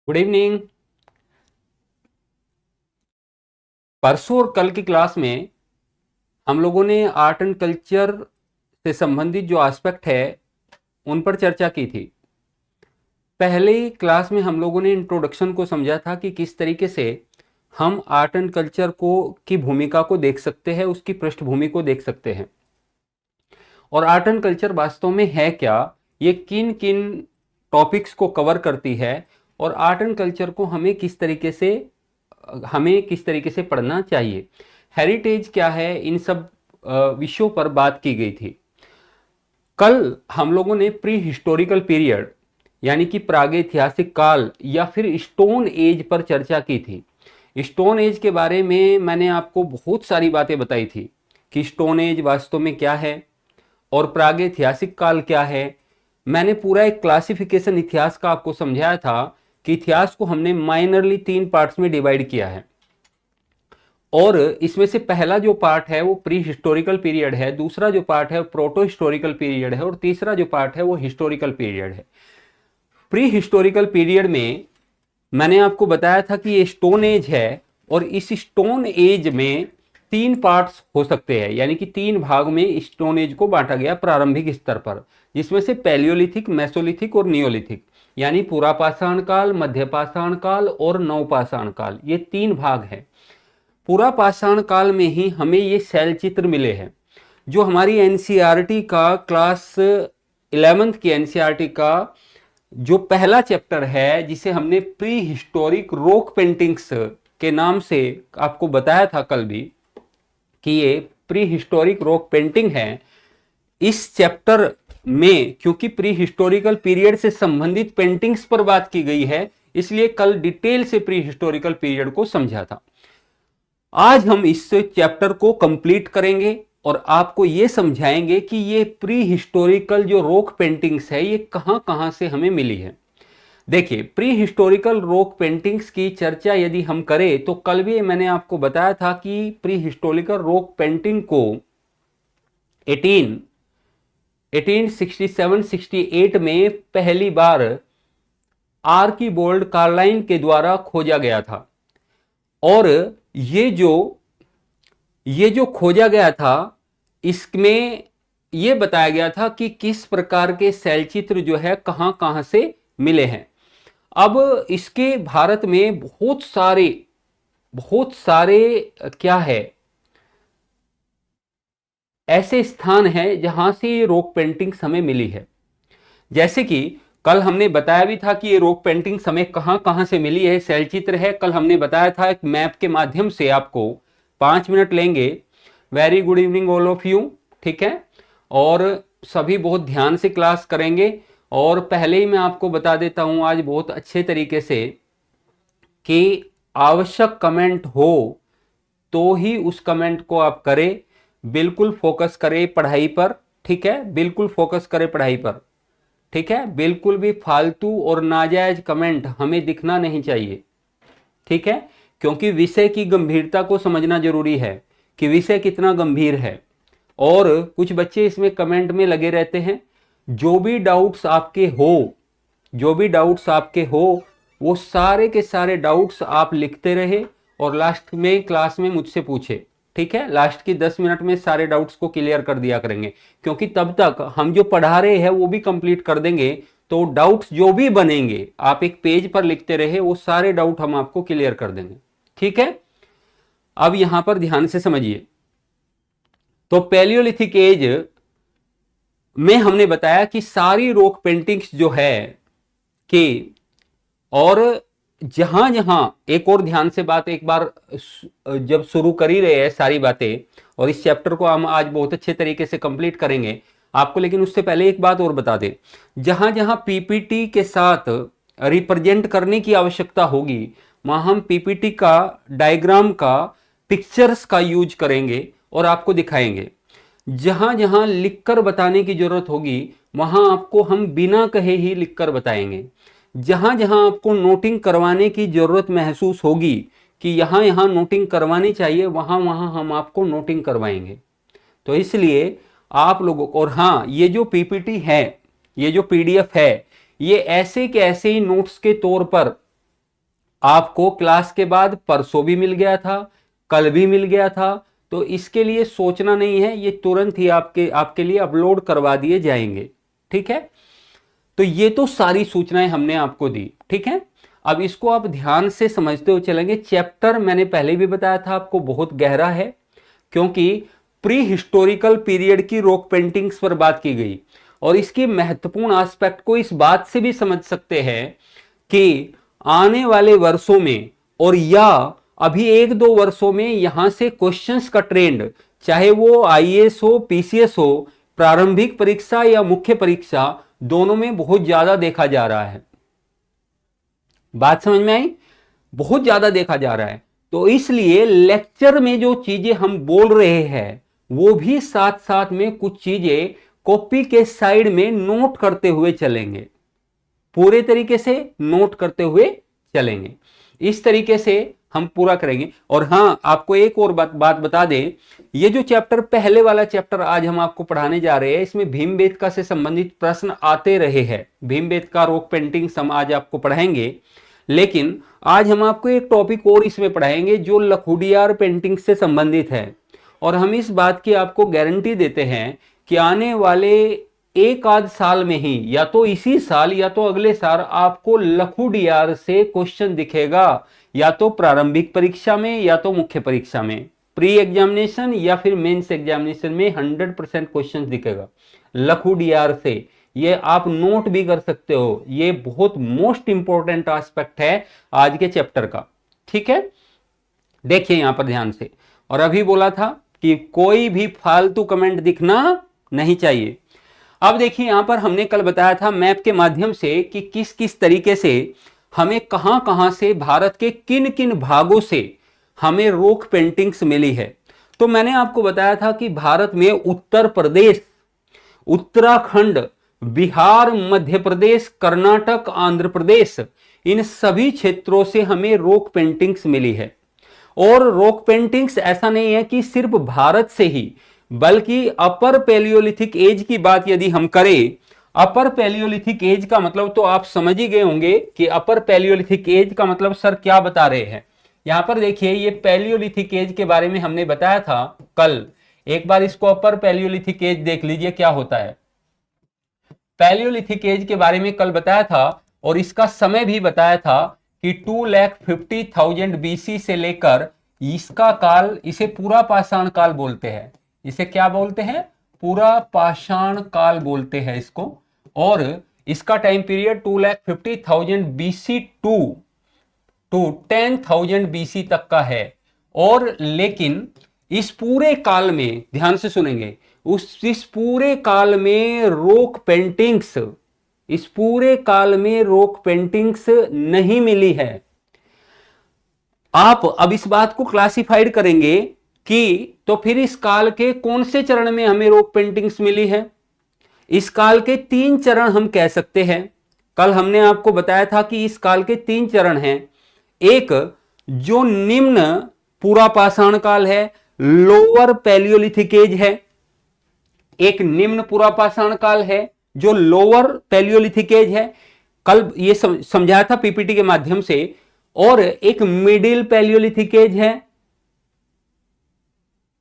Good evening. परसों और कल की क्लास में हम लोगों ने आर्ट एंड कल्चर से संबंधित जो एस्पेक्ट है उन पर चर्चा की थी। पहले क्लास में हम लोगों ने इंट्रोडक्शन को समझा था कि किस तरीके से हम आर्ट एंड कल्चर को की भूमिका को देख सकते हैं, उसकी पृष्ठभूमि को देख सकते हैं और आर्ट एंड कल्चर वास्तव में है क्या, ये किन किन टॉपिक्स को कवर करती है और आर्ट एंड कल्चर को हमें किस तरीके से पढ़ना चाहिए, हेरिटेज क्या है, इन सब विषयों पर बात की गई थी। कल हम लोगों ने प्री हिस्टोरिकल पीरियड यानी कि प्रागैतिहासिक काल या फिर स्टोन एज पर चर्चा की थी। स्टोन एज के बारे में मैंने आपको बहुत सारी बातें बताई थी कि स्टोन एज वास्तव में क्या है और प्रागैतिहासिक काल क्या है। मैंने पूरा एक क्लासिफिकेशन इतिहास का आपको समझाया था कि इतिहास को हमने माइनरली 3 पार्ट्स में डिवाइड किया है और इसमें से पहला जो पार्ट है वो प्री हिस्टोरिकल पीरियड है, दूसरा जो पार्ट है प्रोटो हिस्टोरिकल पीरियड है और तीसरा जो पार्ट है वो हिस्टोरिकल पीरियड है। प्री हिस्टोरिकल पीरियड में मैंने आपको बताया था कि ये स्टोन एज है और इस स्टोन एज में 3 पार्ट्स हो सकते हैं, यानी कि 3 भाग में स्टोन एज को बांटा गया प्रारंभिक स्तर पर, जिसमें से पैलियोलिथिक, मेसोलिथिक और नियोलिथिक, यानी पुरापाषाण काल, मध्यपाषाण काल और नवपाषाण काल, ये 3 भाग हैं। पुरापाषाण काल में ही हमें ये शैल चित्र मिले हैं जो हमारी एनसीईआरटी का क्लास 11th की एनसीईआरटी का जो पहला चैप्टर है, जिसे हमने प्री हिस्टोरिक रॉक पेंटिंग्स के नाम से आपको बताया था कल भी कि ये प्री हिस्टोरिक रॉक पेंटिंग है। इस चैप्टर में क्योंकि प्री हिस्टोरिकल पीरियड से संबंधित पेंटिंग्स पर बात की गई है, इसलिए कल डिटेल से प्री हिस्टोरिकल पीरियड को समझा था। आज हम इस चैप्टर को कंप्लीट करेंगे और आपको ये समझाएंगे कि ये प्री हिस्टोरिकल जो रॉक पेंटिंग्स है ये कहां कहां से हमें मिली है। देखिए, प्री हिस्टोरिकल रॉक पेंटिंग्स की चर्चा यदि हम करें तो कल भी मैंने आपको बताया था कि प्री हिस्टोरिकल रॉक पेंटिंग को 1867-68 में पहली बार आर्कीबोल्ड कार्लाइन के द्वारा खोजा गया था और ये जो खोजा गया था इसमें ये बताया गया था कि किस प्रकार के शैलचित्र जो है कहां कहां से मिले हैं। अब इसके भारत में बहुत सारे क्या है, ऐसे स्थान हैं जहां से ये रॉक पेंटिंग्स हमें मिली है। जैसे कि कल हमने बताया भी था कि ये रॉक पेंटिंग्स हमें कहां कहां से मिली है, शैलचित्र है। कल हमने बताया था एक मैप के माध्यम से, आपको 5 मिनट लेंगे। Very good evening all of you, ठीक है, और सभी बहुत ध्यान से क्लास करेंगे। और पहले ही मैं आपको बता देता हूं आज बहुत अच्छे तरीके से कि आवश्यक कमेंट हो तो ही उस कमेंट को आप करें। बिल्कुल फोकस करें पढ़ाई पर, ठीक है, बिल्कुल फोकस करें पढ़ाई पर, ठीक है। बिल्कुल भी फालतू और नाजायज कमेंट हमें दिखना नहीं चाहिए, ठीक है, क्योंकि विषय की गंभीरता को समझना जरूरी है कि विषय कितना गंभीर है। और कुछ बच्चे इसमें कमेंट में लगे रहते हैं। जो भी डाउट्स आपके हो वो सारे के सारे डाउट्स आप लिखते रहे और लास्ट में क्लास में मुझसे पूछे, ठीक है। लास्ट की 10 मिनट में सारे डाउट्स को क्लियर कर दिया करेंगे, क्योंकि तब तक हम जो पढ़ा रहे हैं वो भी कंप्लीट कर देंगे। तो डाउट्स जो भी बनेंगे आप एक पेज पर लिखते रहे, वो सारे डाउट हम आपको क्लियर कर देंगे, ठीक है। अब यहां पर ध्यान से समझिए। तो पैलियोलिथिक एज में हमने बताया कि सारी रॉक पेंटिंग्स जो है कि, और जहां जहां एक और ध्यान से बात, एक बार जब शुरू कर ही रहे हैं सारी बातें, और इस चैप्टर को हम आज बहुत अच्छे तरीके से कंप्लीट करेंगे आपको, लेकिन उससे पहले एक बात और बता दें। जहां जहां पीपीटी के साथ रिप्रेजेंट करने की आवश्यकता होगी वहां हम पीपीटी का, डायग्राम का, पिक्चर्स का यूज करेंगे और आपको दिखाएंगे। जहां जहां लिखकर बताने की जरूरत होगी वहां आपको हम बिना कहे ही लिखकर बताएंगे। जहां जहां आपको नोटिंग करवाने की जरूरत महसूस होगी कि यहां यहां नोटिंग करवानी चाहिए, वहां वहां हम आपको नोटिंग करवाएंगे। तो इसलिए आप लोगों को, और हाँ, ये जो पीपीटी है, ये जो पीडीएफ है, ये ऐसे के ऐसे ही नोट्स के तौर पर आपको क्लास के बाद परसों भी मिल गया था, कल भी मिल गया था, तो इसके लिए सोचना नहीं है, ये तुरंत ही आपके लिए अपलोड करवा दिए जाएंगे। ठीक है, तो ये तो सारी सूचनाएं हमने आपको दी। ठीक है, अब इसको आप ध्यान से समझते हुए चलेंगे। चैप्टर मैंने पहले भी बताया था आपको बहुत गहरा है, क्योंकि प्री हिस्टोरिकल पीरियड की रॉक पेंटिंग्स पर बात की गई, और इसकी महत्वपूर्ण एस्पेक्ट को इस बात से भी समझ सकते हैं कि आने वाले वर्षों में और या अभी 1-2 वर्षों में यहां से क्वेश्चंस का ट्रेंड, चाहे वो आईएएस हो, पीसीएस हो, प्रारंभिक परीक्षा या मुख्य परीक्षा, दोनों में बहुत ज्यादा देखा जा रहा है। बात समझ में आई? बहुत ज्यादा देखा जा रहा है। तो इसलिए लेक्चर में जो चीजें हम बोल रहे हैं वो भी साथ साथ में कुछ चीजें कॉपी के साइड में नोट करते हुए चलेंगे, पूरे तरीके से नोट करते हुए चलेंगे। इस तरीके से हम पूरा करेंगे। और हां, आपको एक और बात बता दें, ये जो चैप्टर, पहले वाला चैप्टर आज हम आपको पढ़ाने जा रहे हैं, इसमें भीमबेटका से संबंधित प्रश्न आते रहे हैं। भीमबेटका रॉक पेंटिंग्स हम आज आपको पढ़ाएंगे, लेकिन आज हम आपको एक टॉपिक और इसमें पढ़ाएंगे जो लखुडियार पेंटिंग से संबंधित है। और हम इस बात की आपको गारंटी देते हैं कि आने वाले 1-आध साल में ही, या तो इसी साल या तो अगले साल, आपको लखुडियार से क्वेश्चन दिखेगा, या तो प्रारंभिक परीक्षा में या तो मुख्य परीक्षा में, प्री एग्जामिनेशन या फिर मेंस एग्जामिनेशन में 100% क्वेश्चन दिखेगा लखुडियार से। ये आप नोट भी कर सकते हो, ये बहुत मोस्ट इंपॉर्टेंट एस्पेक्ट है आज के चैप्टर का। ठीक है, देखिए यहां पर ध्यान से। और अभी बोला था कि कोई भी फालतू कमेंट दिखना नहीं चाहिए। अब देखिए यहां पर हमने कल बताया था मैप के माध्यम से कि किस किस तरीके से हमें कहां कहां से, भारत के किन किन भागों से हमें रॉक पेंटिंग्स मिली है। तो मैंने आपको बताया था कि भारत में उत्तर प्रदेश, उत्तराखंड, बिहार, मध्य प्रदेश, कर्नाटक, आंध्र प्रदेश, इन सभी क्षेत्रों से हमें रॉक पेंटिंग्स मिली है। और रॉक पेंटिंग्स ऐसा नहीं है कि सिर्फ भारत से ही, बल्कि अपर पैलियोलिथिक एज की बात यदि हम करें, अपर पैलियोलिथिक एज का मतलब तो आप समझ ही गए होंगे कि अपर पैलियोलिथिक एज का मतलब सर क्या बता रहे हैं। यहां पर देखिए, ये पैलियोलिथिक एज के बारे में हमने बताया था कल। एक बार इसको अपर पैलियोलिथिक एज देख लीजिए क्या होता है। पैलियोलिथिक एज के बारे में कल बताया था, और इसका समय भी बताया था कि 2,50,000 बीसी से लेकर इसका काल, इसे पूरा पाषाण काल बोलते हैं। इसे क्या बोलते हैं? पूरा पाषाण काल बोलते हैं इसको। और इसका time period 2,50,000 BC to 10,000 BC तक का है। और लेकिन इस पूरे काल में, ध्यान से सुनेंगे, इस पूरे काल में रॉक पेंटिंग्स, इस पूरे काल में रॉक पेंटिंग्स नहीं मिली है। आप अब इस बात को क्लासिफाइड करेंगे कि तो फिर इस काल के कौन से चरण में हमें रॉक पेंटिंग्स मिली है। इस काल के 3 चरण हम कह सकते हैं। कल हमने आपको बताया था कि इस काल के 3 चरण हैं। एक जो निम्न पूरा पाषाण काल है, लोअर पैलियोलिथिक एज है। एक निम्न पूरा पाषाण काल है जो लोअर पैलियोलिथिक एज है, कल ये समझाया था पीपीटी के माध्यम से। और एक मिडिल पैलियोलिथिक एज है,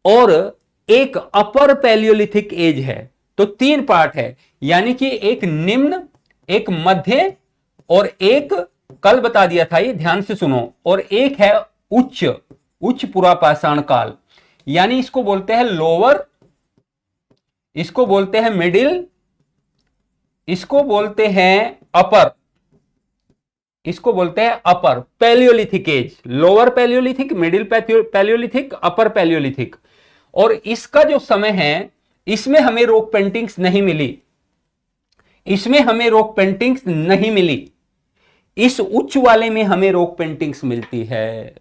और एक अपर पैलियोलिथिक एज है। तो 3 पार्ट है, यानी कि एक निम्न, एक मध्य, और एक, कल बता दिया था ये, ध्यान से सुनो, और एक है उच्च पूरा पाषाण काल। यानी इसको बोलते हैं लोअर, इसको बोलते हैं मिडिल, इसको बोलते हैं अपर, इसको बोलते हैं upper palaeolithic age. Lower palaeolithic, middle palaeolithic, upper palaeolithic. और इसका जो समय है, इसमें हमें रॉक पेंटिंग्स नहीं मिली, इसमें हमें रॉक पेंटिंग्स नहीं मिली। इस उच्च वाले में हमें रॉक पेंटिंग्स मिलती है।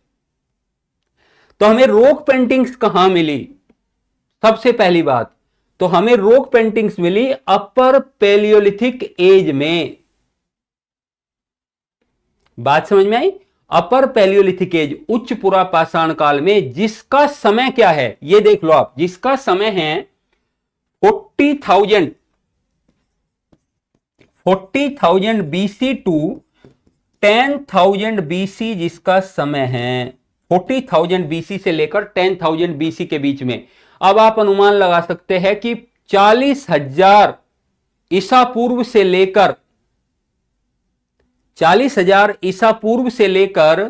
तो हमें रॉक पेंटिंग्स कहां मिली? सबसे पहली बात तो हमें रॉक पेंटिंग्स मिली अपर पैलियोलिथिक एज में। बात समझ में आई? अपर पैलियोलिथिक एज, उच्च पूरा पाषाण काल में, जिसका समय क्या है ये देख लो आप, जिसका समय है 40,000 बीसी टू 10,000 BC जिसका समय है, 40,000 BC से लेकर 10,000 BC के बीच में। अब आप अनुमान लगा सकते हैं कि 40,000 ईसा पूर्व से लेकर 40,000 ईसा पूर्व से लेकर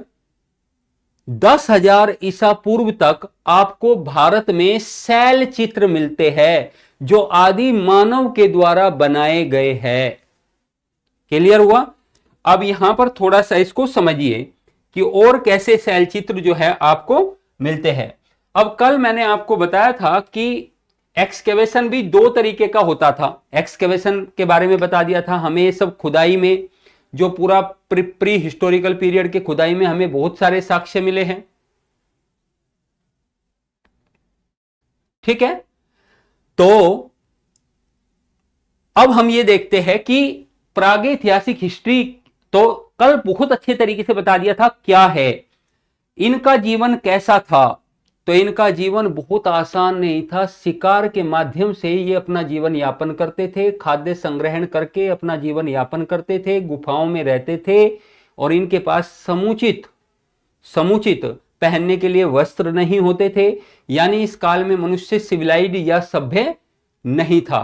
10,000 ईसा पूर्व तक आपको भारत में शैल चित्र मिलते हैं जो आदि मानव के द्वारा बनाए गए हैं। क्लियर हुआ? अब यहां पर थोड़ा सा इसको समझिए कि और कैसे शैल चित्र जो है आपको मिलते हैं। अब कल मैंने आपको बताया था कि एक्सकेवेशन भी दो तरीके का होता था। एक्सकेवेशन के बारे में बता दिया था हमें। ये सब खुदाई में जो पूरा प्री हिस्टोरिकल पीरियड के खुदाई में हमें बहुत सारे साक्ष्य मिले हैं। ठीक है, तो अब हम ये देखते हैं कि प्रागैतिहासिक हिस्ट्री तो कल बहुत अच्छे तरीके से बता दिया था क्या है, इनका जीवन कैसा था। तो इनका जीवन बहुत आसान नहीं था। शिकार के माध्यम से ये अपना जीवन यापन करते थे, खाद्य संग्रहण करके अपना जीवन यापन करते थे, गुफाओं में रहते थे और इनके पास समुचित पहनने के लिए वस्त्र नहीं होते थे। यानी इस काल में मनुष्य सिविलाइज्ड या सभ्य नहीं था।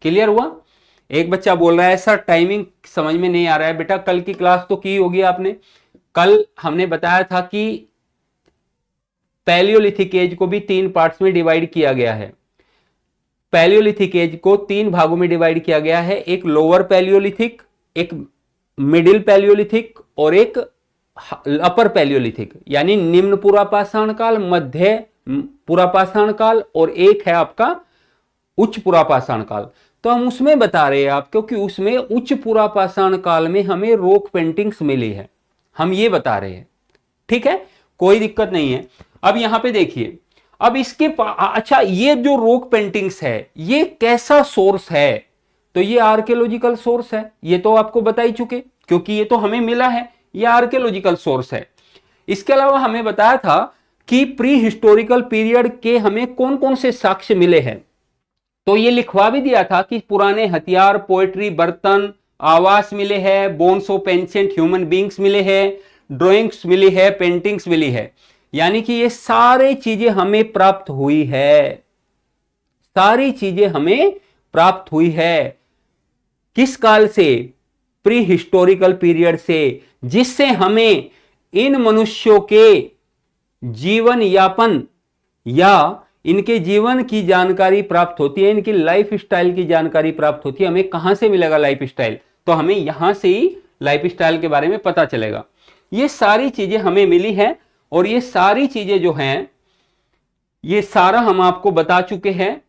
क्लियर हुआ? एक बच्चा बोल रहा है सर टाइमिंग समझ में नहीं आ रहा है। बेटा कल की क्लास तो की होगी आपने। कल हमने बताया था कि पैलियोलिथिक एज को भी 3 पार्ट्स में डिवाइड किया गया है। पैलियोलिथिक एज को 3 भागों में डिवाइड किया गया है, एक लोअर पैलियोलिथिक, एक मिडिल पैलियोलिथिक और एक अपर पैलियोलिथिक, यानी निम्न पुरापाषाण काल, मध्य पुरापाषाण काल और एक है आपका उच्च पुरापाषाण काल। तो हम उसमें बता रहे हैं आपको कि उसमें उच्च पुरापाषाण काल में हमें रॉक पेंटिंग्स मिली है, हम ये बता रहे हैं। ठीक है, कोई दिक्कत नहीं है। अब यहां पे देखिए, अब इसके अच्छा ये जो रॉक पेंटिंग्स है ये कैसा सोर्स है? तो ये आर्कियोलॉजिकल सोर्स है। ये तो आपको बता ही चुके क्योंकि ये तो हमें मिला है, ये आर्कियोलॉजिकल सोर्स है। इसके अलावा हमें बताया था कि प्री हिस्टोरिकल पीरियड के हमें कौन कौन से साक्ष्य मिले हैं। तो ये लिखवा भी दिया था कि पुराने हथियार, पोएट्री, बर्तन, आवास मिले हैं, bones of ancient human beings मिले हैं, ड्राइंग्स मिली है, पेंटिंग्स मिली है। यानी कि ये सारी चीजें हमें प्राप्त हुई है, सारी चीजें हमें प्राप्त हुई है। किस काल से? प्री हिस्टोरिकल पीरियड से, जिससे हमें इन मनुष्यों के जीवन यापन या इनके जीवन की जानकारी प्राप्त होती है, इनकी लाइफ स्टाइल की जानकारी प्राप्त होती है। हमें कहां से मिलेगा लाइफ स्टाइल? तो हमें यहां से ही लाइफ स्टाइल के बारे में पता चलेगा। ये सारी चीजें हमें मिली हैं और ये सारी चीजें जो हैं ये सारा हम आपको बता चुके हैं।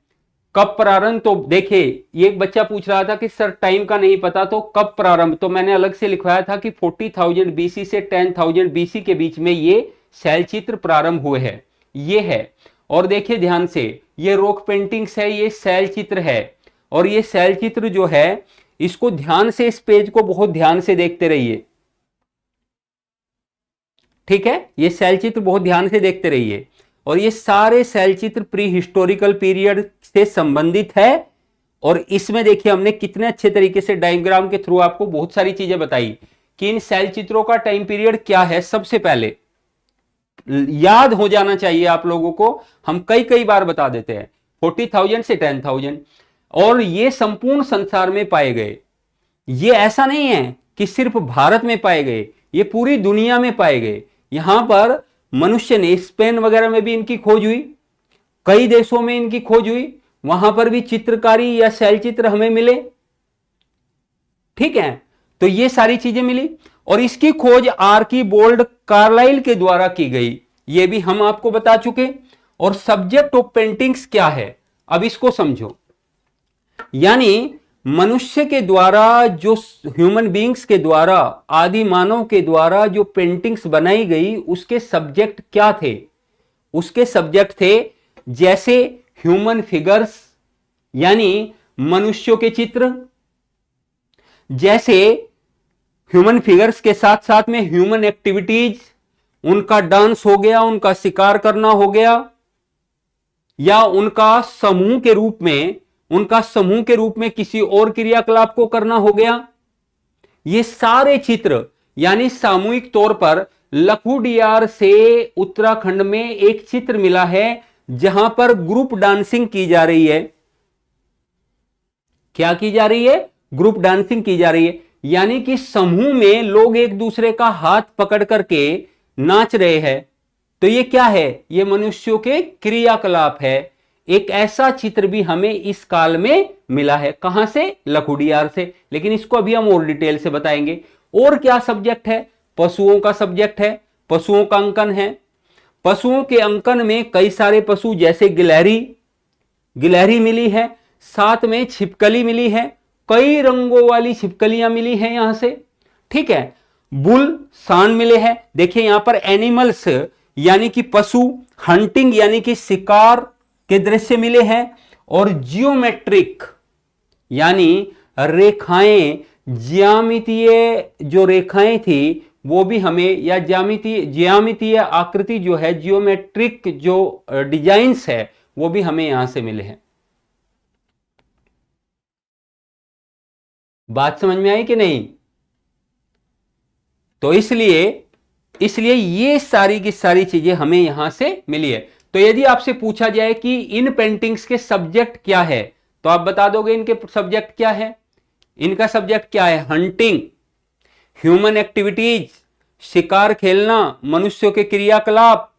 कब प्रारंभ? तो देखिए ये एक बच्चा पूछ रहा था कि सर टाइम का नहीं पता, तो कब प्रारंभ? तो मैंने अलग से लिखवाया था कि 40,000 BC से 10,000 BC के बीच में ये शैल चित्र प्रारंभ हुए हैं। ये है, और देखिए ध्यान से, ये रॉक पेंटिंग्स है, ये शैल चित्र है। और ये शैल चित्र जो है इसको ध्यान से, इस पेज को बहुत ध्यान से देखते रहिए। ठीक है, ये शैल चित्र बहुत ध्यान से देखते रहिए। और ये सारे शैल चित्र प्री हिस्टोरिकल पीरियड से संबंधित है। और इसमें देखिए हमने कितने अच्छे तरीके से डायग्राम के थ्रू आपको बहुत सारी चीजें बताई कि इन शैल चित्रों का टाइम पीरियड क्या है। सबसे पहले याद हो जाना चाहिए आप लोगों को, हम कई कई बार बता देते हैं, 40,000 से 10,000। और ये संपूर्ण संसार में पाए गए। ये ऐसा नहीं है कि सिर्फ भारत में पाए गए, ये पूरी दुनिया में पाए गए। यहां पर मनुष्य ने, स्पेन वगैरह में भी इनकी खोज हुई, कई देशों में इनकी खोज हुई, वहां पर भी चित्रकारी या शैल चित्र हमें मिले। ठीक है, तो ये सारी चीजें मिली। और इसकी खोज आर्कीबोल्ड कार्लाइल के द्वारा की गई, ये भी हम आपको बता चुके। और सब्जेक्ट ऑफ पेंटिंग्स क्या है, अब इसको समझो। यानी मनुष्य के द्वारा, जो ह्यूमन बींग्स के द्वारा, आदि मानव के द्वारा जो पेंटिंग्स बनाई गई उसके सब्जेक्ट क्या थे? उसके सब्जेक्ट थे जैसे ह्यूमन फिगर्स, यानी मनुष्यों के चित्र, जैसे ह्यूमन फिगर्स के साथ साथ में ह्यूमन एक्टिविटीज, उनका डांस हो गया, उनका शिकार करना हो गया, या उनका समूह के रूप में किसी और क्रियाकलाप को करना हो गया। ये सारे चित्र यानी सामूहिक तौर पर लखुडियार से उत्तराखंड में एक चित्र मिला है जहां पर ग्रुप डांसिंग की जा रही है। क्या की जा रही है? ग्रुप डांसिंग की जा रही है, यानी कि समूह में लोग एक दूसरे का हाथ पकड़ करके नाच रहे हैं। तो ये क्या है? ये मनुष्यों के क्रियाकलाप है। एक ऐसा चित्र भी हमें इस काल में मिला है। कहां से? लखुडियार से। लेकिन इसको अभी हम और डिटेल से बताएंगे। और क्या सब्जेक्ट है? पशुओं का सब्जेक्ट है, पशुओं का अंकन है। पशुओं के अंकन में कई सारे पशु जैसे गिलहरी मिली है, साथ में छिपकली मिली है, कई रंगों वाली छिपकलियां मिली हैं यहां से। ठीक है, बुल, सांड मिले हैं। देखिए यहां पर एनिमल्स यानी कि पशु, हंटिंग यानी कि शिकार के दृश्य मिले हैं, और जियोमेट्रिक यानी रेखाएं, ज्यामितीय जो रेखाएं थी वो भी हमें, या ज्यामितीय आकृति जो है, जियोमेट्रिक जो डिजाइन्स है वो भी हमें यहां से मिले हैं। बात समझ में आई कि नहीं? तो इसलिए ये सारी की सारी चीजें हमें यहां से मिली है। तो यदि आपसे पूछा जाए कि इन पेंटिंग्स के सब्जेक्ट क्या है, तो आप बता दोगे इनके सब्जेक्ट क्या है? इनका सब्जेक्ट क्या है? हंटिंग, ह्यूमन एक्टिविटीज, शिकार खेलना, मनुष्यों के क्रियाकलाप।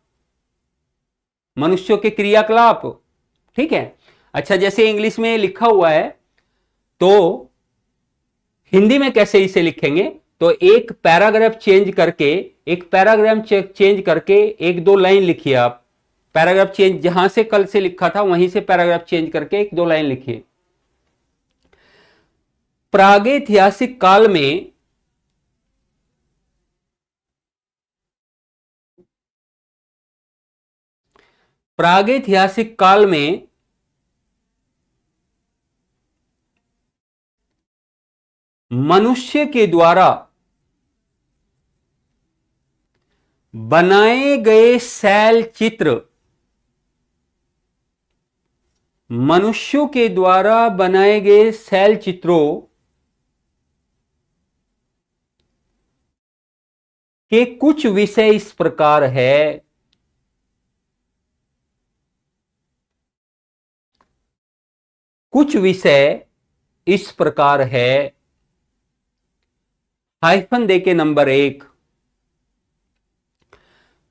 ठीक है। अच्छा, जैसे इंग्लिश में लिखा हुआ है तो हिंदी में कैसे इसे लिखेंगे? तो एक पैराग्राफ चेंज करके एक दो लाइन लिखिए आप। पैराग्राफ चेंज, जहां से कल से लिखा था वहीं से पैराग्राफ चेंज करके एक दो लाइन लिखिए। प्रागैतिहासिक काल में मनुष्य के द्वारा बनाए गए शैल चित्र, मनुष्यों के द्वारा बनाए गए शैल चित्रों के कुछ विषय इस प्रकार है। हाइफन देके नंबर 1,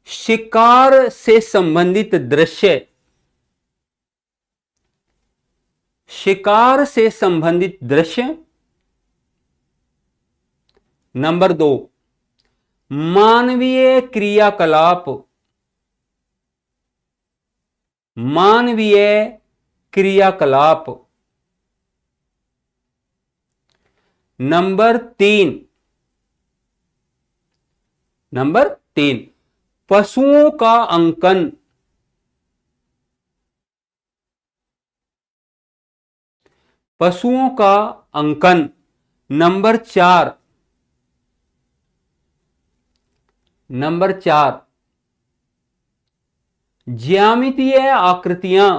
शिकार से संबंधित दृश्य। नंबर 2, मानवीय क्रियाकलाप। नंबर 3, पशुओं का अंकन। नंबर 4, ज्यामितीय आकृतियां,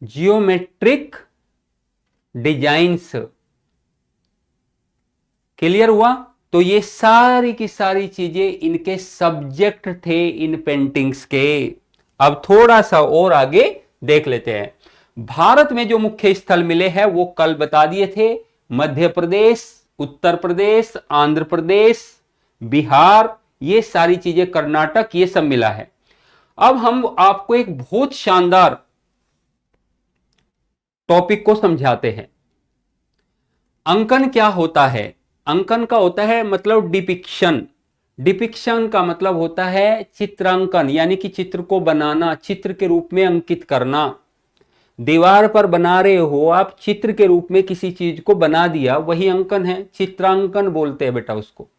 जियोमेट्रिक डिजाइन्स। क्लियर हुआ? तो ये सारी की सारी चीजें इनके सब्जेक्ट थे इन पेंटिंग्स के। अब थोड़ा सा और आगे देख लेते हैं। भारत में जो मुख्य स्थल मिले हैं वो कल बता दिए थे। मध्य प्रदेश, उत्तर प्रदेश, आंध्र प्रदेश, बिहार, ये सारी चीजें, कर्नाटक, ये सब मिला है। अब हम आपको एक बहुत शानदार टॉपिक को समझाते हैं। अंकन क्या होता है? अंकन का होता है मतलब डिपिक्शन का मतलब होता है चित्रांकन, यानी कि चित्र को बनाना, चित्र के रूप में अंकित करना। दीवार पर बना रहे हो आप, चित्र के रूप में किसी चीज को बना दिया, वही अंकन है। चित्रांकन बोलते हैं बेटा उसको।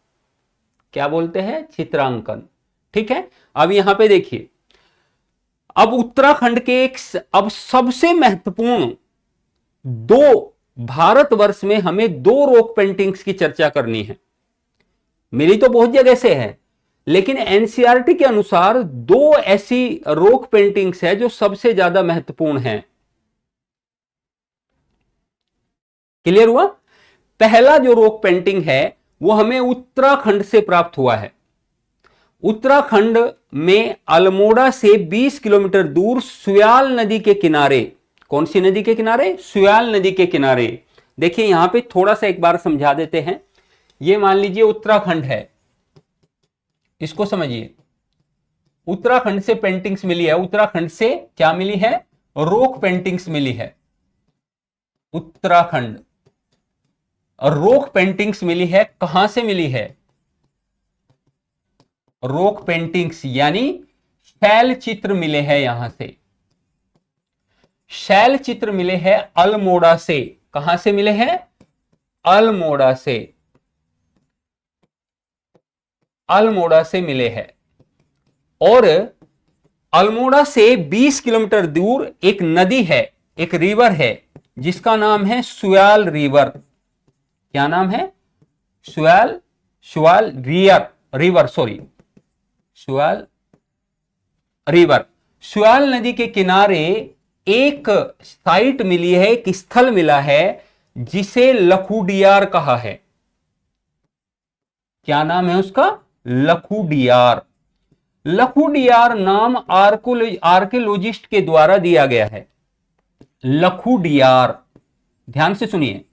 क्या बोलते हैं? चित्रांकन। ठीक है। अब यहां पे देखिए, अब उत्तराखंड के अब सबसे महत्वपूर्ण भारतवर्ष में हमें 2 रॉक पेंटिंग्स की चर्चा करनी है। मिली तो बहुत जगह से है, लेकिन एनसीईआरटी के अनुसार 2 ऐसी रॉक पेंटिंग्स है जो सबसे ज्यादा महत्वपूर्ण हैं। क्लियर हुआ? पहला जो रॉक पेंटिंग है वो हमें उत्तराखंड से प्राप्त हुआ है। उत्तराखंड में अल्मोड़ा से 20 किलोमीटर दूर सुयाल नदी के किनारे, कौन सी नदी के किनारे? सुयाल नदी के किनारे। देखिए यहां पे थोड़ा सा एक बार समझा देते हैं। ये मान लीजिए उत्तराखंड है, इसको समझिए। उत्तराखंड से पेंटिंग्स मिली है। उत्तराखंड से क्या मिली है? रॉक पेंटिंग्स मिली है। उत्तराखंड रॉक पेंटिंग्स मिली है। कहां से मिली है? रॉक पेंटिंग्स यानी शैल चित्र मिले हैं यहां से। शैल चित्र मिले हैं अल्मोड़ा से। कहां से मिले हैं? अल्मोड़ा से। अल्मोड़ा से मिले हैं। और अल्मोड़ा से 20 किलोमीटर दूर एक नदी है, एक रिवर है, जिसका नाम है सुयाल रिवर। क्या नाम है? Suyal Suyal river sorry, Suyal river. Suyal नदी के किनारे एक साइट मिली है, एक स्थल मिला है जिसे लखुडियार कहा है। क्या नाम है उसका? लखुडियार। लखुडियार नाम आर्कियोलॉजिस्ट के द्वारा दिया गया है। लखुडियार, ध्यान से सुनिए।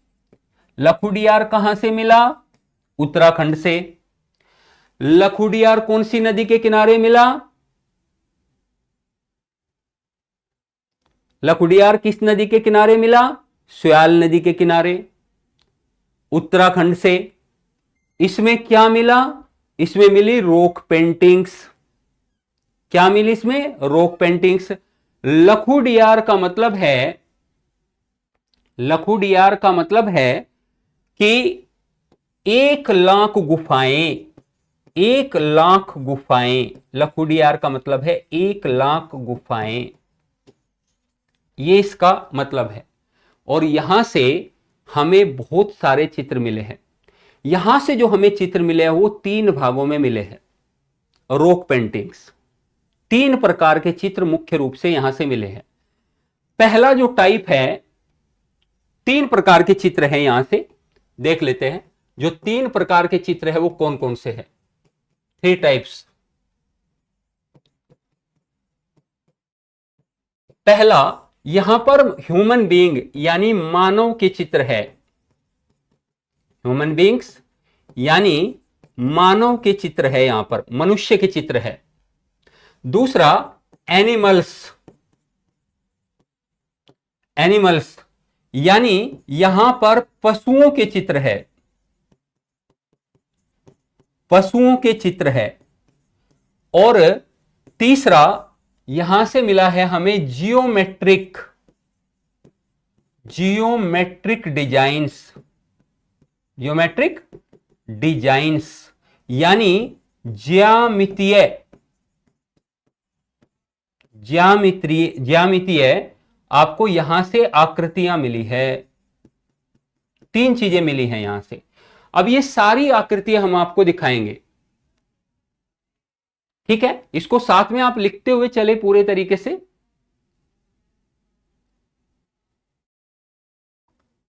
लखुडियार कहां से मिला? उत्तराखंड से। लखुडियार कौन सी नदी के किनारे मिला? लखुडियार किस नदी के किनारे मिला? सुयाल नदी के किनारे, उत्तराखंड से। इसमें क्या मिला? इसमें मिली रॉक पेंटिंग्स। क्या मिली इसमें? Rock paintings. लखुडियार का मतलब है, लखुडियार का मतलब है कि 1,00,000 गुफाएं, 1,00,000 गुफाएं। लखुडियार का मतलब है 1,00,000 गुफाएं, ये इसका मतलब है। और यहां से हमें बहुत सारे चित्र मिले हैं। यहां से जो हमें चित्र मिले हैं वो 3 भागों में मिले हैं। रॉक पेंटिंग्स 3 प्रकार के चित्र मुख्य रूप से यहां से मिले हैं। पहला जो टाइप है, 3 प्रकार के चित्र हैं, यहां से देख लेते हैं। जो 3 प्रकार के चित्र है वो कौन कौन से हैं? 3 टाइप्स। पहला, यहां पर ह्यूमन बीइंग यानी मानव के चित्र है। ह्यूमन बीइंग्स यानी मानव के चित्र है, यहां पर मनुष्य के चित्र है। दूसरा, एनिमल्स, एनिमल्स यानी यहां पर पशुओं के चित्र है, पशुओं के चित्र है। और तीसरा, यहां से मिला है हमें geometric, geometric designs, geometric designs यानी ज्यामितीय, ज्यामितीय आपको यहां से आकृतियां मिली है। 3 चीजें मिली हैं यहां से। अब ये सारी आकृतियां हम आपको दिखाएंगे, ठीक है? इसको साथ में आप लिखते हुए चले पूरे तरीके से,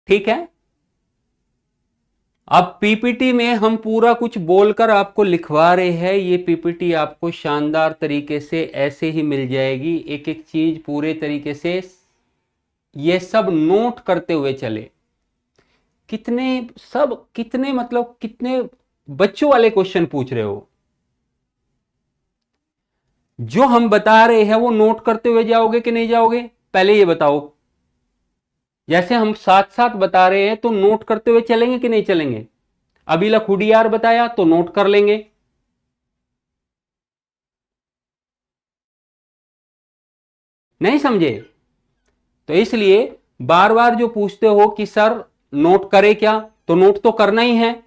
ठीक है? अब पीपीटी में हम पूरा कुछ बोलकर आपको लिखवा रहे हैं। ये पीपीटी आपको शानदार तरीके से ऐसे ही मिल जाएगी, एक एक चीज पूरे तरीके से। ये सब नोट करते हुए चले। कितने मतलब कितने बच्चों वाले क्वेश्चन पूछ रहे हो? जो हम बता रहे हैं वो नोट करते हुए जाओगे कि नहीं जाओगे? पहले ये बताओ। जैसे हम साथ साथ बता रहे हैं तो नोट करते हुए चलेंगे कि नहीं चलेंगे? अभी लखुडियार बताया तो नोट कर लेंगे। नहीं समझे? तो इसलिए बार बार जो पूछते हो कि सर नोट करे क्या, तो नोट तो करना ही है।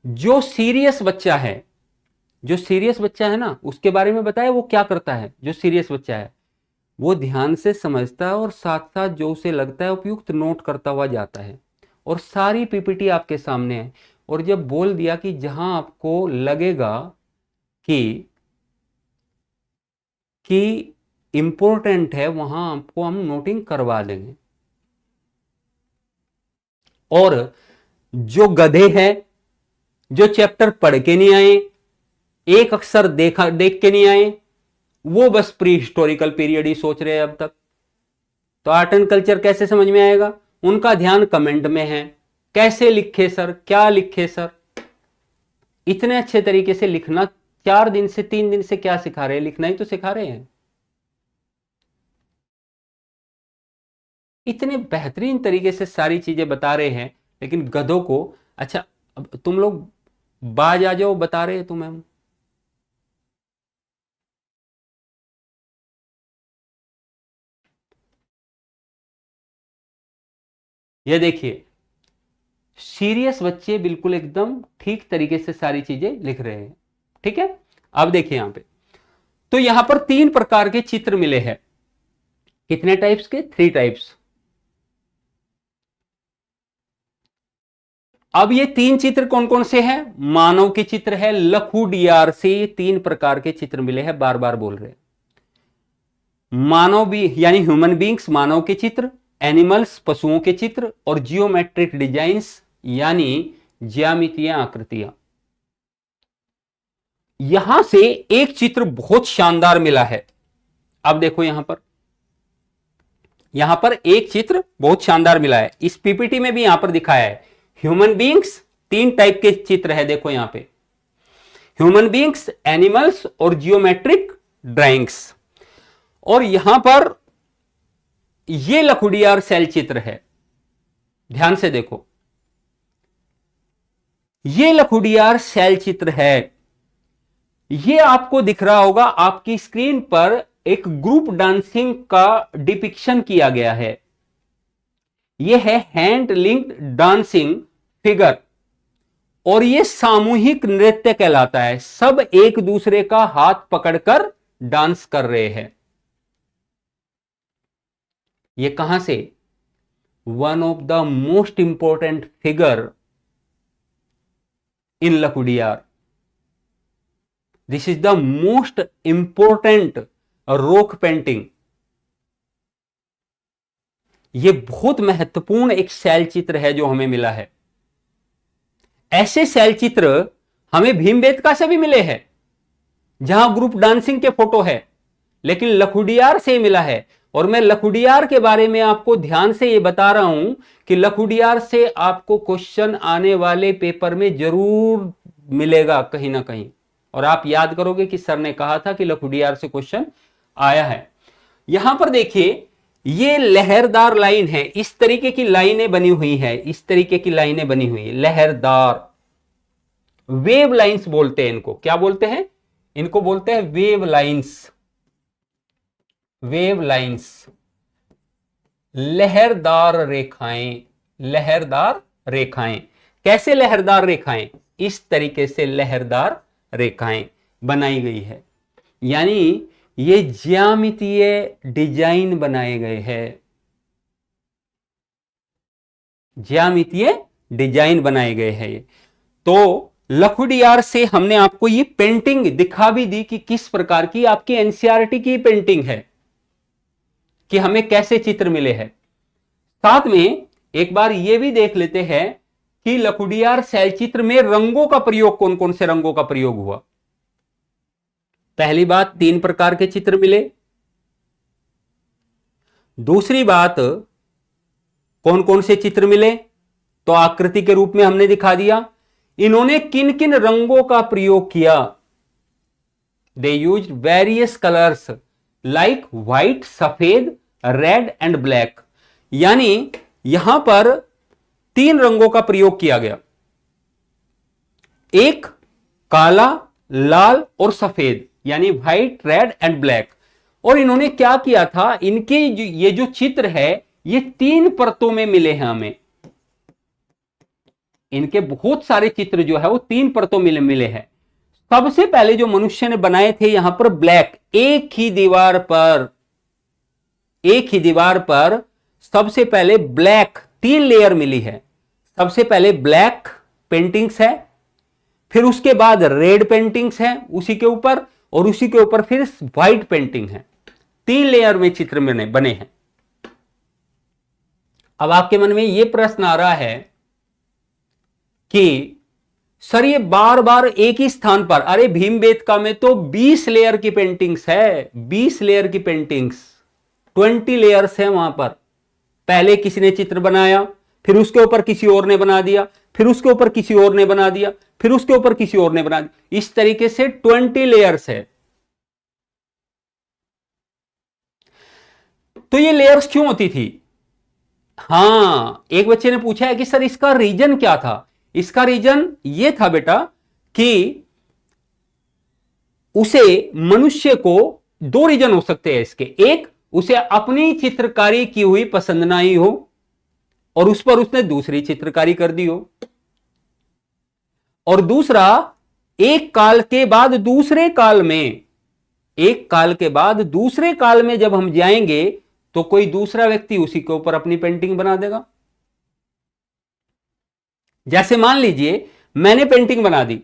जो सीरियस बच्चा है, जो सीरियस बच्चा है ना, उसके बारे में बताया वो क्या करता है। जो सीरियस बच्चा है वो ध्यान से समझता है और साथ साथ जो उसे लगता है उपयुक्त नोट करता हुआ जाता है। और सारी पीपीटी आपके सामने है। और जब बोल दिया कि जहां आपको लगेगा कि इंपॉर्टेंट है वहां आपको हम नोटिंग करवा देंगे। और जो गधे हैं, जो चैप्टर पढ़ के नहीं आए, एक अक्षर देख के नहीं आए, वो बस प्री हिस्टोरिकल पीरियड ही सोच रहे हैं अब तक। तो आर्ट एंड कल्चर कैसे समझ में आएगा? उनका ध्यान कमेंट में है, कैसे लिखे सर, क्या लिखे सर। इतने अच्छे तरीके से लिखना 4 दिन से 3 दिन से क्या सिखा रहे हैं? लिखना ही तो सिखा रहे हैं। इतने बेहतरीन तरीके से सारी चीजें बता रहे हैं, लेकिन गधों को, अच्छा अब तुम लोग बाज आ जाओ, बता रहे हैं तुम्हें। ये देखिए, सीरियस बच्चे बिल्कुल एकदम ठीक तरीके से सारी चीजें लिख रहे हैं। ठीक है, अब देखिए यहां पे, तो यहां पर 3 प्रकार के चित्र मिले हैं। कितने टाइप्स के? 3 टाइप्स। अब ये 3 चित्र कौन कौन से हैं? मानव के चित्र है, लखुडियार से ये 3 प्रकार के चित्र मिले हैं। बार बार बोल रहे हैं, मानव भी यानी ह्यूमन बींग्स, मानव के चित्र, एनिमल्स, पशुओं के चित्र, और जियोमेट्रिक डिजाइन्स यानी ज्यामितीय आकृतियां। यहां से एक चित्र बहुत शानदार मिला है। अब देखो यहां पर एक चित्र बहुत शानदार मिला है। इस पीपीटी में भी यहां पर दिखाया है। ह्यूमन बींग्स, 3 टाइप के चित्र है, देखो यहां पे, ह्यूमन बींग्स, एनिमल्स और जियोमेट्रिक ड्राइंग्स। और यहां पर ये लखुडियार सेल चित्र है, ध्यान से देखो, ये लखुडियार सेल चित्र है। ये आपको दिख रहा होगा, आपकी स्क्रीन पर एक ग्रुप डांसिंग का डिपिक्शन किया गया है। यह है हैंड लिंक्ड डांसिंग फिगर, और यह सामूहिक नृत्य कहलाता है। सब एक दूसरे का हाथ पकड़कर डांस कर रहे हैं। ये कहां से? One of the most important figure in Lakhudiyar. This is the most important rock painting. ये बहुत महत्वपूर्ण एक शैल चित्र है जो हमें मिला है। ऐसे शैल चित्र हमें भीमबेटका से भी मिले हैं, जहां ग्रुप डांसिंग के फोटो है, लेकिन लखुडियार से मिला है। और मैं लखुडियार के बारे में आपको ध्यान से ये बता रहा हूं कि लखुडियार से आपको क्वेश्चन आने वाले पेपर में जरूर मिलेगा कहीं ना कहीं, और आप याद करोगे कि सर ने कहा था कि लखुडियार से क्वेश्चन आया है। यहां पर देखिए, ये लहरदार लाइन है, इस तरीके की लाइनें बनी हुई है, इस तरीके की लाइनें बनी हुई है, लहरदार। वेव लाइंस बोलते हैं इनको। क्या बोलते हैं? इनको बोलते हैं वेव लाइंस। वेव लाइंस, लहरदार रेखाएं। लहरदार रेखाएं कैसे? लहरदार रेखाएं इस तरीके से लहरदार रेखाएं बनाई गई है, यानी ये ज्यामितीय डिजाइन बनाए गए हैं। ज्यामितीय डिजाइन बनाए गए हैं ये। तो लखुडियार से हमने आपको ये पेंटिंग दिखा भी दी कि किस प्रकार की आपकी एनसीईआरटी की पेंटिंग है, कि हमें कैसे चित्र मिले हैं। साथ में एक बार ये भी देख लेते हैं कि लखुडियार शैल चित्र में रंगों का प्रयोग, कौन कौन से रंगों का प्रयोग हुआ। पहली बात, 3 प्रकार के चित्र मिले। दूसरी बात, कौन कौन से चित्र मिले? तो आकृति के रूप में हमने दिखा दिया। इन्होंने किन किन रंगों का प्रयोग किया? They use various colours like white, सफेद, रेड एंड ब्लैक। यानी यहां पर 3 रंगों का प्रयोग किया गया, एक काला, लाल और सफेद, यानी व्हाइट, रेड एंड ब्लैक। और इन्होंने क्या किया था, इनके ये जो चित्र है ये 3 परतों में मिले हैं हमें। इनके बहुत सारे चित्र जो है वो 3 परतों में मिले हैं। सबसे पहले जो मनुष्य ने बनाए थे यहां पर ब्लैक, एक ही दीवार पर सबसे पहले ब्लैक 3 लेयर मिली है। सबसे पहले ब्लैक पेंटिंग्स है, फिर उसके बाद रेड पेंटिंग्स है उसी के ऊपर, और उसी के ऊपर फिर व्हाइट पेंटिंग है। 3 लेयर में चित्र बने हैं। अब आपके मन में यह प्रश्न आ रहा है कि सर ये बार बार एक ही स्थान पर, अरे भीमबेटका में तो 20 लेयर की पेंटिंग्स है, 20 लेयर की पेंटिंग्स, 20 लेयर्स है वहां पर। पहले किसी ने चित्र बनाया, फिर उसके ऊपर किसी और ने बना दिया, फिर उसके ऊपर किसी और ने बना दिया, फिर उसके ऊपर किसी और ने बना दिया, इस तरीके से 20 लेयर्स है। तो ये लेयर्स क्यों होती थी? हां, एक बच्चे ने पूछा है कि सर इसका रीजन क्या था। इसका रीजन ये था बेटा कि उसे, मनुष्य को दो रीजन हो सकते हैं इसके। एक, उसे अपनी चित्रकारी की हुई पसंद ना आई हो और उस पर उसने दूसरी चित्रकारी कर दी हो, और दूसरा, एक काल के बाद दूसरे काल में, एक काल के बाद दूसरे काल में जब हम जाएंगे तो कोई दूसरा व्यक्ति उसी के ऊपर अपनी पेंटिंग बना देगा। जैसे मान लीजिए मैंने पेंटिंग बना दी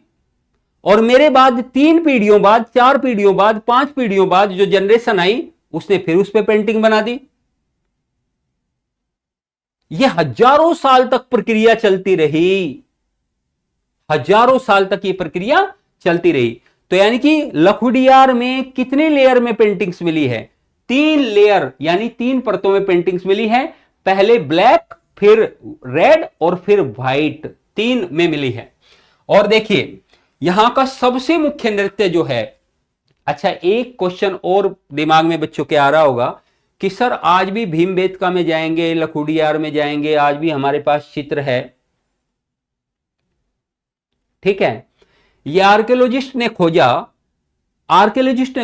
और मेरे बाद 3 पीढ़ियों बाद, 4 पीढ़ियों बाद, 5 पीढ़ियों बाद जो जनरेशन आई उसने फिर उस पर पेंटिंग बना दी। यह हजारों साल तक प्रक्रिया चलती रही, हजारों साल तक यह प्रक्रिया चलती रही। तो यानी कि लखुडियार में कितने लेयर में पेंटिंग्स मिली है? 3 लेयर, यानी 3 परतों में पेंटिंग्स मिली है। पहले ब्लैक, फिर रेड और फिर व्हाइट, 3 में मिली है। और देखिए यहां का सबसे मुख्य नृत्य जो है, अच्छा एक क्वेश्चन और दिमाग में बच्चों के आ रहा होगा कि सर आज भी भीमबेटका में जाएंगे, लखुडियार में जाएंगे, आज भी हमारे पास चित्र है, ठीक है। ये आर्कियोलॉजिस्ट ने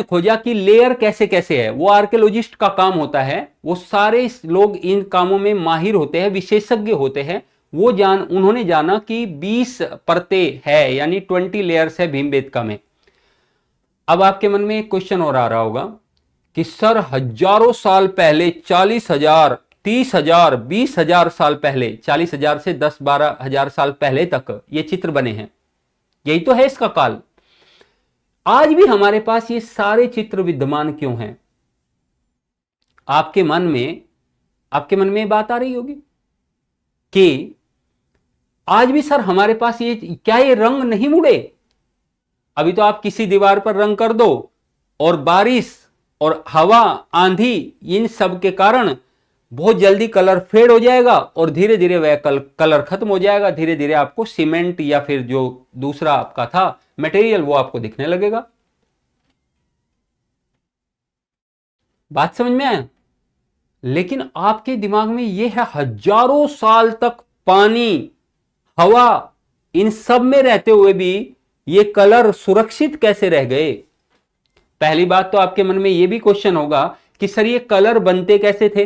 खोजा कि लेयर कैसे कैसे है। वो आर्कियोलॉजिस्ट का काम होता है, वो सारे लोग इन कामों में माहिर होते हैं, विशेषज्ञ होते हैं। उन्होंने जाना कि 20 परतें है, यानी 20 लेयर्स है भीमबेटका में। अब आपके मन में एक क्वेश्चन और आ रहा होगा कि सर हजारों साल पहले, 40,000, 30,000, 20,000 साल पहले, 40,000 से 10-12,000 साल पहले तक ये चित्र बने हैं, यही तो है इसका काल। आज भी हमारे पास ये सारे चित्र विद्यमान क्यों हैं? आपके मन में बात आ रही होगी कि आज भी सर हमारे पास ये रंग नहीं मुड़े? अभी तो आप किसी दीवार पर रंग कर दो और बारिश और हवा, आंधी, इन सब के कारण बहुत जल्दी कलर फेड हो जाएगा और धीरे धीरे वह कलर खत्म हो जाएगा। धीरे धीरे आपको सीमेंट या फिर जो दूसरा आपका था मटेरियल वो आपको दिखने लगेगा। बात समझ में आया? लेकिन आपके दिमाग में यह है हजारों साल तक पानी, हवा, इन सब में रहते हुए भी ये कलर सुरक्षित कैसे रह गए? पहली बात तो आपके मन में यह भी क्वेश्चन होगा कि सर ये कलर बनते कैसे थे?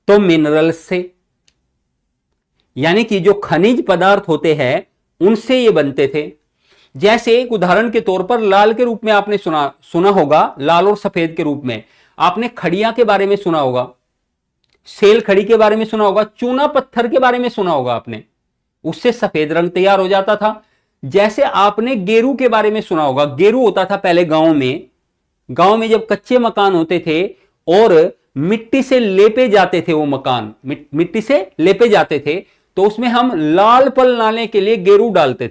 तो मिनरल्स से, यानी कि जो खनिज पदार्थ होते हैं उनसे ये बनते थे। जैसे एक उदाहरण के तौर पर लाल के रूप में आपने सुना होगा, लाल और सफेद के रूप में आपने खड़िया के बारे में सुना होगा, सेल खड़ी के बारे में सुना होगा, चूना पत्थर के बारे में सुना होगा आपने, उससे सफेद रंग तैयार हो जाता था। जैसे आपने गेरू के बारे में सुना होगा, गेरू होता था पहले गांव में जब कच्चे मकान होते थे और मिट्टी से लेपे जाते थे, वो मकान मिट्टी से लेपे जाते थे, तो उसमें हम लाल पल लाने के लिए गेरू डालते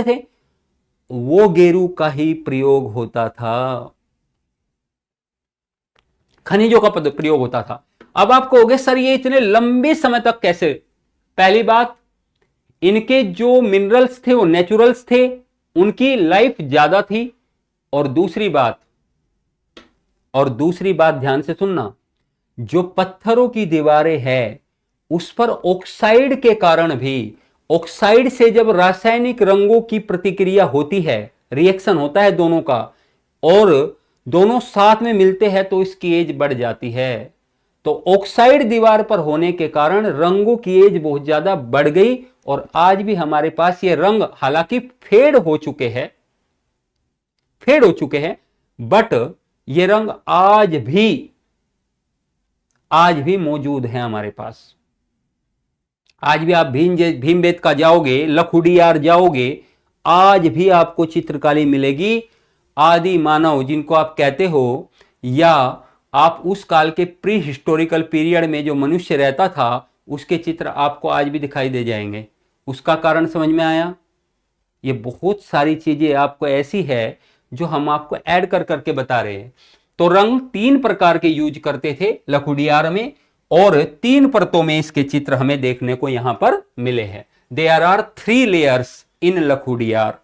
थे। वो गेरू का ही प्रयोग होता था, खनिजों का प्रयोग होता था। अब आप कहोगे सर ये इतने लंबे समय तक कैसे? पहली बात, इनके जो मिनरल्स थे वो नेचुरल्स थे, उनकी लाइफ ज्यादा थी। और दूसरी बात ध्यान से सुनना, जो पत्थरों की दीवारें हैं उस पर ऑक्साइड के कारण भी, ऑक्साइड से जब रासायनिक रंगों की प्रतिक्रिया होती है, रिएक्शन होता है दोनों का, और दोनों साथ में मिलते हैं तो इसकी एज बढ़ जाती है। तो ऑक्साइड दीवार पर होने के कारण रंगों की एज बहुत ज्यादा बढ़ गई और आज भी हमारे पास ये रंग हालांकि फेड हो चुके हैं, बट ये रंग आज भी मौजूद है हमारे पास। आज भी आप भीमबेटका जाओगे, लखुडियार जाओगे, आज भी आपको चित्रकारी मिलेगी। आदि मानव जिनको आप कहते हो, या आप उस काल के प्री हिस्टोरिकल पीरियड में जो मनुष्य रहता था उसके चित्र आपको आज भी दिखाई दे जाएंगे। उसका कारण समझ में आया? ये बहुत सारी चीजें आपको ऐसी है जो हम आपको ऐड कर करके बता रहे हैं। तो रंग 3 प्रकार के यूज करते थे लखुडियार में, और 3 परतों में इसके चित्र हमें देखने को यहां पर मिले हैं। There are 3 layers in Lakhudiyar.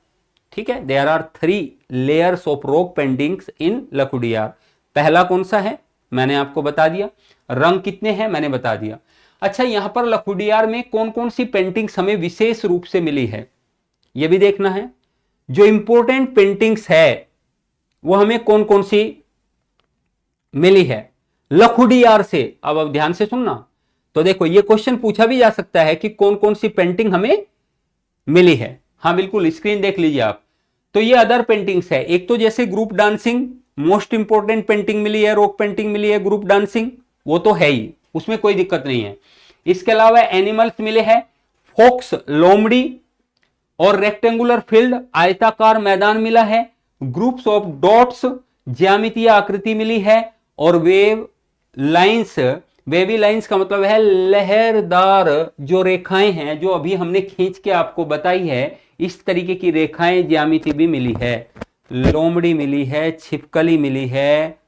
ठीक है, there are 3 layers of rock paintings in Lakhudiyar. पहला कौन सा है मैंने आपको बता दिया, रंग कितने हैं मैंने बता दिया। अच्छा, यहां पर लखुडियार में कौन कौन सी पेंटिंग्स हमें विशेष रूप से मिली है यह भी देखना है। जो इंपॉर्टेंट पेंटिंग्स है वो हमें कौन कौन सी मिली है लखुडियार से। अब ध्यान से सुनना। तो देखो, ये क्वेश्चन पूछा भी जा सकता है कि कौन कौन सी पेंटिंग हमें मिली है। हाँ बिल्कुल, स्क्रीन देख लीजिए आप। तो ये अदर पेंटिंग्स है। एक तो जैसे group dancing, most important painting मिली है, रॉक पेंटिंग मिली है, ग्रुप डांसिंग, वो तो है ही, उसमें कोई दिक्कत नहीं है। इसके अलावा एनिमल्स मिले हैं, फोक्स, लोमड़ी और रेक्टेंगुलर फील्ड, आयताकार मैदान मिला है, ग्रुप्स ऑफ डॉट्स, ज्यामितीय आकृति मिली है, और वेव लाइंस। वेवी लाइंस का मतलब है लहरदार जो रेखाएं हैं, जो अभी हमने खींच के आपको बताई है, इस तरीके की रेखाएं, ज्यामिति भी मिली है। लोमड़ी मिली है, छिपकली मिली है,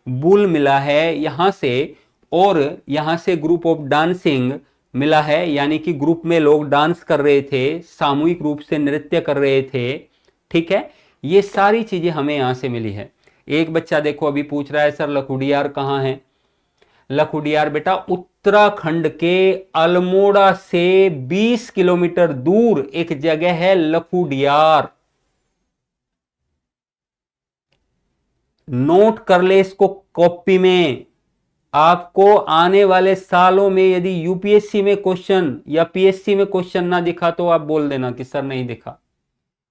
बुल मिला है यहां से, और यहां से ग्रुप ऑफ डांसिंग मिला है, यानी कि ग्रुप में लोग डांस कर रहे थे, सामूहिक रूप से नृत्य कर रहे थे। ठीक है, ये सारी चीजें हमें यहां से मिली है। एक बच्चा देखो अभी पूछ रहा है सर लखुडियार कहां है। लखुडियार बेटा उत्तराखंड के अल्मोड़ा से 20 किलोमीटर दूर एक जगह है लखुडियार। नोट कर ले इसको कॉपी में। आपको आने वाले सालों में यदि यूपीएससी में क्वेश्चन या पीएससी में क्वेश्चन ना दिखा तो आप बोल देना कि सर नहीं दिखा।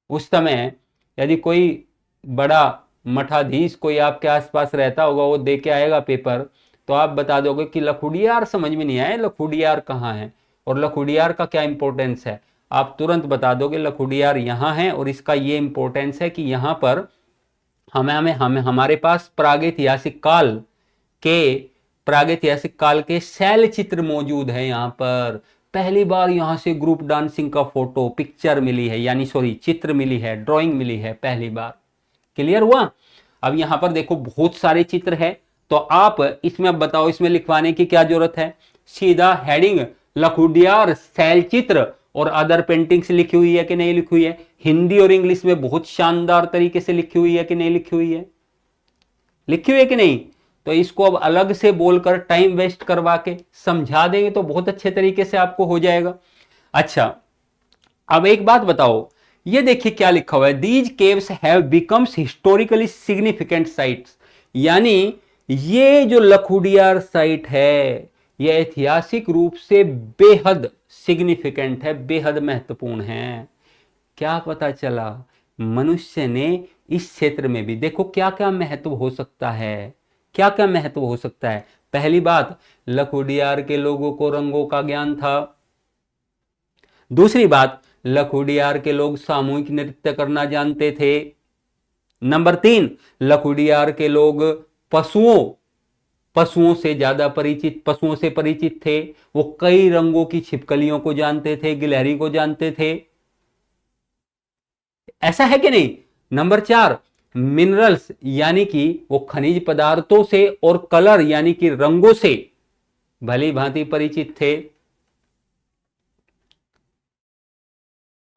उस समय यदि कोई बड़ा मठाधीश कोई आपके आसपास रहता होगा, वो दे के आएगा पेपर, तो आप बता दोगे कि लखुडियार समझ में नहीं आया, लखुडियार कहाँ है और लखुडियार का क्या इंपॉर्टेंस है। आप तुरंत बता दोगे लखुडियार यहाँ है और इसका ये इंपॉर्टेंस है कि यहाँ पर हमारे पास प्रागैतिहासिक काल के शैल चित्र मौजूद है। यहाँ पर पहली बार यहाँ से ग्रुप डांसिंग का फोटो पिक्चर मिली है, यानी सॉरी चित्र मिली है, ड्राइंग मिली है पहली बार। क्लियर हुआ? अब यहाँ पर देखो बहुत सारे चित्र है, तो आप इसमें अब बताओ इसमें लिखवाने की क्या जरूरत है। सीधा हेडिंग लखुडियार शैल चित्र और अदर पेंटिंग्स लिखी हुई है कि नहीं लिखी हुई है। हिंदी और इंग्लिश में बहुत शानदार तरीके से लिखी हुई है कि नहीं लिखी हुई है, लिखी हुई है कि नहीं। तो इसको अब अलग से बोलकर टाइम वेस्ट करवा के समझा देंगे तो बहुत अच्छे तरीके से आपको हो जाएगा। अच्छा, अब एक बात बताओ, ये देखिए क्या लिखा हुआ है, these caves have becomes historically significant sites. यानी ये जो लखुडियार साइट है ये ऐतिहासिक रूप से बेहद सिग्निफिकेंट है, बेहद महत्वपूर्ण है। क्या पता चला, मनुष्य ने इस क्षेत्र में भी देखो क्या क्या महत्व हो सकता है, क्या क्या महत्व हो सकता है। पहली बात, लखुडियार के लोगों को रंगों का ज्ञान था। दूसरी बात, लखुडियार के लोग सामूहिक नृत्य करना जानते थे। नंबर 3, लखुडियार के लोग पशुओं से ज्यादा पशुओं से परिचित थे। वो कई रंगों की छिपकलियों को जानते थे, गिलहरी को जानते थे। ऐसा है कि नहीं। नंबर 4, मिनरल्स यानी कि वो खनिज पदार्थों से और कलर यानी कि रंगों से भली भांति परिचित थे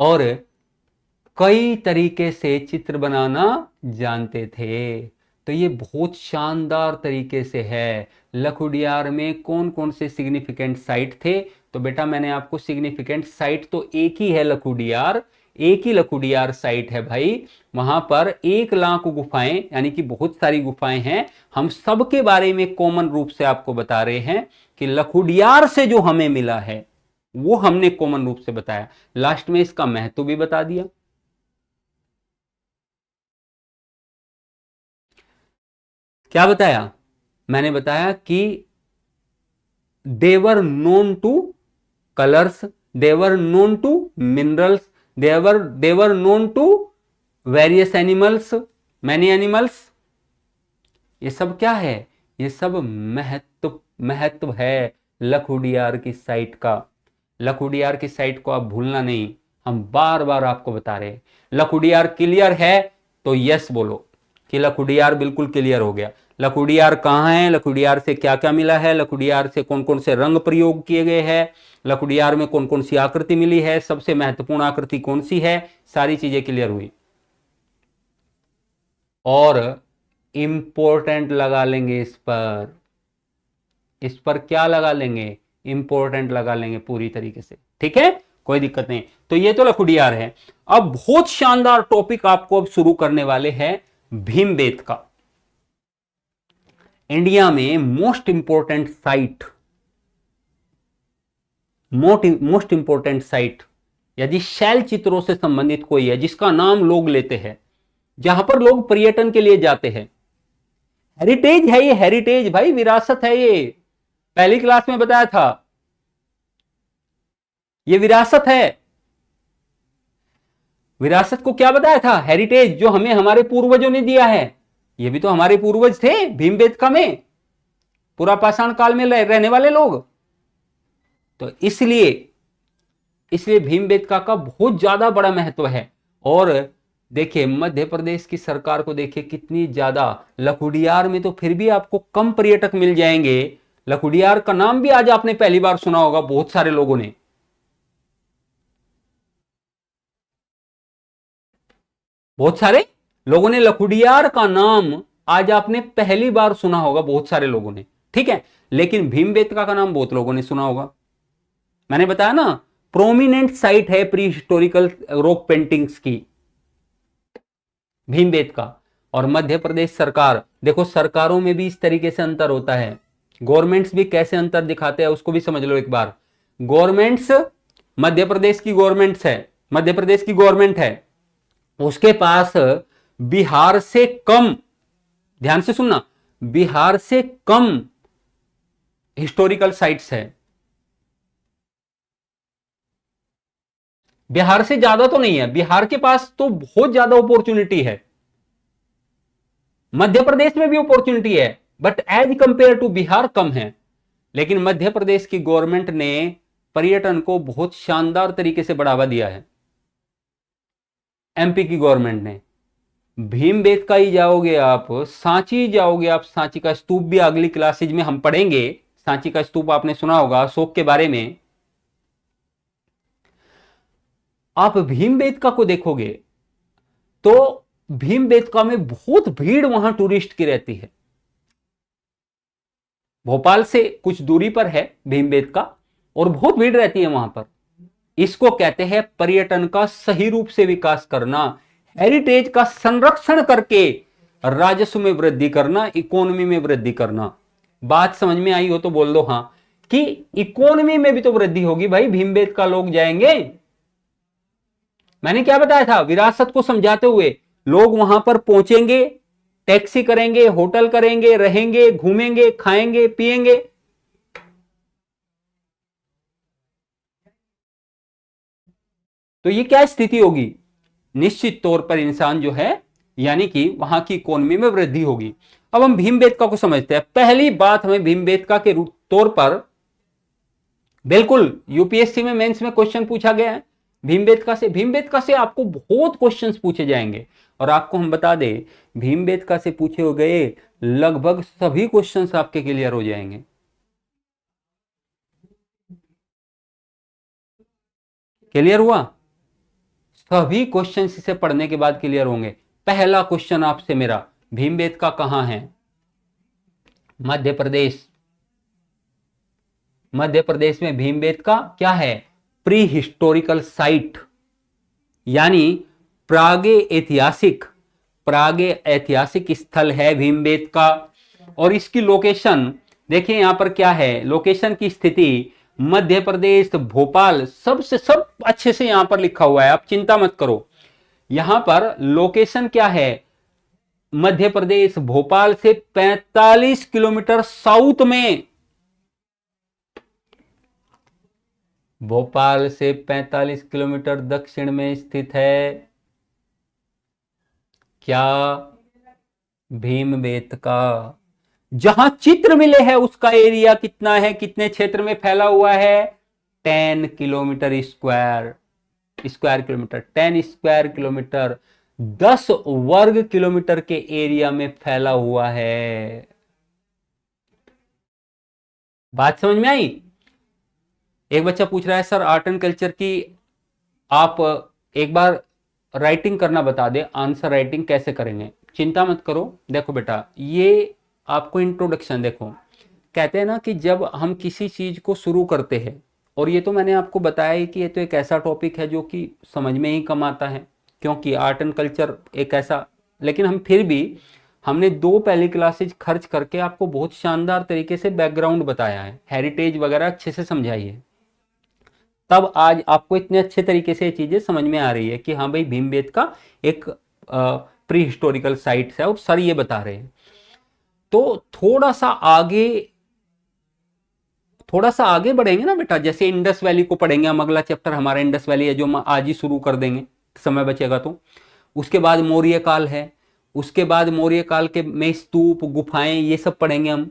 और कई तरीके से चित्र बनाना जानते थे। तो ये बहुत शानदार तरीके से है। लखुडियार में कौन कौन से सिग्निफिकेंट साइट थे, तो बेटा मैंने आपको सिग्निफिकेंट साइट तो एक ही है लखुडियार, एक ही लखुडियार साइट है भाई। वहां पर 1 लाख गुफाएं यानी कि बहुत सारी गुफाएं हैं। हम सबके बारे में कॉमन रूप से आपको बता रहे हैं कि लखुडियार से जो हमें मिला है वो हमने कॉमन रूप से बताया। लास्ट में इसका महत्व भी बता दिया। क्या बताया? मैंने बताया कि they were known to colours, they were known to minerals, they were known to various animals, many animals. ये सब क्या है? ये सब महत्व है। लखुडियार की साइट का। लखुडियार की साइट को आप भूलना नहीं, हम बार बार आपको बता रहे हैं। लखुडियार क्लियर है तो यस बोलो कि लखुडियार बिल्कुल क्लियर हो गया। लखुडियार कहाँ है, लखुडियार से क्या क्या मिला है, लखुडियार से कौन कौन से रंग प्रयोग किए गए हैं, लखुडियार में कौन कौन सी आकृति मिली है, सबसे महत्वपूर्ण आकृति कौन सी है, सारी चीजें क्लियर हुई। और इंपॉर्टेंट लगा लेंगे इस पर क्या लगा लेंगे, इंपॉर्टेंट लगा लेंगे पूरी तरीके से, ठीक है, कोई दिक्कत नहीं। तो ये तो लखुडियार है। अब बहुत शानदार टॉपिक आपको अब शुरू करने वाले हैं भीमबेद का। इंडिया में मोस्ट इंपॉर्टेंट साइट यदि शैल चित्रों से संबंधित कोई है जिसका नाम लोग लेते हैं, जहां पर लोग पर्यटन के लिए जाते हैं, हेरिटेज है ये, हेरिटेज भाई, विरासत है ये, पहली क्लास में बताया था, ये विरासत है। विरासत को क्या बताया था, हेरिटेज, जो हमें हमारे पूर्वजों ने दिया है। ये भी तो हमारे पूर्वज थे भीमबेटका में, पूरा पाषाण काल में रहने वाले लोग। तो इसलिए भीमबेटका का बहुत ज्यादा बड़ा महत्व है। और देखिए मध्य प्रदेश की सरकार को देखिए कितनी ज्यादा, लखुडियार में तो फिर भी आपको कम पर्यटक मिल जाएंगे। लखुडियार का नाम भी आज आपने पहली बार सुना होगा बहुत सारे लोगों ने, बहुत सारे लोगों ने लखुडियार का नाम आज आपने पहली बार सुना होगा, बहुत सारे लोगों ने, ठीक है। लेकिन भीमबेटका का नाम बहुत लोगों ने सुना होगा। मैंने बताया ना, प्रोमिनेंट साइट है प्री हिस्टोरिकल रॉक पेंटिंग्स की भीमबेटका। और मध्य प्रदेश सरकार, देखो सरकारों में भी इस तरीके से अंतर होता है, गवर्नमेंट्स भी कैसे अंतर दिखाते हैं उसको भी समझ लो एक बार। गवर्नमेंट्स, मध्य प्रदेश की गवर्नमेंट है, उसके पास बिहार से कम, ध्यान से सुनना, बिहार से कम हिस्टोरिकल साइट्स है। बिहार से ज्यादा तो नहीं है, बिहार के पास तो बहुत ज्यादा अपॉर्चुनिटी है, मध्य प्रदेश में भी अपॉर्चुनिटी है, but as compare to Bihar कम है। लेकिन मध्य प्रदेश की गवर्नमेंट ने पर्यटन को बहुत शानदार तरीके से बढ़ावा दिया है। एमपी की गवर्नमेंट ने, भीमबेटका ही जाओगे आप, सांची जाओगे आप, सांची का स्तूप भी अगली क्लासेज में हम पढ़ेंगे। सांची का स्तूप आपने सुना होगा अशोक के बारे में। आप भीमबेटका को देखोगे तो भीमबेटका में बहुत भीड़ वहां टूरिस्ट की रहती है। भोपाल से कुछ दूरी पर है भीमबेटका और बहुत भीड़ रहती है वहां पर। इसको कहते हैं पर्यटन का सही रूप से विकास करना, हेरिटेज का संरक्षण करके राजस्व में वृद्धि करना, इकोनॉमी में वृद्धि करना। बात समझ में आई हो तो बोल दो हां, कि इकोनॉमी में भी तो वृद्धि होगी भाई, भीमबेटका लोग जाएंगे। मैंने क्या बताया था, विरासत को समझाते हुए, लोग वहां पर पहुंचेंगे, टैक्सी करेंगे, होटल करेंगे, रहेंगे, घूमेंगे, खाएंगे, पिएंगे। तो ये क्या स्थिति होगी, निश्चित तौर पर इंसान जो है, यानी कि वहां की इकोनॉमी में वृद्धि होगी। अब हम भीमबेटका को समझते हैं। पहली बात हमें भीमबेटका के तौर पर, बिल्कुल यूपीएससी में मेंस में क्वेश्चन पूछा गया है भीमबेटका से आपको बहुत क्वेश्चंस पूछे जाएंगे। और आपको हम बता दें, भीमबेटका से पूछे हो गए लगभग सभी क्वेश्चंस आपके क्लियर हो जाएंगे। क्लियर हुआ, सभी क्वेश्चंस इसे पढ़ने के बाद क्लियर होंगे। पहला क्वेश्चन आपसे मेरा, भीमबेटका कहां है, मध्य प्रदेश। मध्य प्रदेश में भीमबेटका क्या है, प्री हिस्टोरिकल साइट, यानी प्रागे ऐतिहासिक स्थल है भीमबेटका। और इसकी लोकेशन देखिए यहां पर क्या है, लोकेशन की स्थिति मध्य प्रदेश भोपाल, सब अच्छे से यहां पर लिखा हुआ है, आप चिंता मत करो। यहां पर लोकेशन क्या है, मध्य प्रदेश भोपाल से 45 किलोमीटर साउथ में, भोपाल से 45 किलोमीटर दक्षिण में स्थित है क्या, भीमबेटका। जहां चित्र मिले हैं उसका एरिया कितना है, कितने क्षेत्र में फैला हुआ है, 10 kilometre square, square kilometre, 10 square kilometre, 10 वर्ग किलोमीटर के एरिया में फैला हुआ है। बात समझ में आई? एक बच्चा पूछ रहा है सर आर्ट एंड कल्चर की आप एक बार राइटिंग करना बता दे, आंसर राइटिंग कैसे करेंगे। चिंता मत करो, देखो बेटा ये आपको इंट्रोडक्शन, देखो कहते हैं ना कि जब हम किसी चीज को शुरू करते हैं, और ये तो मैंने आपको बताया ही कि ये तो एक ऐसा टॉपिक है जो कि समझ में ही कम आता है, क्योंकि आर्ट एंड कल्चर एक ऐसा, लेकिन हम फिर भी हमने 2 पहली क्लासेज खर्च करके आपको बहुत शानदार तरीके से बैकग्राउंड बताया है, हेरिटेज वगैरह अच्छे से समझाई है, तब आज आपको इतने अच्छे तरीके से ये चीजें समझ में आ रही है कि हाँ भाई भीमबेटका एक प्री हिस्टोरिकल साइट है और सर ये बता रहे हैं। तो थोड़ा सा आगे बढ़ेंगे ना बेटा, जैसे इंडस वैली को पढ़ेंगे हम, अगला चैप्टर हमारा इंडस वैली है जो हम आज ही शुरू कर देंगे, समय बचेगा तो। उसके बाद मौर्य काल है, उसके बाद मौर्य काल के में स्तूप, गुफाएं, ये सब पढ़ेंगे हम।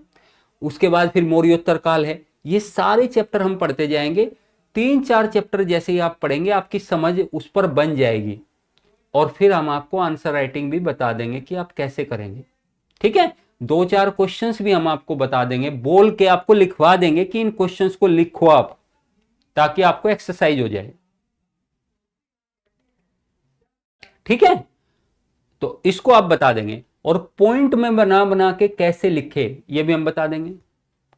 उसके बाद फिर मौर्योत्तर काल है, ये सारे चैप्टर हम पढ़ते जाएंगे। 3-4 चैप्टर जैसे ही आप पढ़ेंगे आपकी समझ उस पर बन जाएगी, और फिर हम आपको आंसर राइटिंग भी बता देंगे कि आप कैसे करेंगे। ठीक है, 2-4 क्वेश्चंस भी हम आपको बता देंगे, बोल के आपको लिखवा देंगे कि इन क्वेश्चंस को लिखो आप, ताकि आपको एक्सरसाइज हो जाए। ठीक है, तो इसको आप बता देंगे, और पॉइंट में बना बना के कैसे लिखे ये भी हम बता देंगे।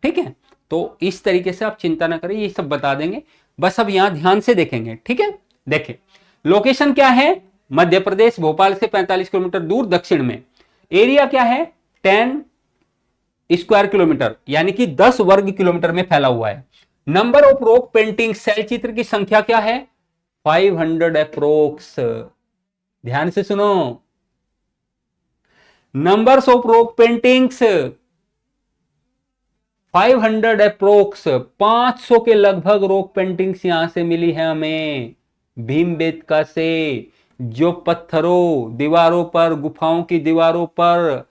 ठीक है, तो इस तरीके से आप चिंता ना करें, ये सब बता देंगे, बस अब यहां ध्यान से देखेंगे। ठीक है, देखें लोकेशन क्या है, मध्य प्रदेश, भोपाल से 45 किलोमीटर दूर दक्षिण में। एरिया क्या है, 10 स्क्वायर किलोमीटर, यानी कि 10 वर्ग किलोमीटर में फैला हुआ है। नंबर ऑफ रॉक पेंटिंग, शैल चित्र की संख्या क्या है, 500 अप्रोक्स। ध्यान से सुनो, numbers of rock paintings 500 approx, 500 के लगभग रॉक पेंटिंग्स यहां से मिली है हमें भीमबेटका से, जो पत्थरों, दीवारों पर, गुफाओं की दीवारों पर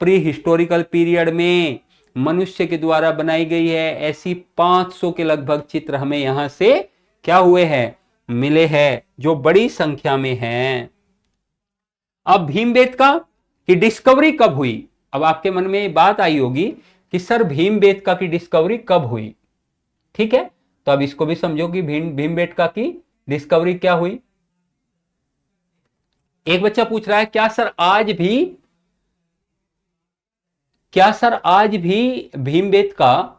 प्री हिस्टोरिकल पीरियड में मनुष्य के द्वारा बनाई गई है। ऐसी 500 के लगभग चित्र हमें यहां से क्या हुए हैं, मिले हैं, जो बड़ी संख्या में हैं। अब भीमबेटका की डिस्कवरी कब हुई, अब आपके मन में बात आई होगी कि सर भीमबेटका की डिस्कवरी कब हुई। ठीक है, तो अब इसको भी समझो कि भीमबेटका की डिस्कवरी क्या हुई। एक बच्चा पूछ रहा है क्या सर आज भी भीमबेटका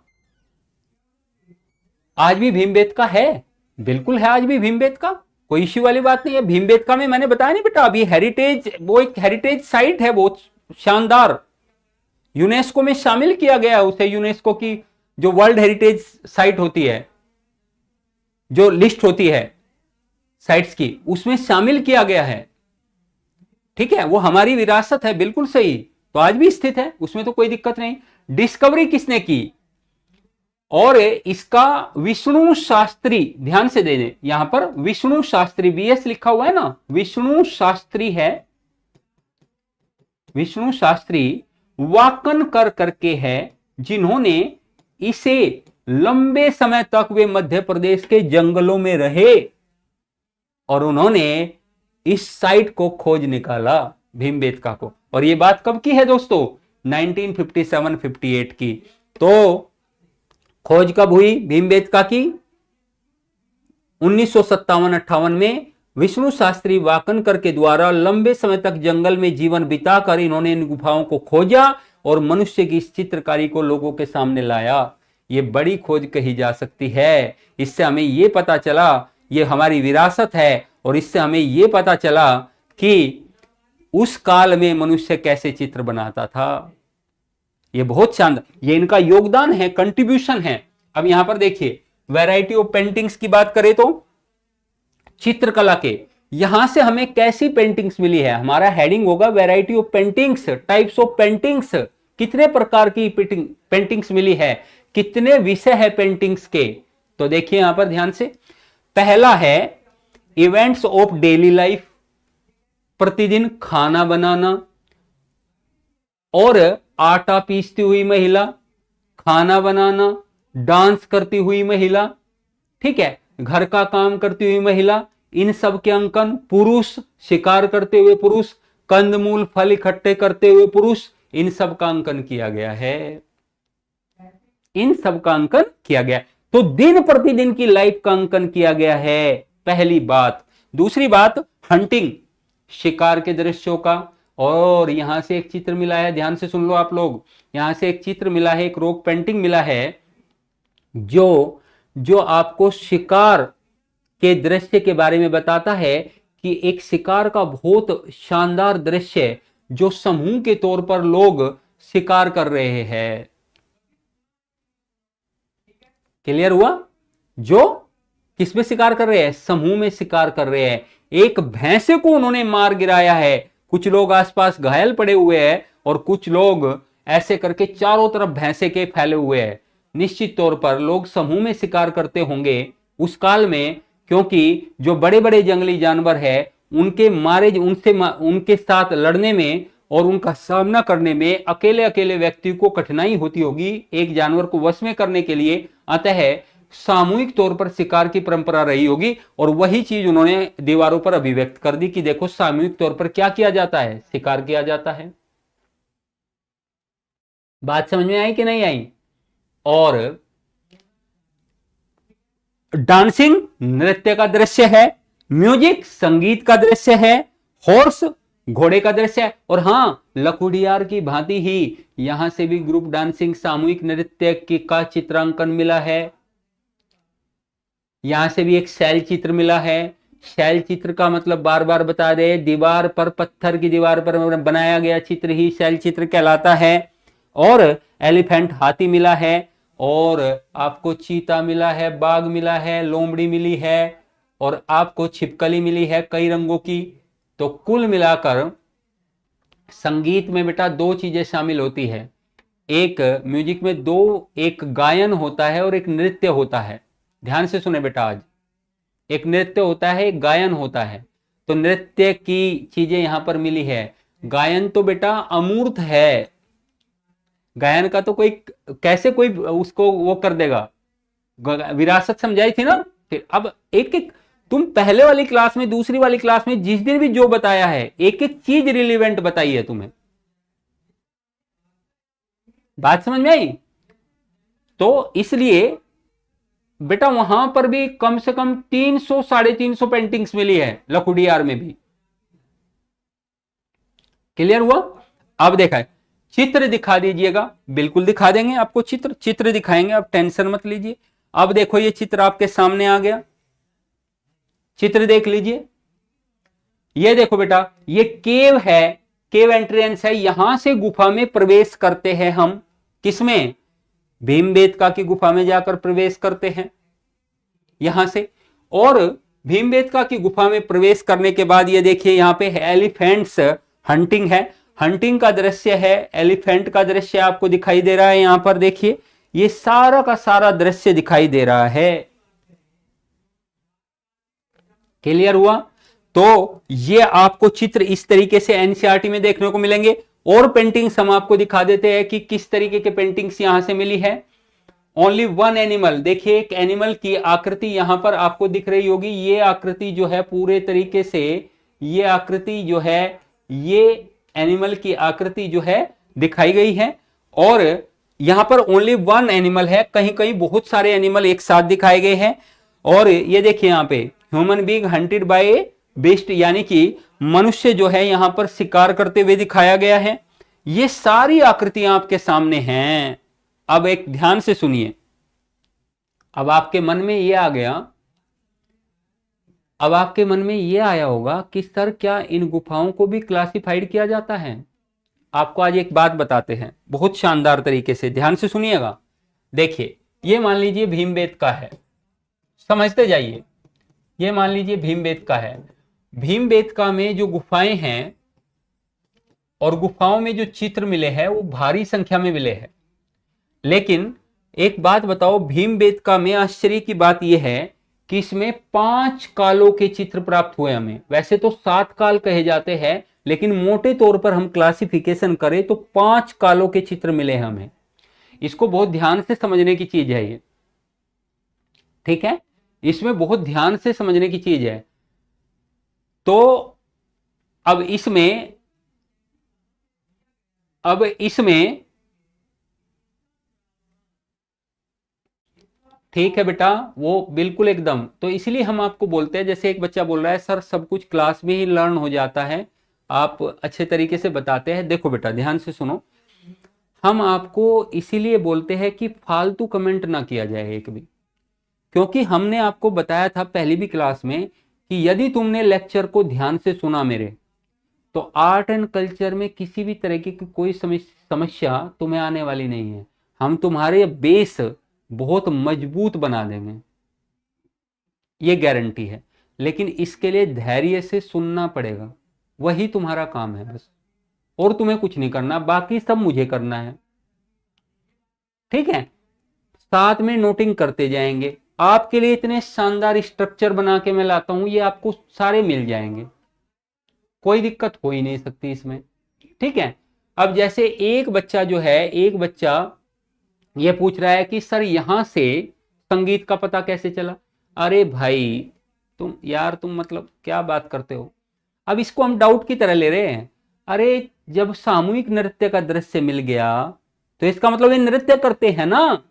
है। बिल्कुल है, आज भी भीमबेटका, कोई इश्यू वाली बात नहीं है। भीमबेटका में मैंने बताया नहीं बेटा, अभी हेरिटेज, वो एक हेरिटेज साइट है बहुत शानदार, यूनेस्को में शामिल किया गया उसे, यूनेस्को की जो वर्ल्ड हेरिटेज साइट होती है, जो लिस्ट होती है साइट्स की, उसमें शामिल किया गया है। ठीक है, वो हमारी विरासत है, बिल्कुल सही, तो आज भी स्थित है, उसमें तो कोई दिक्कत नहीं। डिस्कवरी किसने की, और इसका विष्णु शास्त्री, ध्यान से दे दें, यहां पर विष्णु शास्त्री, बीएस लिखा हुआ है ना, विष्णु शास्त्री है, विष्णु शास्त्री वाकनकर करके है, जिन्होंने इसे लंबे समय तक वे मध्य प्रदेश के जंगलों में रहे और उन्होंने इस साइट को खोज निकाला भीमबेटका को। और ये बात कब की है दोस्तों, 1957-58 की। तो खोज कब हुई भीमबेटका की, 1957-58 में विष्णु शास्त्री वाकनकर के द्वारा लंबे समय तक जंगल में जीवन बिताकर इन्होंने इन गुफाओं को खोजा और मनुष्य की इस चित्रकारी को लोगों के सामने लाया। ये बड़ी खोज कही जा सकती है। इससे हमें ये पता चला ये हमारी विरासत है, और इससे हमें ये पता चला कि उस काल में मनुष्य कैसे चित्र बनाता था। ये बहुत शानदार, ये इनका योगदान है, कंट्रीब्यूशन है। अब यहां पर देखिए वैरायटी ऑफ पेंटिंग्स की बात करें तो चित्रकला के, यहां से हमें कैसी पेंटिंग्स मिली है, हमारा हेडिंग होगा variety of paintings, types of paintings, कितने प्रकार की पेंटिंग्स मिली है, कितने विषय है पेंटिंग्स के। तो देखिए यहां पर ध्यान से, पहला है इवेंट्स ऑफ डेली लाइफ, प्रतिदिन खाना बनाना, और आटा पीसती हुई महिला, खाना बनाना, डांस करती हुई महिला, ठीक है, घर का काम करती हुई महिला, इन सब के अंकन, पुरुष शिकार करते हुए पुरुष, कंदमूल फल इकट्ठे करते हुए पुरुष, इन सब का अंकन किया गया है, इन सब का अंकन किया गया। तो दिन प्रतिदिन की लाइफ का अंकन किया गया है, पहली बात। दूसरी बात, हंटिंग, शिकार के दृश्यों का। और यहां से एक चित्र मिला है, ध्यान से सुन लो आप लोग, यहां से एक चित्र मिला है, एक रॉक पेंटिंग मिला है जो आपको शिकार के दृश्य के बारे में बताता है कि एक शिकार का बहुत शानदार दृश्य जो समूह के तौर पर लोग शिकार कर रहे हैं। क्लियर हुआ? जो किसमें शिकार कर रहे हैं? समूह में शिकार कर रहे हैं। एक भैंसे को उन्होंने मार गिराया है, कुछ लोग आसपास घायल पड़े हुए हैं और कुछ लोग ऐसे करके चारों तरफ भैंसे के फैले हुए हैं। निश्चित तौर पर लोग समूह में शिकार करते होंगे उस काल में, क्योंकि जो बड़े बड़े जंगली जानवर है उनके साथ लड़ने में और उनका सामना करने में अकेले अकेले व्यक्ति को कठिनाई होती होगी एक जानवर को वश में करने के लिए। अतः सामूहिक तौर पर शिकार की परंपरा रही होगी और वही चीज उन्होंने दीवारों पर अभिव्यक्त कर दी कि देखो सामूहिक तौर पर क्या किया जाता है, शिकार किया जाता है। बात समझ में आई कि नहीं आई? और डांसिंग नृत्य का दृश्य है, म्यूजिक संगीत का दृश्य है, हॉर्स घोड़े का दृश्य है, और हां लखुड़ियार की भांति ही यहां से भी ग्रुप डांसिंग सामूहिक नृत्य का चित्रांकन मिला है। यहां से भी एक शैल चित्र मिला है। शैल चित्र का मतलब बार बार बता रहे, दीवार पर, पत्थर की दीवार पर बनाया गया चित्र ही शैल चित्र कहलाता है। और एलिफेंट हाथी मिला है, और आपको चीता मिला है, बाघ मिला है, लोमड़ी मिली है, और आपको छिपकली मिली है कई रंगों की। तो कुल मिलाकर संगीत में बेटा दो चीजें शामिल होती है, एक म्यूजिक में एक गायन होता है और एक नृत्य होता है। ध्यान से सुने बेटा, आज एक नृत्य होता है, एक गायन होता है। तो नृत्य की चीजें यहां पर मिली है। गायन तो बेटा अमूर्त है, गायन का तो कैसे कोई उसको वो कर देगा, विरासत समझाई थी ना। फिर अब एक एक तुम पहले वाली क्लास में, दूसरी वाली क्लास में जिस दिन भी जो बताया है, एक एक चीज रिलेवेंट बताई है तुम्हें। बात समझ में आई? तो इसलिए बेटा वहां पर भी कम से कम 300 350 पेंटिंग्स मिली है, लखुड़ियार में भी। क्लियर हुआ? अब देखा है, चित्र दिखा दीजिएगा। बिल्कुल दिखा देंगे आपको, चित्र दिखाएंगे, आप टेंशन मत लीजिए। अब देखो ये चित्र आपके सामने आ गया, चित्र देख लीजिए। ये देखो बेटा, ये केव है, केव एंट्रेंस है। यहां से गुफा में प्रवेश करते हैं हम, किसमें? भीमबेटका की गुफा में जाकर प्रवेश करते हैं यहां से। और भीमबेटका की गुफा में प्रवेश करने के बाद ये देखिए यहां पे एलिफेंट्स हंटिंग है, हंटिंग का दृश्य है, एलिफेंट का दृश्य आपको दिखाई दे रहा है। यहां पर देखिए ये सारा का सारा दृश्य दिखाई दे रहा है। क्लियर हुआ? तो ये आपको चित्र इस तरीके से एनसीईआरटी में देखने को मिलेंगे। और पेंटिंग्स हम आपको दिखा देते हैं कि किस तरीके के पेंटिंग्स यहां से मिली है। ओनली वन एनिमल, देखिए एक एनिमल की आकृति यहां पर आपको दिख रही होगी। ये आकृति जो है पूरे तरीके से, ये आकृति जो है, ये एनिमल की आकृति जो है दिखाई गई है। और यहां पर ओनली वन एनिमल है, कहीं कहीं बहुत सारे एनिमल एक साथ दिखाए गए हैं। और ये देखिए यहां पे human being hunted by beast, यानी कि मनुष्य जो है यहां पर शिकार करते हुए दिखाया गया है। ये सारी आकृतियां आपके सामने हैं। अब एक ध्यान से सुनिए, अब आपके मन में ये आ गया, अब आपके मन में ये आया होगा कि सर क्या इन गुफाओं को भी क्लासिफाइड किया जाता है? आपको आज एक बात बताते हैं बहुत शानदार तरीके से, ध्यान से सुनिएगा। देखिए ये मान लीजिए भीमबेटका है, समझते जाइए। ये मान लीजिए भीमबेटका है। भीमबेटका में जो गुफाएं हैं और गुफाओं में जो चित्र मिले हैं वो भारी संख्या में मिले हैं। लेकिन एक बात बताओ, भीमबेटका में आश्चर्य की बात यह है कि इसमें 5 कालों के चित्र प्राप्त हुए हमें। वैसे तो 7 काल कहे जाते हैं, लेकिन मोटे तौर पर हम क्लासिफिकेशन करें तो 5 कालों के चित्र मिले हमें। इसको बहुत ध्यान से समझने की चीज है ये, ठीक है, इसमें बहुत ध्यान से समझने की चीज है। तो अब इसमें ठीक है बेटा, वो बिल्कुल एकदम। तो इसलिए हम आपको बोलते हैं, जैसे एक बच्चा बोल रहा है सर सब कुछ क्लास में ही लर्न हो जाता है, आप अच्छे तरीके से बताते हैं। देखो बेटा ध्यान से सुनो, हम आपको इसीलिए बोलते हैं कि फालतू कमेंट ना किया जाए एक भी, क्योंकि हमने आपको बताया था पहली भी क्लास में कि यदि तुमने लेक्चर को ध्यान से सुना मेरे, तो आर्ट एंड कल्चर में किसी भी तरह की कोई समस्या तुम्हें आने वाली नहीं है। हम तुम्हारे बेस बहुत मजबूत बना देंगे, ये गारंटी है। लेकिन इसके लिए धैर्य से सुनना पड़ेगा, वही तुम्हारा काम है बस, और तुम्हें कुछ नहीं करना, बाकी सब मुझे करना है, ठीक है। साथ में नोटिंग करते जाएंगे। आपके लिए इतने शानदार स्ट्रक्चर बना के मैं लाता हूं, ये आपको सारे मिल जाएंगे, कोई दिक्कत हो ही नहीं सकती इसमें, ठीक है। अब जैसे एक बच्चा जो है, एक बच्चा ये पूछ रहा है कि सर यहां से संगीत का पता कैसे चला। अरे भाई तुम मतलब क्या बात करते हो। अब इसको हम डाउट की तरह ले रहे हैं। अरे जब सामूहिक नृत्य का दृश्य मिल गया तो इसका मतलब ये नृत्य करते हैं ना,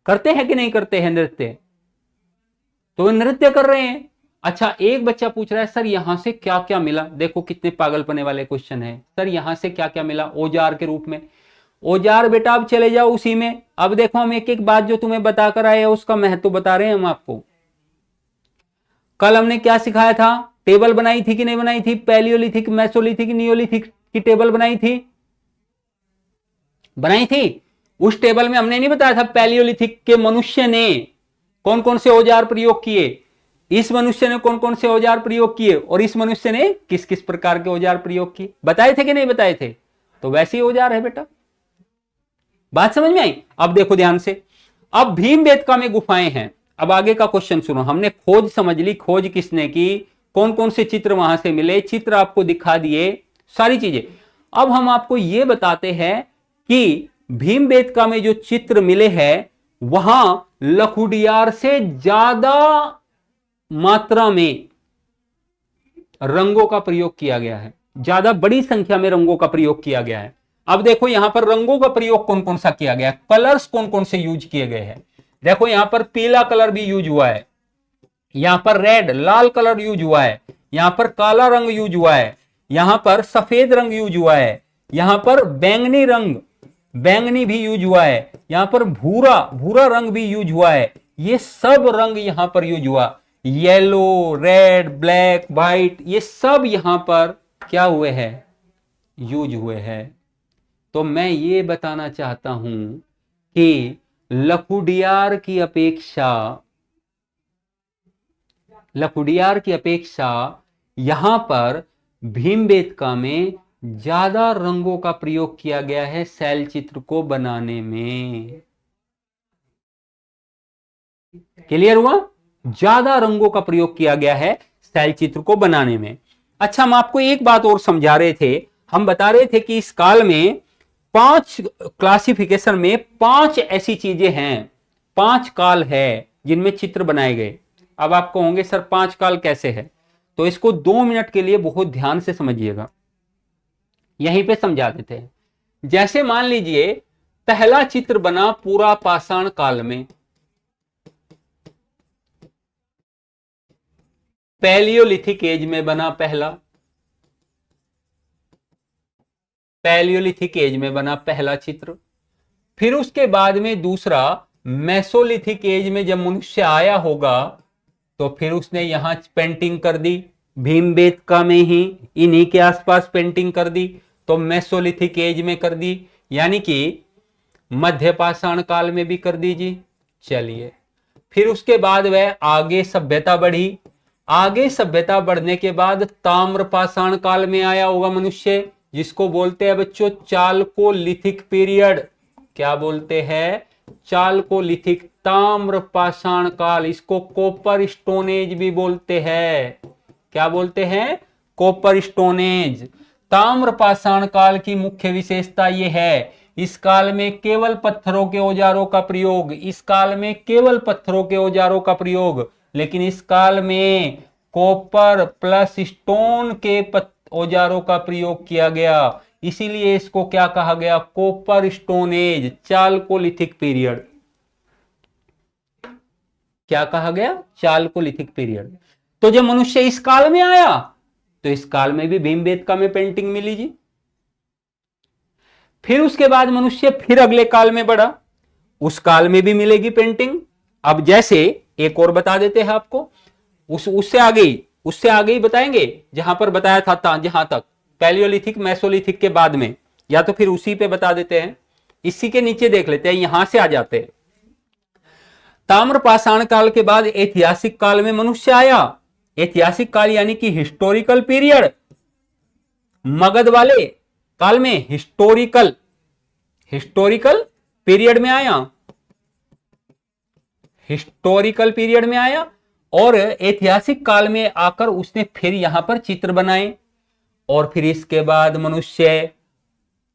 करते हैं कि नहीं करते हैं नृत्य, तो वे नृत्य कर रहे हैं। अच्छा एक बच्चा पूछ रहा है सर यहां से क्या क्या मिला। देखो कितने पागलपने वाले क्वेश्चन है। सर यहां से क्या क्या मिला औजार के रूप में। औजार बेटा अब चले जाओ उसी में। अब देखो हम एक एक बात जो तुम्हें बताकर आए हैं उसका महत्व बता रहे हैं हम आपको। कल हमने क्या सिखाया था, टेबल बनाई थी कि नहीं बनाई थी, पैलियोलिथिक, मेसोलिथिक, नियोलिथिक की टेबल बनाई थी, बनाई थी। उस टेबल में हमने नहीं बताया था पैलियोलिथिक के मनुष्य ने कौन कौन से औजार प्रयोग किए, इस मनुष्य ने कौन कौन से औजार प्रयोग किए, और इस मनुष्य ने किस किस प्रकार के औजार प्रयोग किए, बताए थे कि नहीं बताए थे। तो वैसे ही औजार है बेटा, बात समझ में आई। अब देखो ध्यान से, अब भीमबेटका में गुफाएं हैं। अब आगे का क्वेश्चन सुनो, हमने खोज समझ ली, खोज किसने की, कौन कौन से चित्र वहां से मिले, चित्र आपको दिखा दिए, सारी चीजें। अब हम आपको यह बताते हैं कि भीमबेटका में जो चित्र मिले हैं वहां लखुडियार से ज्यादा मात्रा में रंगों का प्रयोग किया गया है, ज्यादा बड़ी संख्या में रंगों का प्रयोग किया गया है। अब देखो यहां पर रंगों का प्रयोग कौन कौन सा किया गया है, कलर्स कौन कौन से यूज किए गए हैं। देखो यहां पर पीला कलर भी यूज हुआ है, यहां पर रेड लाल कलर यूज हुआ है, यहां पर काला रंग यूज हुआ है, यहां पर सफेद रंग यूज हुआ है, यहां पर बैंगनी रंग बैंगनी भी यूज हुआ है, यहां पर भूरा भूरा रंग भी यूज हुआ है। ये सब रंग यहां पर यूज हुआ, येलो रेड ब्लैक व्हाइट, ये सब यहां पर क्या हुए हैं, यूज हुए हैं। तो मैं ये बताना चाहता हूं कि लखुडियार की अपेक्षा यहां पर भीमबेटका में ज्यादा रंगों का प्रयोग किया गया है शैल चित्र को बनाने में। क्लियर हुआ, ज्यादा रंगों का प्रयोग किया गया है शैल चित्र को बनाने में। अच्छा हम आपको एक बात और समझा रहे थे, हम बता रहे थे कि इस काल में 5 क्लासिफिकेशन में 5 ऐसी चीजें हैं, 5 काल है जिनमें चित्र बनाए गए। अब आप कहोगे सर 5 काल कैसे है, तो इसको 2 मिनट के लिए बहुत ध्यान से समझिएगा, यहीं पे समझा देते हैं। जैसे मान लीजिए पहला चित्र बना पूरा पाषाण काल में, पैलियोलिथिक एज में बना पैलियोलिथिक एज में बना पहला चित्र। फिर उसके बाद में दूसरा मेसोलिथिक एज में जब मनुष्य आया होगा तो फिर उसने यहां पेंटिंग कर दी, भीमबेटका में ही इन्हीं के आसपास पेंटिंग कर दी, तो मेसोलिथिक एज में कर दी, यानी कि मध्य पाषाण काल में भी कर दीजिए। चलिए फिर उसके बाद वह आगे सभ्यता बढ़ी, आगे सभ्यता बढ़ने के बाद ताम्र पाषाण काल में आया होगा मनुष्य, जिसको बोलते हैं बच्चों चालकोलिथिक पीरियड। क्या बोलते हैं, चालकोलिथिक ताम्र पाषाण काल, इसको कॉपर स्टोन एज भी बोलते हैं। क्या बोलते हैं? Copper stone age. ताम्र पाषाण काल की मुख्य विशेषता यह है, इस काल में केवल पत्थरों के औजारों का प्रयोग, इस काल में केवल पत्थरों के औजारों का प्रयोग, लेकिन इस काल में कॉपर प्लस स्टोन के औजारों का प्रयोग किया गया, इसीलिए इसको क्या कहा गया? Copper stone as, Chalcolithic period. क्या कहा गया? Chalcolithic period. तो जब मनुष्य इस काल में आया तो इस काल में भी भीमबेटका में पेंटिंग मिली जी। फिर उसके बाद मनुष्य फिर अगले काल में बढ़ा, उस काल में भी मिलेगी पेंटिंग। अब जैसे एक और बता देते हैं आपको, उससे आगे ही बताएंगे, जहां पर बताया था जहां तक पैलियोलिथिक मेसोलिथिक के बाद में, या तो फिर उसी पे बता देते हैं। इसी के नीचे देख लेते हैं, यहां से आ जाते हैं। ताम्र पाषाण काल के बाद ऐतिहासिक काल में मनुष्य आया। ऐतिहासिक काल यानी कि हिस्टोरिकल पीरियड, मगध वाले काल में हिस्टोरिकल पीरियड में आया, हिस्टोरिकल पीरियड में आया। और ऐतिहासिक काल में आकर उसने फिर यहां पर चित्र बनाए। और फिर इसके बाद मनुष्य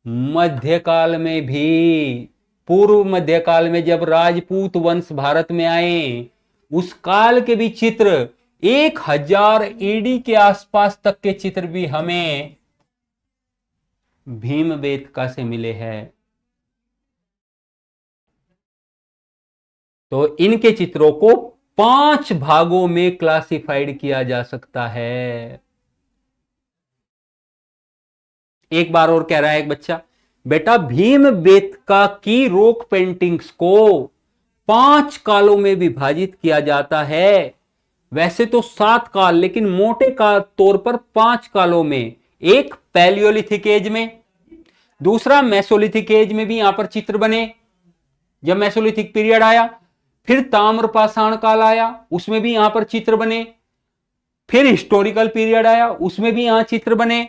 मध्यकाल में भी, पूर्व मध्यकाल में जब राजपूत वंश भारत में आए, उस काल के भी चित्र 1000 ईडी के आसपास तक के चित्र भी हमें भीमबेटका से मिले हैं। तो इनके चित्रों को 5 भागों में क्लासिफाइड किया जा सकता है। एक बार और कह रहा है एक बच्चा, बेटा भीमबेटका की रॉक पेंटिंग्स को 5 कालों में विभाजित किया जाता है। वैसे तो 7 काल, लेकिन मोटे का तौर पर 5 कालों में। एक पैलियोलिथिक एज में, दूसरा मेसोलिथिक एज में भी यहां पर चित्र बने जब मेसोलिथिक पीरियड आया। फिर ताम्र पाषाण काल आया, उसमें भी यहां पर चित्र बने। फिर हिस्टोरिकल पीरियड आया, उसमें भी यहां चित्र बने।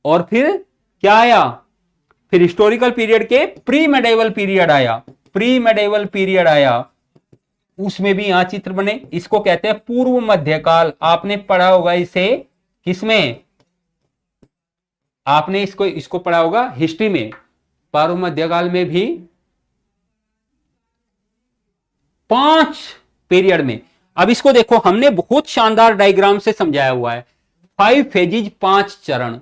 और फिर क्या आया? फिर हिस्टोरिकल पीरियड के प्री मेडिवल पीरियड आया, उसमें भी यहां चित्र बने। इसको कहते हैं पूर्व मध्यकाल। आपने पढ़ा होगा इसे किसमें? आपने इसको पढ़ा होगा हिस्ट्री में। पूर्व मध्यकाल में भी 5 पीरियड में। अब इसको देखो, हमने बहुत शानदार डायग्राम से समझाया हुआ है। 5 फेजेज, 5 चरण।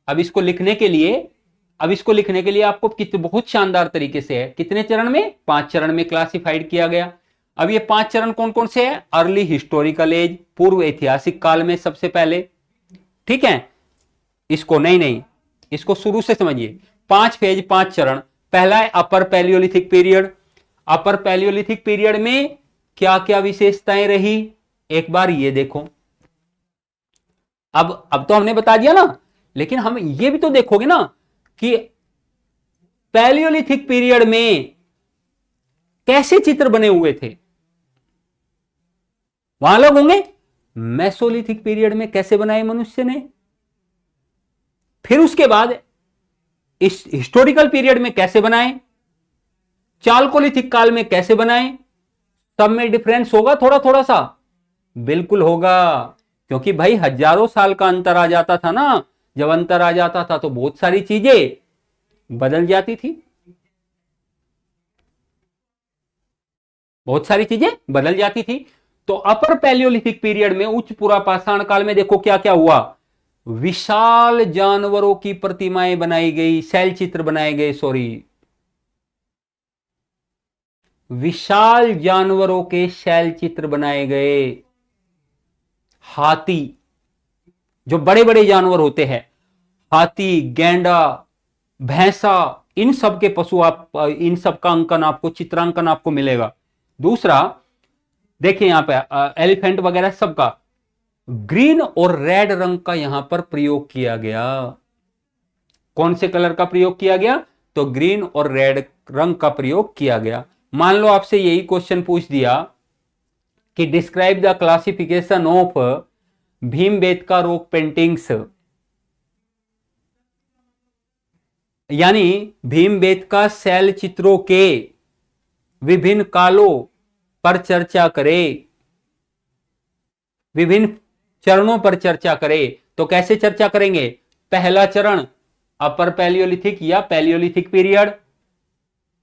अब इसको लिखने के लिए आपको बहुत शानदार तरीके से है, कितने चरण में? 5 चरण में क्लासिफाइड किया गया। अब ये 5 चरण कौन कौन से हैं? अर्ली हिस्टोरिकल एज, पूर्व ऐतिहासिक काल में सबसे पहले। ठीक है, इसको नहीं, इसको शुरू से समझिए। 5 फेज, 5 चरण। पहला है अपर पैलियोलिथिक पीरियड। अपर पैलियोलिथिक पीरियड में क्या क्या विशेषताएं रही, एक बार ये देखो। अब तो हमने बता दिया ना, लेकिन हम ये भी तो देखोगे ना कि पैलियोलिथिक पीरियड में कैसे चित्र बने हुए थे, वहां अलग होंगे। मेसोलिथिक पीरियड में कैसे बनाए मनुष्य ने, फिर उसके बाद इस हिस्टोरिकल पीरियड में कैसे बनाए, चालकोलिथिक काल में कैसे बनाए, सब में डिफरेंस होगा थोड़ा थोड़ा सा? बिल्कुल होगा, क्योंकि भाई हजारों साल का अंतर आ जाता था ना। जब अंतर आ जाता था तो बहुत सारी चीजें बदल जाती थी, तो अपर पैलियोलिथिक पीरियड में, उच्च पुरा पाषाण काल में देखो क्या क्या हुआ। विशाल जानवरों की प्रतिमाएं बनाई गई, शैल चित्र बनाए गए, विशाल जानवरों के शैल चित्र बनाए गए। हाथी, जो बड़े बड़े जानवर होते हैं, हाथी, गेंडा, भैंसा, इन सब के पशु इन सब का अंकन आपको, चित्रांकन आपको मिलेगा। दूसरा देखिए यहां पे एलिफेंट वगैरह सबका ग्रीन और रेड रंग का यहां पर प्रयोग किया गया। कौन से कलर का प्रयोग किया गया? तो ग्रीन और रेड रंग का प्रयोग किया गया। मान लो आपसे यही क्वेश्चन पूछ दिया कि describe the classification of Bhimbetka rock paintings, यानी भीमबेटका शैल चित्रों के विभिन्न कालों पर चर्चा करें, विभिन्न चरणों पर चर्चा करें। तो कैसे चर्चा करेंगे? पहला चरण अपर पैलियोलिथिक या पैलियोलिथिक पीरियड,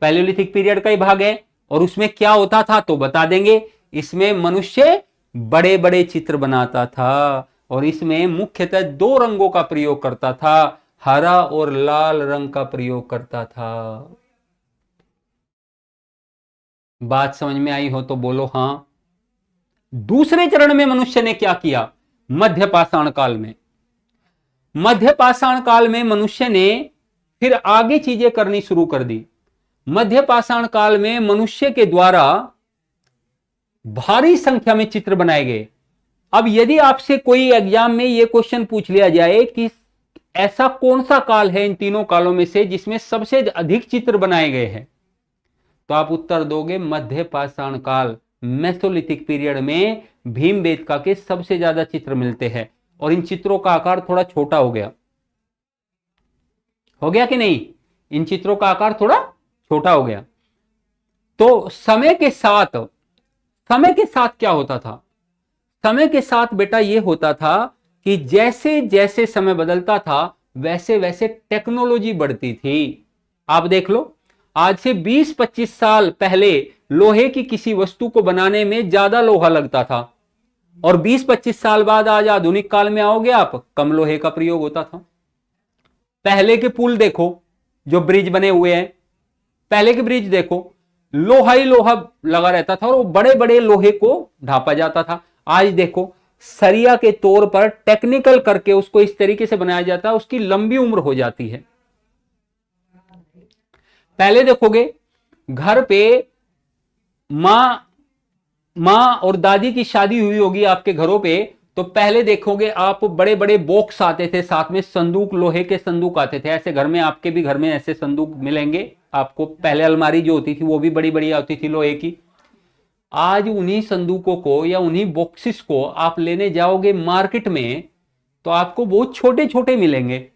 पैलियोलिथिक पीरियड का ही भाग है। और उसमें क्या होता था तो बता देंगे। इसमें मनुष्य बड़े बड़े चित्र बनाता था और इसमें मुख्यतः दो रंगों का प्रयोग करता था, हरा और लाल रंग का प्रयोग करता था। बात समझ में आई हो तो बोलो हां। दूसरे चरण में मनुष्य ने क्या किया? मध्य पाषाण काल में, मध्य पाषाण काल में मनुष्य ने फिर आगे चीजें करनी शुरू कर दी। मध्य पाषाण काल में मनुष्य के द्वारा भारी संख्या में चित्र बनाए गए। अब यदि आपसे कोई एग्जाम में यह क्वेश्चन पूछ लिया जाए कि ऐसा कौन सा काल है इन तीनों कालों में से जिसमें सबसे अधिक चित्र बनाए गए हैं, तो आप उत्तर दोगे मध्य पाषाण काल, मेसोलिथिक पीरियड में भीमबेटका के सबसे ज्यादा चित्र मिलते हैं। और इन चित्रों का आकार थोड़ा छोटा हो गया कि नहीं? इन चित्रों का आकार थोड़ा छोटा हो गया। तो समय के साथ क्या होता था? समय के साथ बेटा यह होता था कि जैसे जैसे समय बदलता था वैसे वैसे टेक्नोलॉजी बढ़ती थी। आप देख लो, आज से 20-25 साल पहले लोहे की किसी वस्तु को बनाने में ज्यादा लोहा लगता था और 20-25 साल बाद आज आधुनिक काल में आओगे आप, कम लोहे का प्रयोग होता था। पहले के पुल देखो, जो ब्रिज बने हुए हैं, पहले के ब्रिज देखो, लोहा ही लोहा लगा रहता था और वो बड़े बड़े लोहे को ढापा जाता था। आज देखो सरिया के तौर पर टेक्निकल करके उसको इस तरीके से बनाया जाता है, उसकी लंबी उम्र हो जाती है। पहले देखोगे घर पे मां और दादी की शादी हुई होगी आपके घरों पे, तो पहले देखोगे आप बड़े बड़े बॉक्स आते थे, साथ में संदूक, लोहे के संदूक आते थे। ऐसे घर में, आपके भी घर में ऐसे संदूक मिलेंगे आपको। पहले अलमारी जो होती थी वो भी बड़ी बड़ी आती थी लोहे की। आज उन्हीं संदूकों को या उन्हीं बॉक्सेस को आप लेने जाओगे मार्केट में तो आपको बहुत छोटे छोटे मिलेंगे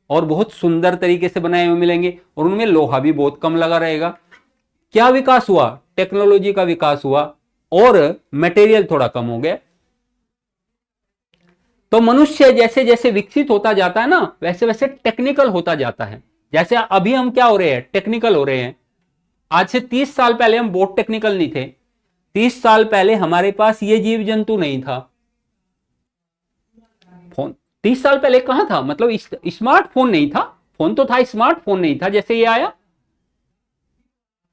और बहुत सुंदर तरीके से बनाए हुए मिलेंगे और उनमें लोहा भी बहुत कम लगा रहेगा। क्या विकास हुआ? टेक्नोलॉजी का विकास हुआ और मटेरियल थोड़ा कम हो गया। तो मनुष्य जैसे जैसे विकसित होता जाता है ना, वैसे वैसे टेक्निकल होता जाता है। जैसे अभी हम क्या हो रहे हैं? टेक्निकल हो रहे हैं। आज से 30 साल पहले हम बहुत टेक्निकल नहीं थे। 30 साल पहले हमारे पास ये जीव जंतु नहीं था। फोन 30 साल पहले कहां था? मतलब स्मार्टफोन नहीं था। फोन तो था, स्मार्टफोन नहीं था जैसे ये आया।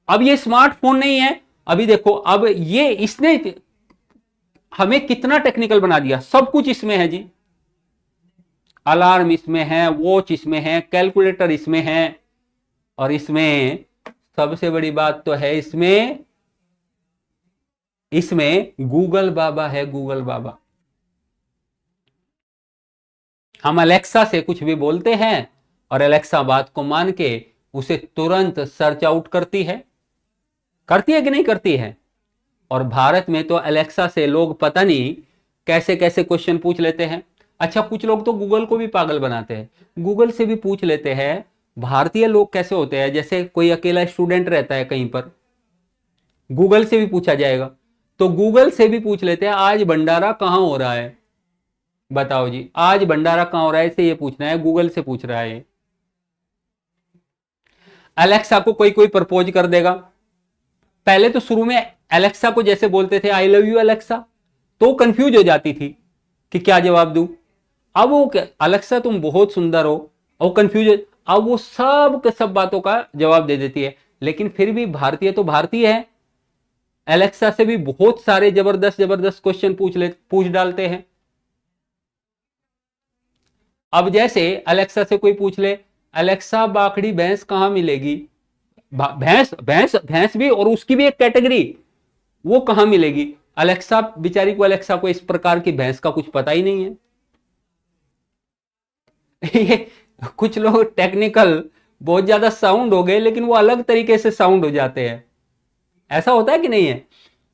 अब ये स्मार्टफोन नहीं है। अभी देखो, अब ये इसने हमें कितना टेक्निकल बना दिया। सब कुछ इसमें है जी। अलार्म इसमें है, वॉच इसमें है, कैलकुलेटर इसमें है और इसमें सबसे बड़ी बात तो है, इसमें गूगल बाबा है। गूगल बाबा, हम अलेक्सा से कुछ भी बोलते हैं और अलेक्सा बात को मान के उसे तुरंत सर्च आउट करती है कि नहीं करती है? और भारत में तो अलेक्सा से लोग पता नहीं कैसे कैसे क्वेश्चन पूछ लेते हैं। अच्छा, कुछ लोग तो गूगल को भी पागल बनाते हैं, गूगल से भी पूछ लेते हैं। भारतीय लोग कैसे होते हैं, जैसे कोई अकेला स्टूडेंट रहता है कहीं पर, गूगल से भी पूछा जाएगा तो गूगल से भी पूछ लेते हैं आज भंडारा कहां हो रहा है, बताओ जी आज भंडारा कहां हो रहा है, इसे ये पूछना है, गूगल से पूछ रहा है। अलेक्सा को कोई कोई प्रपोज कर देगा। पहले तो शुरू में अलेक्सा को जैसे बोलते थे आई लव यू अलेक्सा, तो कंफ्यूज हो जाती थी कि क्या जवाब दूं। अब वो अलेक्सा तुम बहुत सुंदर हो, और कंफ्यूज, अब वो सब के सब बातों का जवाब दे देती है। लेकिन फिर भी भारतीय तो भारतीय है, अलेक्सा से भी बहुत सारे जबरदस्त जबरदस्त क्वेश्चन पूछ डालते हैं। अब जैसे अलेक्सा से कोई पूछ ले, अलेक्सा बाखड़ी भैंस कहां मिलेगी, भैंस भैंस भैंस भी, और उसकी भी एक कैटेगरी, वो कहां मिलेगी। अलेक्सा बेचारी को, अलेक्सा को इस प्रकार की भैंस का कुछ पता ही नहीं है। ये कुछ लोग टेक्निकल बहुत ज्यादा साउंड हो गए, लेकिन वो अलग तरीके से साउंड हो जाते हैं। ऐसा होता है कि नहीं है?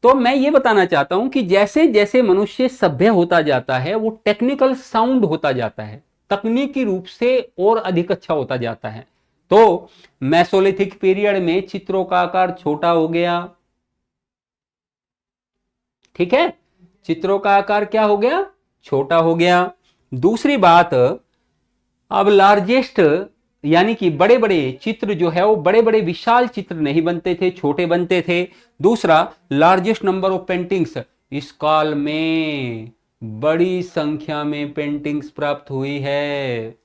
तो मैं ये बताना चाहता हूं कि जैसे जैसे मनुष्य सभ्य होता जाता है वो टेक्निकल साउंड होता जाता है, तकनीकी रूप से और अधिक अच्छा होता जाता है। तो मेसोलिथिक पीरियड में चित्रों का आकार छोटा हो गया, ठीक है, चित्रों का आकार क्या हो गया, छोटा हो गया। दूसरी बात, अब लार्जेस्ट यानी कि बड़े बड़े चित्र जो है वो बड़े बड़े विशाल चित्र नहीं बनते थे, छोटे बनते थे। दूसरा, लार्जेस्ट नंबर ऑफ पेंटिंग्स, इस काल में बड़ी संख्या में पेंटिंग्स प्राप्त हुई है।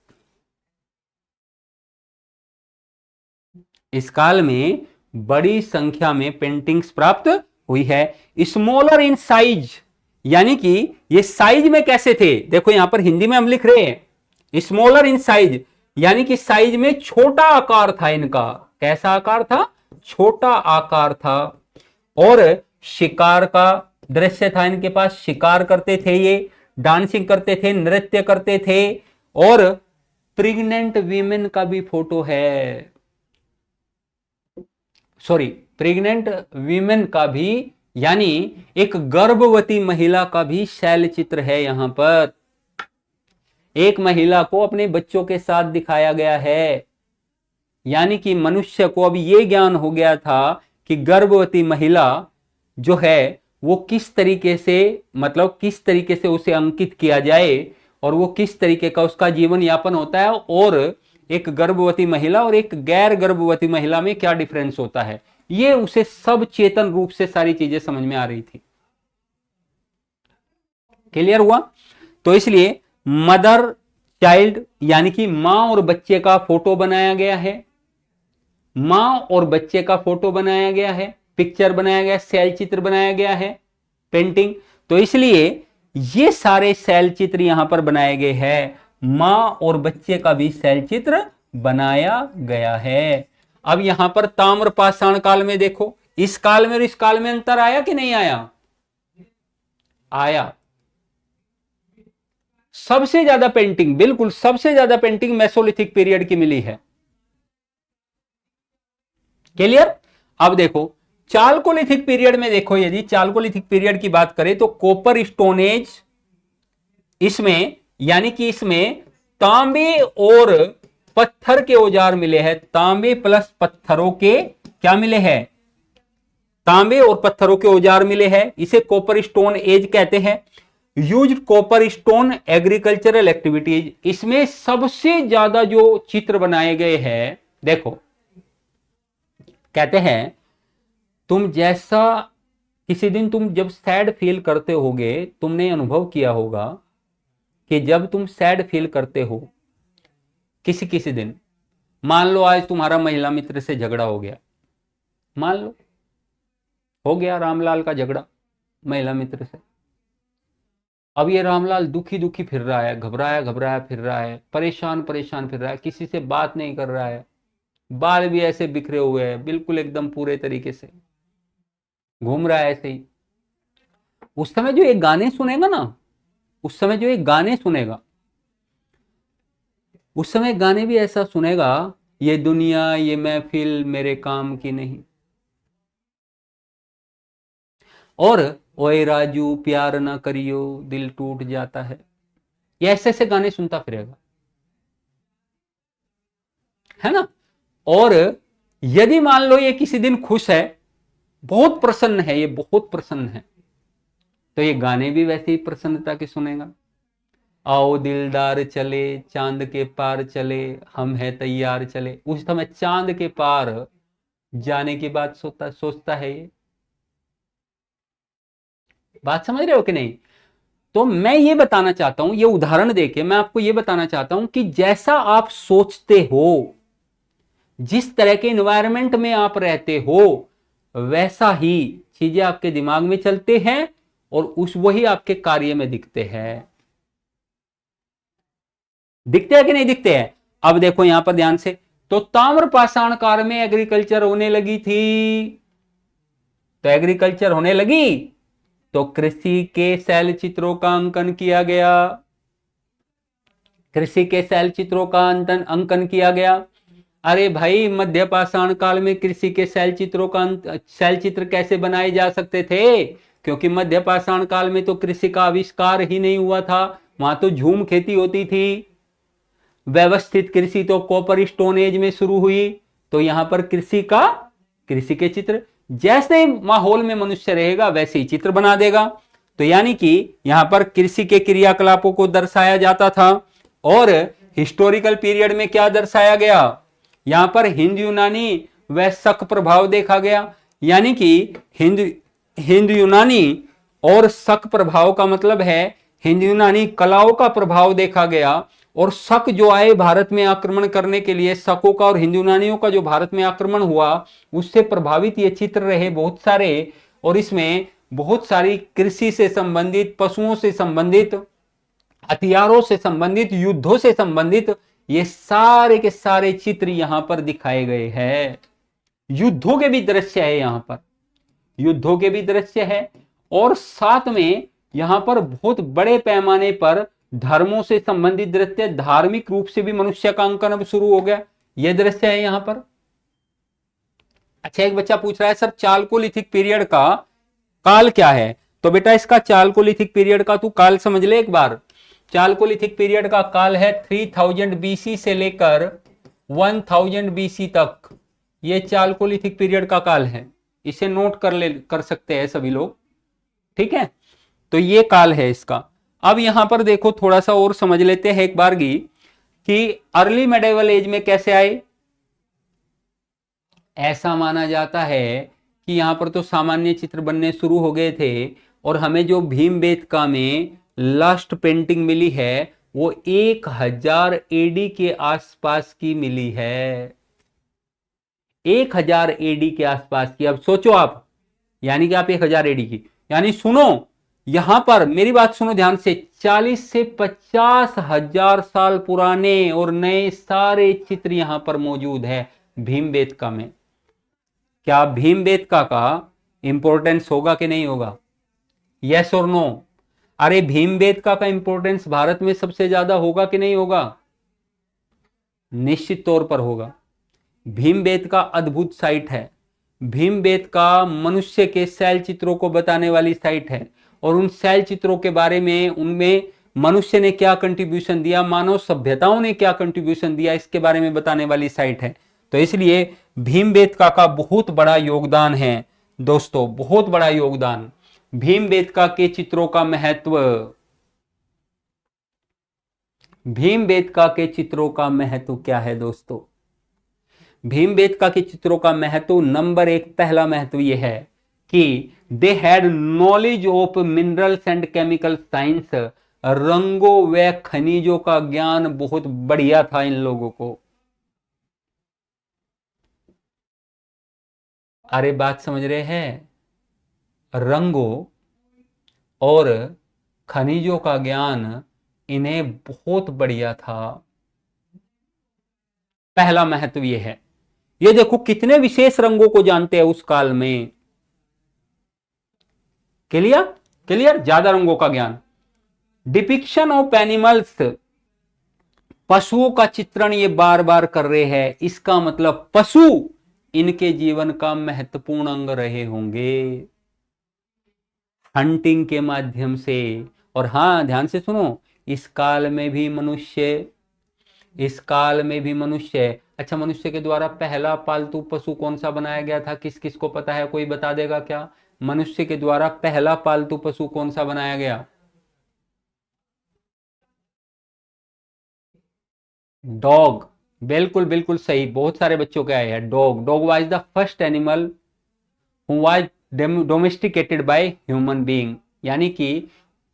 इस काल में बड़ी संख्या में पेंटिंग्स प्राप्त हुई है। स्मॉलर इन साइज, यानी कि ये साइज में कैसे थे, देखो यहां पर हिंदी में हम लिख रहे हैं स्मॉलर इन साइज, यानी कि साइज में छोटा आकार था इनका। कैसा आकार था, छोटा आकार था। और शिकार का दृश्य था इनके पास, शिकार करते थे ये, डांसिंग करते थे, नृत्य करते थे। और प्रेग्नेंट वीमेन का भी फोटो है, सॉरी प्रेग्नेंट वीमेन का भी, यानी एक गर्भवती महिला का भी शैल चित्र है यहां पर। एक महिला को अपने बच्चों के साथ दिखाया गया है, यानी कि मनुष्य को अब यह ज्ञान हो गया था कि गर्भवती महिला जो है वो किस तरीके से, मतलब किस तरीके से उसे अंकित किया जाए और वो किस तरीके का उसका जीवन यापन होता है, और एक गर्भवती महिला और एक गैर गर्भवती महिला में क्या डिफरेंस होता है, ये उसे सब चेतन रूप से सारी चीजें समझ में आ रही थी। क्लियर हुआ? तो इसलिए मदर चाइल्ड यानी कि मां और बच्चे का फोटो बनाया गया है, मां और बच्चे का फोटो बनाया गया है, पिक्चर बनाया गया, सेल चित्र बनाया गया है, पेंटिंग। तो इसलिए ये सारे सेल चित्र यहां पर बनाए गए हैं, मां और बच्चे का भी सेल चित्र बनाया गया है। अब यहां पर ताम्र पाषाण काल में देखो, इस काल में और इस काल में अंतर आया कि नहीं आया? आया। सबसे ज्यादा पेंटिंग, बिल्कुल सबसे ज्यादा पेंटिंग मेसोलिथिक पीरियड की मिली है। क्लियर? अब देखो चालकोलिथिक पीरियड में, देखो यदि चालकोलिथिक पीरियड की बात करें तो कॉपर स्टोन एज, इसमें यानी कि इसमें तांबे और पत्थर के औजार मिले हैं, तांबे प्लस पत्थरों के क्या मिले हैं, तांबे और पत्थरों के औजार मिले हैं, इसे कॉपर स्टोन एज कहते हैं। Used copper stone agricultural activities, इसमें सबसे ज्यादा जो चित्र बनाए गए हैं, देखो कहते हैं तुम जैसा किसी दिन तुम जब सैड फील करते होगे, तुमने अनुभव किया होगा कि जब तुम सैड फील करते हो किसी किसी दिन, मान लो आज तुम्हारा महिला मित्र से झगड़ा हो गया, मान लो हो गया रामलाल का झगड़ा महिला मित्र से। अब ये रामलाल दुखी दुखी फिर रहा है, घबराया घबराया फिर रहा है, परेशान परेशान फिर रहा है, किसी से बात नहीं कर रहा है, बाल भी ऐसे बिखरे हुए हैं, बिल्कुल एकदम पूरे तरीके से घूम रहा है ऐसे ही। उस समय जो एक गाने सुनेगा ना, उस समय जो एक गाने सुनेगा, उस समय गाने भी ऐसा सुनेगा, ये दुनिया ये महफिल मेरे काम की नहीं, और ओए राजू प्यार ना करियो दिल टूट जाता है, ये ऐसे ऐसे गाने सुनता फिरेगा, है ना। और यदि मान लो ये किसी दिन खुश है, बहुत प्रसन्न है, ये बहुत प्रसन्न है, तो ये गाने भी वैसे ही प्रसन्नता के सुनेगा। आओ दिलदार चले चांद के पार चले, हम है तैयार चले, उस समय चांद के पार जाने की बात सोचता है ये। बात समझ रहे हो कि नहीं? तो मैं ये बताना चाहता हूं, ये उदाहरण देके मैं आपको ये बताना चाहता हूं कि जैसा आप सोचते हो, जिस तरह के एनवायरनमेंट में आप रहते हो, वैसा ही चीजें आपके दिमाग में चलते हैं और वही आपके कार्य में दिखते हैं। दिखते हैं कि नहीं दिखते हैं? अब देखो यहां पर ध्यान से, तो ताम्र पाषाण काल में एग्रीकल्चर होने लगी थी, तो एग्रीकल्चर होने लगी तो कृषि के शैल चित्रों का अंकन किया गया, कृषि के शैल चित्रों का अंकन किया गया। अरे भाई मध्य पाषाण काल में कृषि के शैल चित्रों का शैल चित्र कैसे बनाए जा सकते थे? क्योंकि मध्य पाषाण काल में तो कृषि का आविष्कार ही नहीं हुआ था, वहां तो झूम खेती होती थी। व्यवस्थित कृषि तो कॉपर स्टोन एज में शुरू हुई, तो यहां पर कृषि के चित्र, जैसे माहौल में मनुष्य रहेगा वैसे ही चित्र बना देगा। तो यानी कि यहां पर कृषि के क्रियाकलापों को दर्शाया जाता था। और हिस्टोरिकल पीरियड में क्या दर्शाया गया, यहां पर हिंद यूनानी व शक प्रभाव देखा गया। यानी कि हिंद यूनानी और शक प्रभाव का मतलब है हिंद यूनानी कलाओं का प्रभाव देखा गया। और शक जो आए भारत में आक्रमण करने के लिए, शकों का और हिंद यूनानियों का जो भारत में आक्रमण हुआ उससे प्रभावित ये चित्र रहे बहुत सारे। और इसमें बहुत सारी कृषि से संबंधित, पशुओं से संबंधित, हथियारों से संबंधित, युद्धों से संबंधित ये सारे के सारे चित्र यहां पर दिखाए गए हैं। युद्धों के भी दृश्य है, यहां पर युद्धों के भी दृश्य है। और साथ में यहां पर बहुत बड़े पैमाने पर धर्मों से संबंधित दृश्य, धार्मिक रूप से भी मनुष्य का अंकन अब शुरू हो गया, यह दृश्य है यहां पर। अच्छा, एक बच्चा पूछ रहा है सर चालकोलिथिक पीरियड का काल क्या है। तो बेटा इसका चालकोलिथिक पीरियड का तू काल समझ ले एक बार। चालकोलिथिक पीरियड का काल है 3000 बीसी से लेकर 1000 बीसी तक, यह चालकोलिथिक पीरियड का काल है। इसे नोट कर सकते हैं सभी लोग, ठीक है। तो ये काल है इसका। अब यहां पर देखो थोड़ा सा और समझ लेते हैं एक बार कि अर्ली मेडिवल एज में कैसे आए। ऐसा माना जाता है कि यहां पर तो सामान्य चित्र बनने शुरू हो गए थे। और हमें जो भीमबेटका में लास्ट पेंटिंग मिली है वो 1000 एडी के आसपास की मिली है, 1000 एडी के आसपास की। अब सोचो आप, यानी कि आप 1000 एडी की, यानी सुनो यहां पर मेरी बात सुनो ध्यान से, 40 से 50 हजार साल पुराने और नए सारे चित्र यहां पर मौजूद है भीमबेटका में। क्या भीमबेटका का इंपॉर्टेंस होगा कि नहीं होगा, यस और नो। अरे भीमबेटका का इंपॉर्टेंस भारत में सबसे ज्यादा होगा कि नहीं होगा, निश्चित तौर पर होगा। भीमबेटका अद्भुत साइट है। भीमबेटका मनुष्य के शैल चित्रों को बताने वाली साइट है। और उन शैल चित्रों के बारे में, उनमें मनुष्य ने क्या कंट्रीब्यूशन दिया, मानव सभ्यताओं ने क्या कंट्रीब्यूशन दिया, इसके बारे में बताने वाली साइट है। तो इसलिए भीमबेटका का बहुत बड़ा योगदान है दोस्तों, बहुत बड़ा योगदान। भीमबेटका के चित्रों का महत्व, भीमबेटका के चित्रों का महत्व क्या है दोस्तों। भीमबेटका के चित्रों का महत्व नंबर 1, पहला महत्व यह है कि they had knowledge of minerals and chemical science. रंगों व खनिजों का ज्ञान बहुत बढ़िया था इन लोगों को। अरे बात समझ रहे हैं, रंगों और खनिजों का ज्ञान इन्हें बहुत बढ़िया था। पहला महत्व यह है। ये देखो कितने विशेष रंगों को जानते हैं उस काल में। क्लियर क्लियर, ज्यादा रंगों का ज्ञान। डिपिक्शन ऑफ एनिमल्स, पशुओं का चित्रण ये बार बार कर रहे हैं, इसका मतलब पशु इनके जीवन का महत्वपूर्ण अंग रहे होंगे हंटिंग के माध्यम से। और हां ध्यान से सुनो, इस काल में भी मनुष्य, इस काल में भी मनुष्य। अच्छा, मनुष्य के द्वारा पहला पालतू पशु कौन सा बनाया गया था, किस किस को पता है, कोई बता देगा क्या। मनुष्य के द्वारा पहला पालतू पशु कौन सा बनाया गया, डॉग। बिल्कुल बिल्कुल सही, बहुत सारे बच्चों के आए हैं dog. Dog was the first animal who was domesticated by human being, यानी कि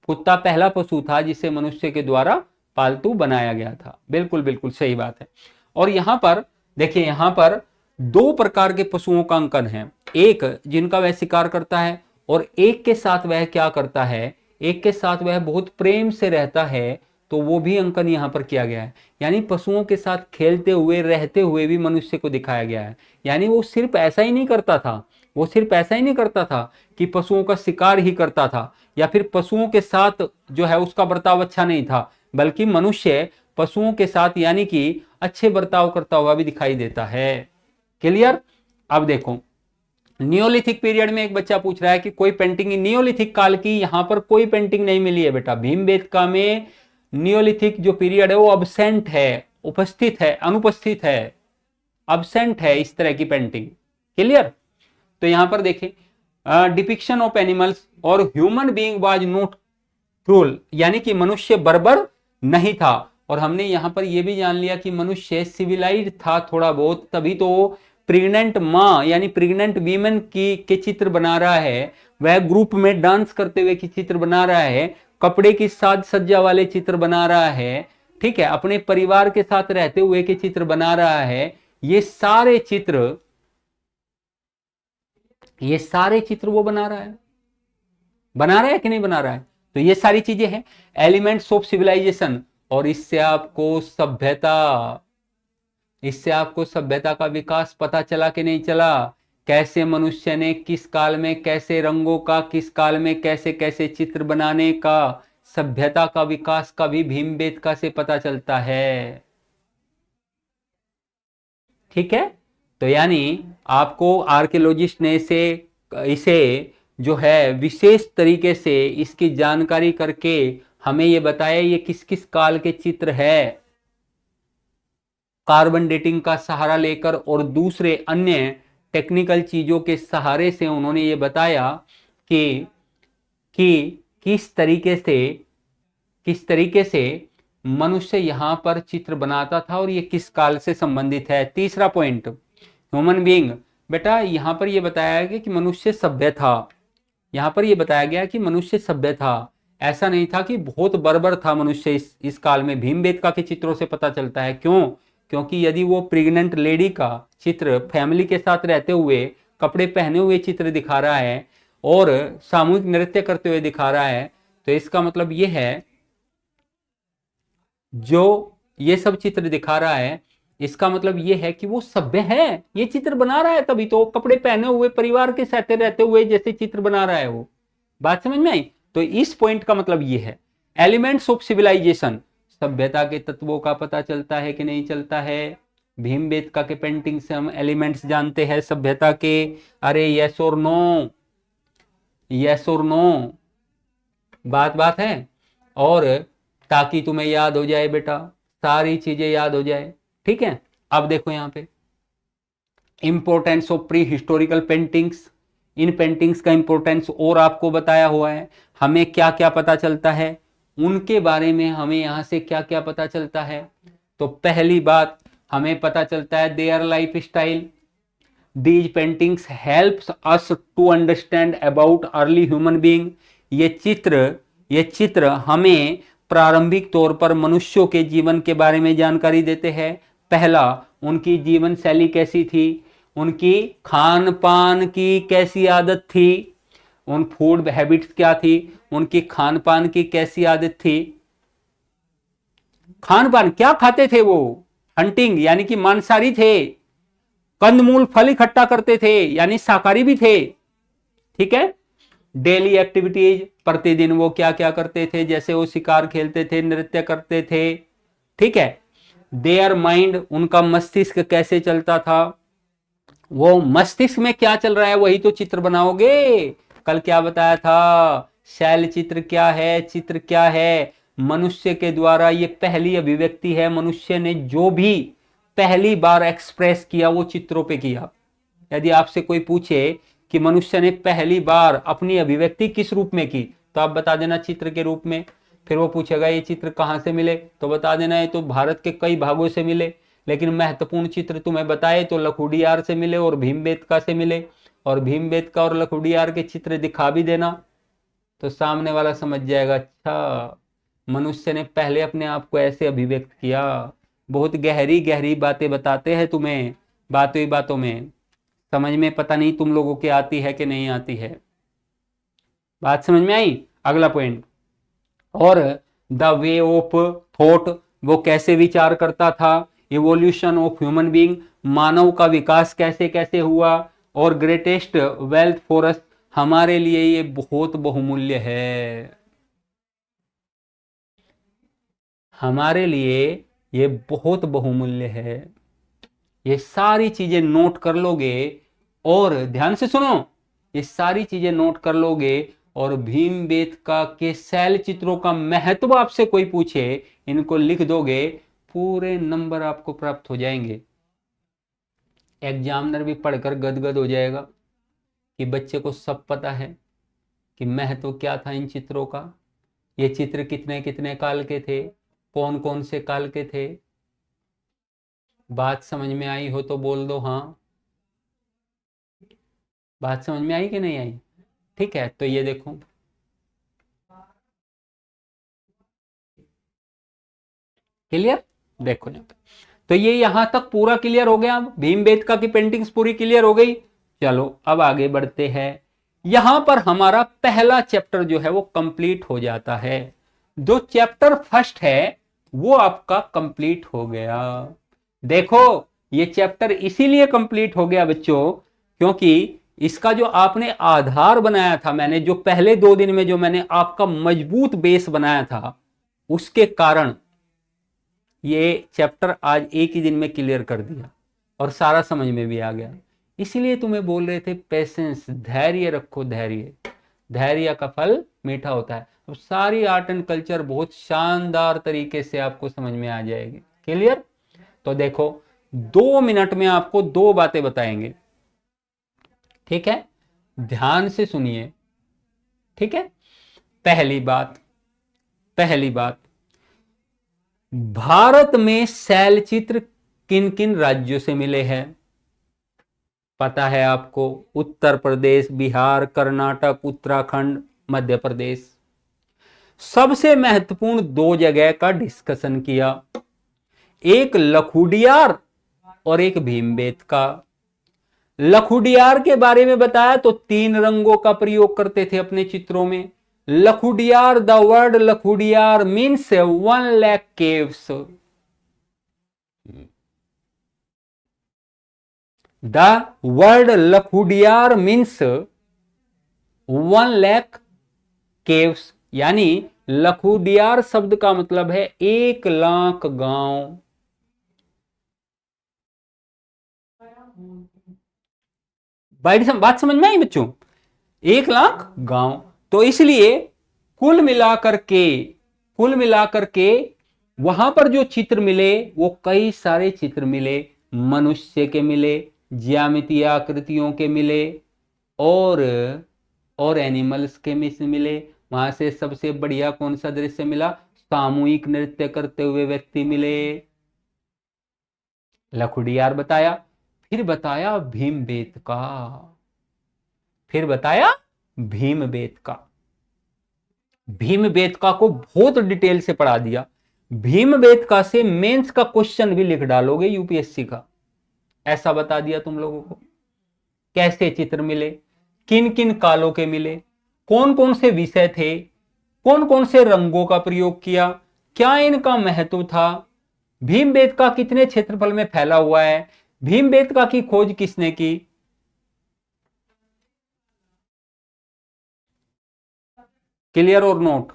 कुत्ता पहला पशु था जिसे मनुष्य के द्वारा पालतू बनाया गया था। बिल्कुल बिल्कुल सही बात है। और यहां पर देखिए, यहां पर 2 प्रकार के पशुओं का अंकन है, एक जिनका वह शिकार करता है और एक के साथ वह क्या करता है, एक के साथ वह बहुत प्रेम से रहता है, तो वो भी अंकन यहां पर किया गया है। यानी पशुओं के साथ खेलते हुए रहते हुए भी मनुष्य को दिखाया गया है। यानी वो सिर्फ ऐसा ही नहीं करता था, वो सिर्फ ऐसा ही नहीं करता था कि पशुओं का शिकार ही करता था या फिर पशुओं के साथ जो है उसका बर्ताव अच्छा नहीं था, बल्कि मनुष्य पशुओं के साथ यानी कि अच्छे बर्ताव करता हुआ भी दिखाई देता है। क्लियर। अब देखो नियोलिथिक पीरियड में एक बच्चा पूछ रहा है कि कोई पेंटिंग नियोलिथिक काल की, यहां पर कोई पेंटिंग नहीं मिली है बेटा। भीमबेटका में नियोलिथिक जो पीरियड है वो अब्सेंट है, उपस्थित है, अनुपस्थित है, अब्सेंट है इस तरह की पेंटिंग। क्लियर। तो यहां पर देखें, डिपिक्शन ऑफ एनिमल्स और human being was not cruel, यानी कि मनुष्य बर्बर नहीं था। और हमने यहां पर यह भी जान लिया कि मनुष्य सिविलाइज्ड था थोड़ा बहुत, तभी तो प्रेग्नेंट माँ यानी प्रेग्नेंट वीमेन की के चित्र बना रहा है, वह ग्रुप में डांस करते हुए की चित्र बना रहा है, कपड़े की साज सज्जा वाले चित्र बना रहा है, ठीक है, अपने परिवार के साथ रहते हुए के चित्र बना रहा है। ये सारे चित्र वो बना रहा है कि नहीं बना रहा है? तो ये सारी चीजें हैं एलिमेंट्स ऑफ सिविलाइजेशन। और इससे आपको सभ्यता का विकास पता चला कि नहीं चला? कैसे मनुष्य ने किस काल में कैसे रंगों का, किस काल में कैसे कैसे चित्र बनाने का, सभ्यता का विकास का भी भीमबेटका से पता चलता है। ठीक है, तो यानी आपको आर्कियोलॉजिस्ट ने इसे जो है विशेष तरीके से इसकी जानकारी करके हमें ये बताया ये किस किस काल के चित्र है, कार्बन डेटिंग का सहारा लेकर और दूसरे अन्य टेक्निकल चीजों के सहारे से उन्होंने ये बताया कि किस तरीके से मनुष्य यहां पर चित्र बनाता था और ये किस काल से संबंधित है। तीसरा पॉइंट, ह्यूमन बीइंग। बेटा यहां पर यह बताया गया कि मनुष्य सभ्य था, यहां पर यह बताया गया कि मनुष्य सभ्य था, ऐसा नहीं था कि बहुत बर्बर था मनुष्य इस काल में। भीमबेटका के चित्रों से पता चलता है। क्यों? क्योंकि यदि वो प्रेग्नेंट लेडी का चित्र फैमिली के साथ रहते हुए कपड़े पहने हुए चित्र दिखा रहा है और सामूहिक नृत्य करते हुए दिखा रहा है, तो इसका मतलब ये है, जो ये सब चित्र दिखा रहा है इसका मतलब ये है कि वो सभ्य है, ये चित्र बना रहा है, तभी तो कपड़े पहने हुए परिवार के साथ रहते हुए जैसे चित्र बना रहा है वो। बात समझ में आई? तो इस पॉइंट का मतलब ये है एलिमेंट्स ऑफ सिविलाइजेशन, सभ्यता के तत्वों का पता चलता है कि नहीं चलता है? भीमबेटका के पेंटिंग से हम एलिमेंट्स जानते हैं सभ्यता के। अरे यस और नो, यस और नो, बात है। और ताकि तुम्हें याद हो जाए बेटा, सारी चीजें याद हो जाए। ठीक है, अब देखो यहां पे importance of pre historical paintings, in paintings का इंपोर्टेंस और आपको बताया हुआ है। हमें क्या क्या पता चलता है उनके बारे में, हमें यहां से क्या क्या पता चलता है? तो पहली बात हमें पता चलता है their life style, these paintings helps us to understand about early human being. ये चित्र हमें प्रारंभिक तौर पर मनुष्यों के जीवन के बारे में जानकारी देते हैं। पहला, उनकी जीवन शैली कैसी थी, उनकी खान पान की कैसी आदत थी, उन फूड हैबिट्स क्या थी, उनकी खान पान की कैसी आदत थी, खान पान क्या खाते थे वो, हंटिंग यानी कि मांसाहारी थे, कंदमूल फल इकट्ठा करते थे यानी शाकाहारी भी थे। ठीक है, डेली एक्टिविटीज, प्रतिदिन वो क्या क्या करते थे, जैसे वो शिकार खेलते थे, नृत्य करते थे। ठीक है, देयर माइंड, उनका मस्तिष्क कैसे चलता था, वो मस्तिष्क में क्या चल रहा है वही तो चित्र बनाओगे। कल क्या बताया था, शैल चित्र क्या है, चित्र क्या है? मनुष्य के द्वारा ये पहली अभिव्यक्ति है, मनुष्य ने जो भी पहली बार एक्सप्रेस किया वो चित्रों पे किया। यदि आपसे कोई पूछे कि मनुष्य ने पहली बार अपनी अभिव्यक्ति किस रूप में की, तो आप बता देना चित्र के रूप में। फिर वो पूछेगा ये चित्र कहां से मिले, तो बता देना है तो भारत के कई भागों से मिले, लेकिन महत्वपूर्ण चित्र तुम्हें बताए तो लखुडियार से मिले और भीमबेटका से मिले, और भीमबेटका और लखुडियार के चित्र दिखा भी देना, तो सामने वाला समझ जाएगा अच्छा मनुष्य ने पहले अपने आप को ऐसे अभिव्यक्त किया। बहुत गहरी गहरी बातें बताते हैं तुम्हें, बातों ही बातों में। समझ में पता नहीं तुम लोगों के आती है कि नहीं आती है। बात समझ में आई? अगला पॉइंट, और द वे ऑफ थॉट, वो कैसे विचार करता था, इवोल्यूशन ऑफ ह्यूमन बीइंग, मानव का विकास कैसे कैसे हुआ, और ग्रेटेस्ट वेल्थ फॉर अस, हमारे लिए ये बहुत बहुमूल्य है, हमारे लिए ये बहुत बहुमूल्य है। ये सारी चीजें नोट कर लोगे और ध्यान से सुनो, ये सारी चीजें नोट कर लोगे और भीमबेटका के शैल चित्रों का महत्व आपसे कोई पूछे, इनको लिख दोगे, पूरे नंबर आपको प्राप्त हो जाएंगे। एग्जामिनर भी पढ़कर गदगद हो जाएगा। कि बच्चे को सब पता है कि महत्व क्या था इन चित्रों का, ये चित्र कितने कितने काल के थे, कौन कौन से काल के थे। बात समझ में आई हो तो बोल दो हाँ। बात समझ में आई कि नहीं आई? ठीक है, तो ये देखो, क्लियर? देखो यहाँ पे, तो ये यहां तक पूरा क्लियर हो गया। भीमबेटका की पेंटिंग्स पूरी क्लियर हो गई। चलो अब आगे बढ़ते हैं। यहां पर हमारा पहला चैप्टर जो है वो कंप्लीट हो जाता है। जो चैप्टर फर्स्ट है वो आपका कंप्लीट हो गया। देखो, ये चैप्टर इसीलिए कंप्लीट हो गया बच्चों, क्योंकि इसका जो आपने आधार बनाया था, मैंने जो पहले 2 दिन में जो मैंने आपका मजबूत बेस बनाया था, उसके कारण ये चैप्टर आज एक ही दिन में क्लियर कर दिया और सारा समझ में भी आ गया। इसीलिए तुम्हें बोल रहे थे पेशेंस, धैर्य रखो, धैर्य, धैर्य का फल मीठा होता है। अब सारी आर्ट एंड कल्चर बहुत शानदार तरीके से आपको समझ में आ जाएगी। क्लियर? तो देखो, 2 मिनट में आपको 2 बातें बताएंगे, ठीक है? ध्यान से सुनिए, ठीक है? पहली बात, पहली बात, भारत में शैल चित्र किन किन राज्यों से मिले हैं? पता है आपको? उत्तर प्रदेश, बिहार, कर्नाटक, उत्तराखंड, मध्य प्रदेश। सबसे महत्वपूर्ण 2 जगह का डिस्कशन किया, एक लखुडियार और एक भीमबेटका। लखुडियार के बारे में बताया तो 3 रंगों का प्रयोग करते थे अपने चित्रों में। Lakhudiyar, the word Lakhudiyar means 1 lakh caves. The word Lakhudiyar means 1 lakh caves, यानी लखुडियार शब्द का मतलब है 1 लाख गांव। बात समझ में आई बच्चों? 1 लाख गांव। तो इसलिए कुल मिलाकर के वहां पर जो चित्र मिले वो कई सारे चित्र मिले। मनुष्य के मिले, ज्यामितीय आकृतियों के मिले, और एनिमल्स के मिले। वहां से सबसे बढ़िया कौन सा दृश्य मिला? सामूहिक नृत्य करते हुए व्यक्ति मिले। लखुडियार बताया, फिर बताया भीमबेटका, फिर बताया भीमबेटका। भीमबेटका को बहुत डिटेल से पढ़ा दिया। भीमबेटका से मेंस का क्वेश्चन भी लिख डालोगे यूपीएससी का, ऐसा बता दिया तुम लोगों को। कैसे चित्र मिले, किन किन कालों के मिले, कौन कौन से विषय थे, कौन कौन से रंगों का प्रयोग किया, क्या इनका महत्व था, भीमबेटका कितने क्षेत्रफल में फैला हुआ है, भीमबेटका की खोज किसने की। क्लियर और नोट?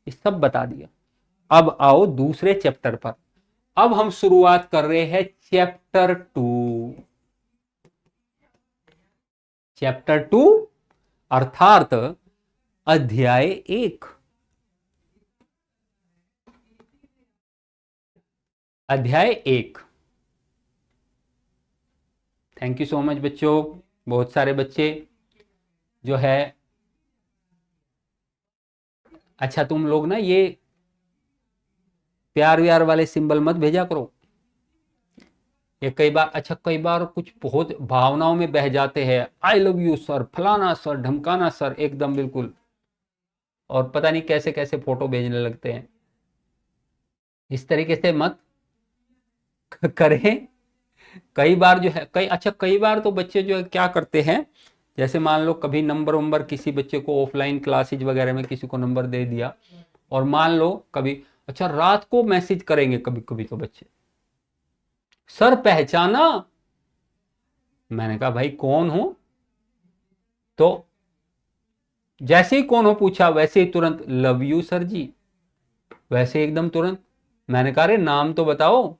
ये सब बता दिया। अब आओ दूसरे चैप्टर पर। अब हम शुरुआत कर रहे हैं चैप्टर 2। चैप्टर 2 अर्थात अध्याय 1। अध्याय 1। थैंक यू सो मच बच्चों, बहुत सारे बच्चे जो है। अच्छा, तुम लोग ना ये प्यार व्यार वाले सिंबल मत भेजा करो। ये कई बार, अच्छा कई बार कुछ बहुत भावनाओं में बह जाते हैं, आई लव यू सर, फलाना सर, ढमकाना सर, एकदम बिल्कुल, और पता नहीं कैसे कैसे फोटो भेजने लगते हैं। इस तरीके से मत करें। कई बार जो है, कई बार तो बच्चे जो है क्या करते हैं, जैसे मान लो कभी नंबर वंबर किसी बच्चे को ऑफलाइन क्लासेज वगैरह में किसी को नंबर दे दिया, और मान लो कभी, अच्छा रात को मैसेज करेंगे कभी कभी तो बच्चे, सर पहचाना। मैंने कहा भाई कौन हो? तो जैसे ही कौन हो पूछा, वैसे ही तुरंत लव यू सर जी, वैसे एकदम तुरंत। मैंने कहा अरे नाम तो बताओ।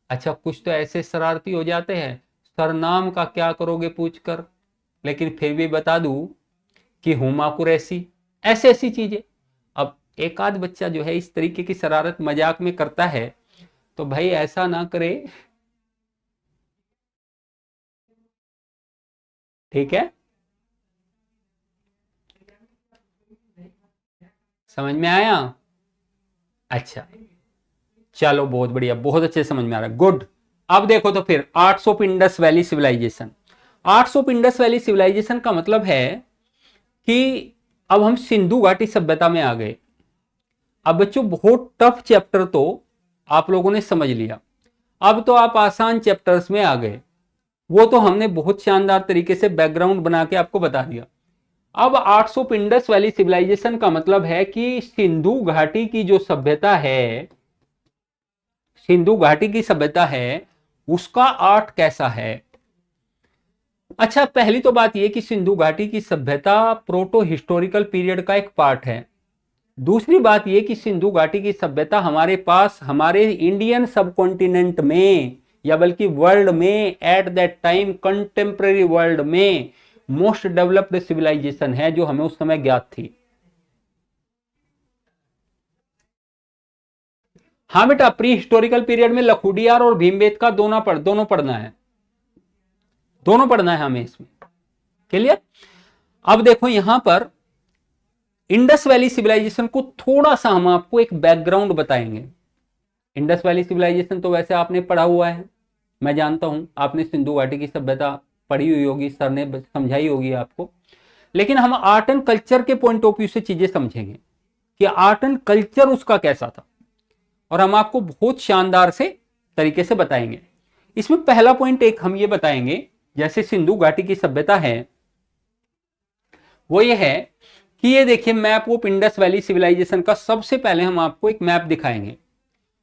अच्छा कुछ तो ऐसे शरारती हो जाते हैं, सर नाम का क्या करोगे पूछकर, लेकिन फिर भी बता दूं कि हुमा कुरैशी, ऐसी ऐसी चीजें। अब एक आध बच्चा जो है इस तरीके की शरारत मजाक में करता है, तो भाई ऐसा ना करे। ठीक है, समझ में आया? अच्छा, चलो बहुत बढ़िया, बहुत अच्छे समझ में आ रहा है, गुड। अब देखो तो फिर arts of Indus valley civilization. Arts of Indus valley civilization का मतलब है कि अब हम सिंधु घाटी सभ्यता में आ गए। अब बच्चों बहुत टफ चैप्टर तो आप लोगों ने समझ लिया, अब तो आप आसान चैप्टर्स में आ गए। वो तो हमने बहुत शानदार तरीके से बैकग्राउंड बना के आपको बता दिया। अब arts of Indus valley civilization का मतलब है कि सिंधु घाटी की जो सभ्यता है, सिंधु घाटी की सभ्यता है, उसका आर्ट कैसा है। अच्छा, पहली तो बात यह कि सिंधु घाटी की सभ्यता प्रोटो हिस्टोरिकल पीरियड का एक पार्ट है। दूसरी बात यह कि सिंधु घाटी की सभ्यता हमारे पास, हमारे इंडियन सबकॉन्टिनेंट में, या बल्कि वर्ल्ड में at that time, contemporary world में मोस्ट डेवलप्ड सिविलाइजेशन है जो हमें उस समय ज्ञात थी। हाँ बेटा, प्री हिस्टोरिकल पीरियड में लखुडियार और भीमबेटका दोनों पढ़ना है, दोनों पढ़ना है हमें इसमें। क्लियर? अब देखो यहां पर इंडस वैली सिविलाइजेशन को थोड़ा सा हम आपको एक बैकग्राउंड बताएंगे। इंडस वैली सिविलाइजेशन तो वैसे आपने पढ़ा हुआ है, मैं जानता हूं आपने सिंधु घाटी की सभ्यता पढ़ी हुई होगी, सर ने समझाई होगी आपको। लेकिन हम आर्ट एंड कल्चर के पॉइंट ऑफ व्यू से चीजें समझेंगे कि आर्ट एंड कल्चर उसका कैसा था, और हम आपको बहुत शानदार से तरीके से बताएंगे। इसमें पहला पॉइंट एक हम ये बताएंगे, जैसे सिंधु घाटी की सभ्यता है वो ये है कि ये देखिए map of Indus valley civilization का सबसे पहले हम आपको एक मैप दिखाएंगे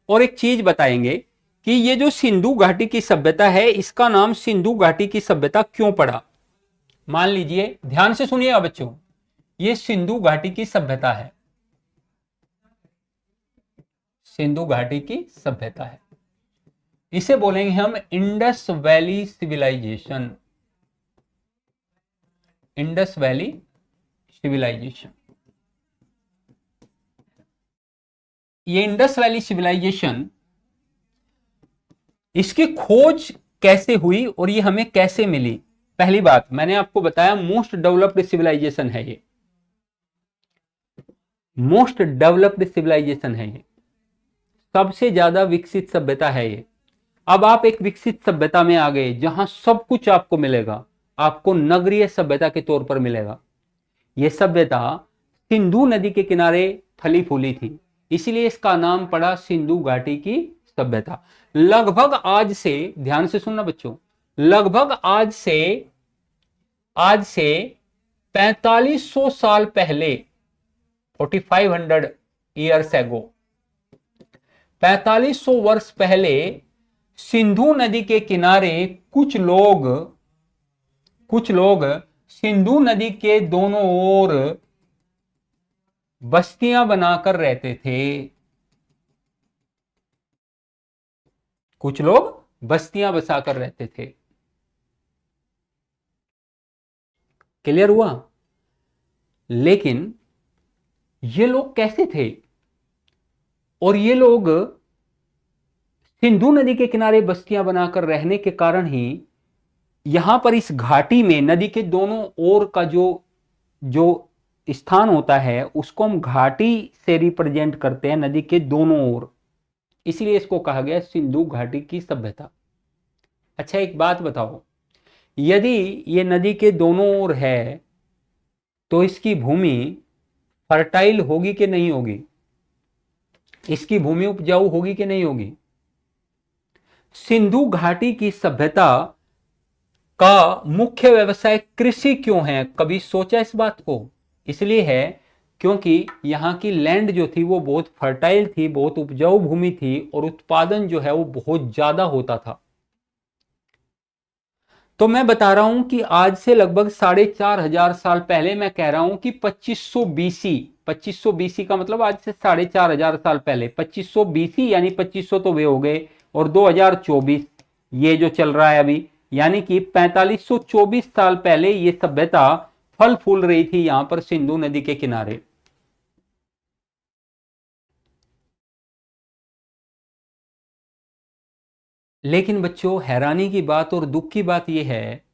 और एक चीज बताएंगे कि ये जो सिंधु घाटी की सभ्यता है इसका नाम सिंधु घाटी की सभ्यता क्यों पड़ा। मान लीजिए, ध्यान से सुनिएगा बच्चों, ये सिंधु घाटी की सभ्यता है, सिंधु घाटी की सभ्यता है, इसे बोलेंगे हम Indus valley civilization, Indus valley civilization. ये इंडस वैली सिविलाइजेशन, इसकी खोज कैसे हुई और ये हमें कैसे मिली। पहली बात मैंने आपको बताया मोस्ट डेवलप्ड सिविलाइजेशन है ये, मोस्ट डेवलप्ड सिविलाइजेशन है ये, सबसे ज्यादा विकसित सभ्यता है ये। अब आप एक विकसित सभ्यता में आ गए जहां सब कुछ आपको मिलेगा, आपको नगरीय सभ्यता के तौर पर मिलेगा। यह सभ्यता सिंधु नदी के किनारे फली फूली थी, इसलिए इसका नाम पड़ा सिंधु घाटी की सभ्यता। लगभग आज से, ध्यान से सुनना बच्चों, लगभग आज से 4500 साल पहले, 4500 ईयर्स एगो, 4500 वर्ष पहले सिंधु नदी के किनारे कुछ लोग सिंधु नदी के दोनों ओर बस्तियां बनाकर रहते थे। कुछ लोग बस्तियां बसाकर रहते थे। क्लियर हुआ? लेकिन ये लोग कैसे थे, और ये लोग सिंधु नदी के किनारे बस्तियां बनाकर रहने के कारण ही यहां पर इस घाटी में नदी के दोनों ओर का जो जो स्थान होता है उसको हम घाटी से रिप्रेजेंट करते हैं, नदी के दोनों ओर, इसलिए इसको कहा गया सिंधु घाटी की सभ्यता। अच्छा एक बात बताओ, यदि ये नदी के दोनों ओर है तो इसकी भूमि फर्टाइल होगी कि नहीं होगी? इसकी भूमि उपजाऊ होगी कि नहीं होगी? सिंधु घाटी की सभ्यता का मुख्य व्यवसाय कृषि क्यों है? कभी सोचा इस बात को? इसलिए है क्योंकि यहां की लैंड जो थी वो बहुत फर्टाइल थी, बहुत उपजाऊ भूमि थी, और उत्पादन जो है वो बहुत ज्यादा होता था। तो मैं बता रहा हूं कि आज से लगभग 4500 साल पहले, मैं कह रहा हूं कि 2500 बीसी, 2500 बीसी का मतलब आज से 4500 साल पहले, 2500 बीसी यानी 2500 तो वे हो गए, और 2024 ये जो चल रहा है अभी, यानी कि 4524 साल पहले ये सभ्यता फल फूल रही थी यहां पर सिंधु नदी के किनारे। लेकिन बच्चों हैरानी की बात और दुख की बात यह है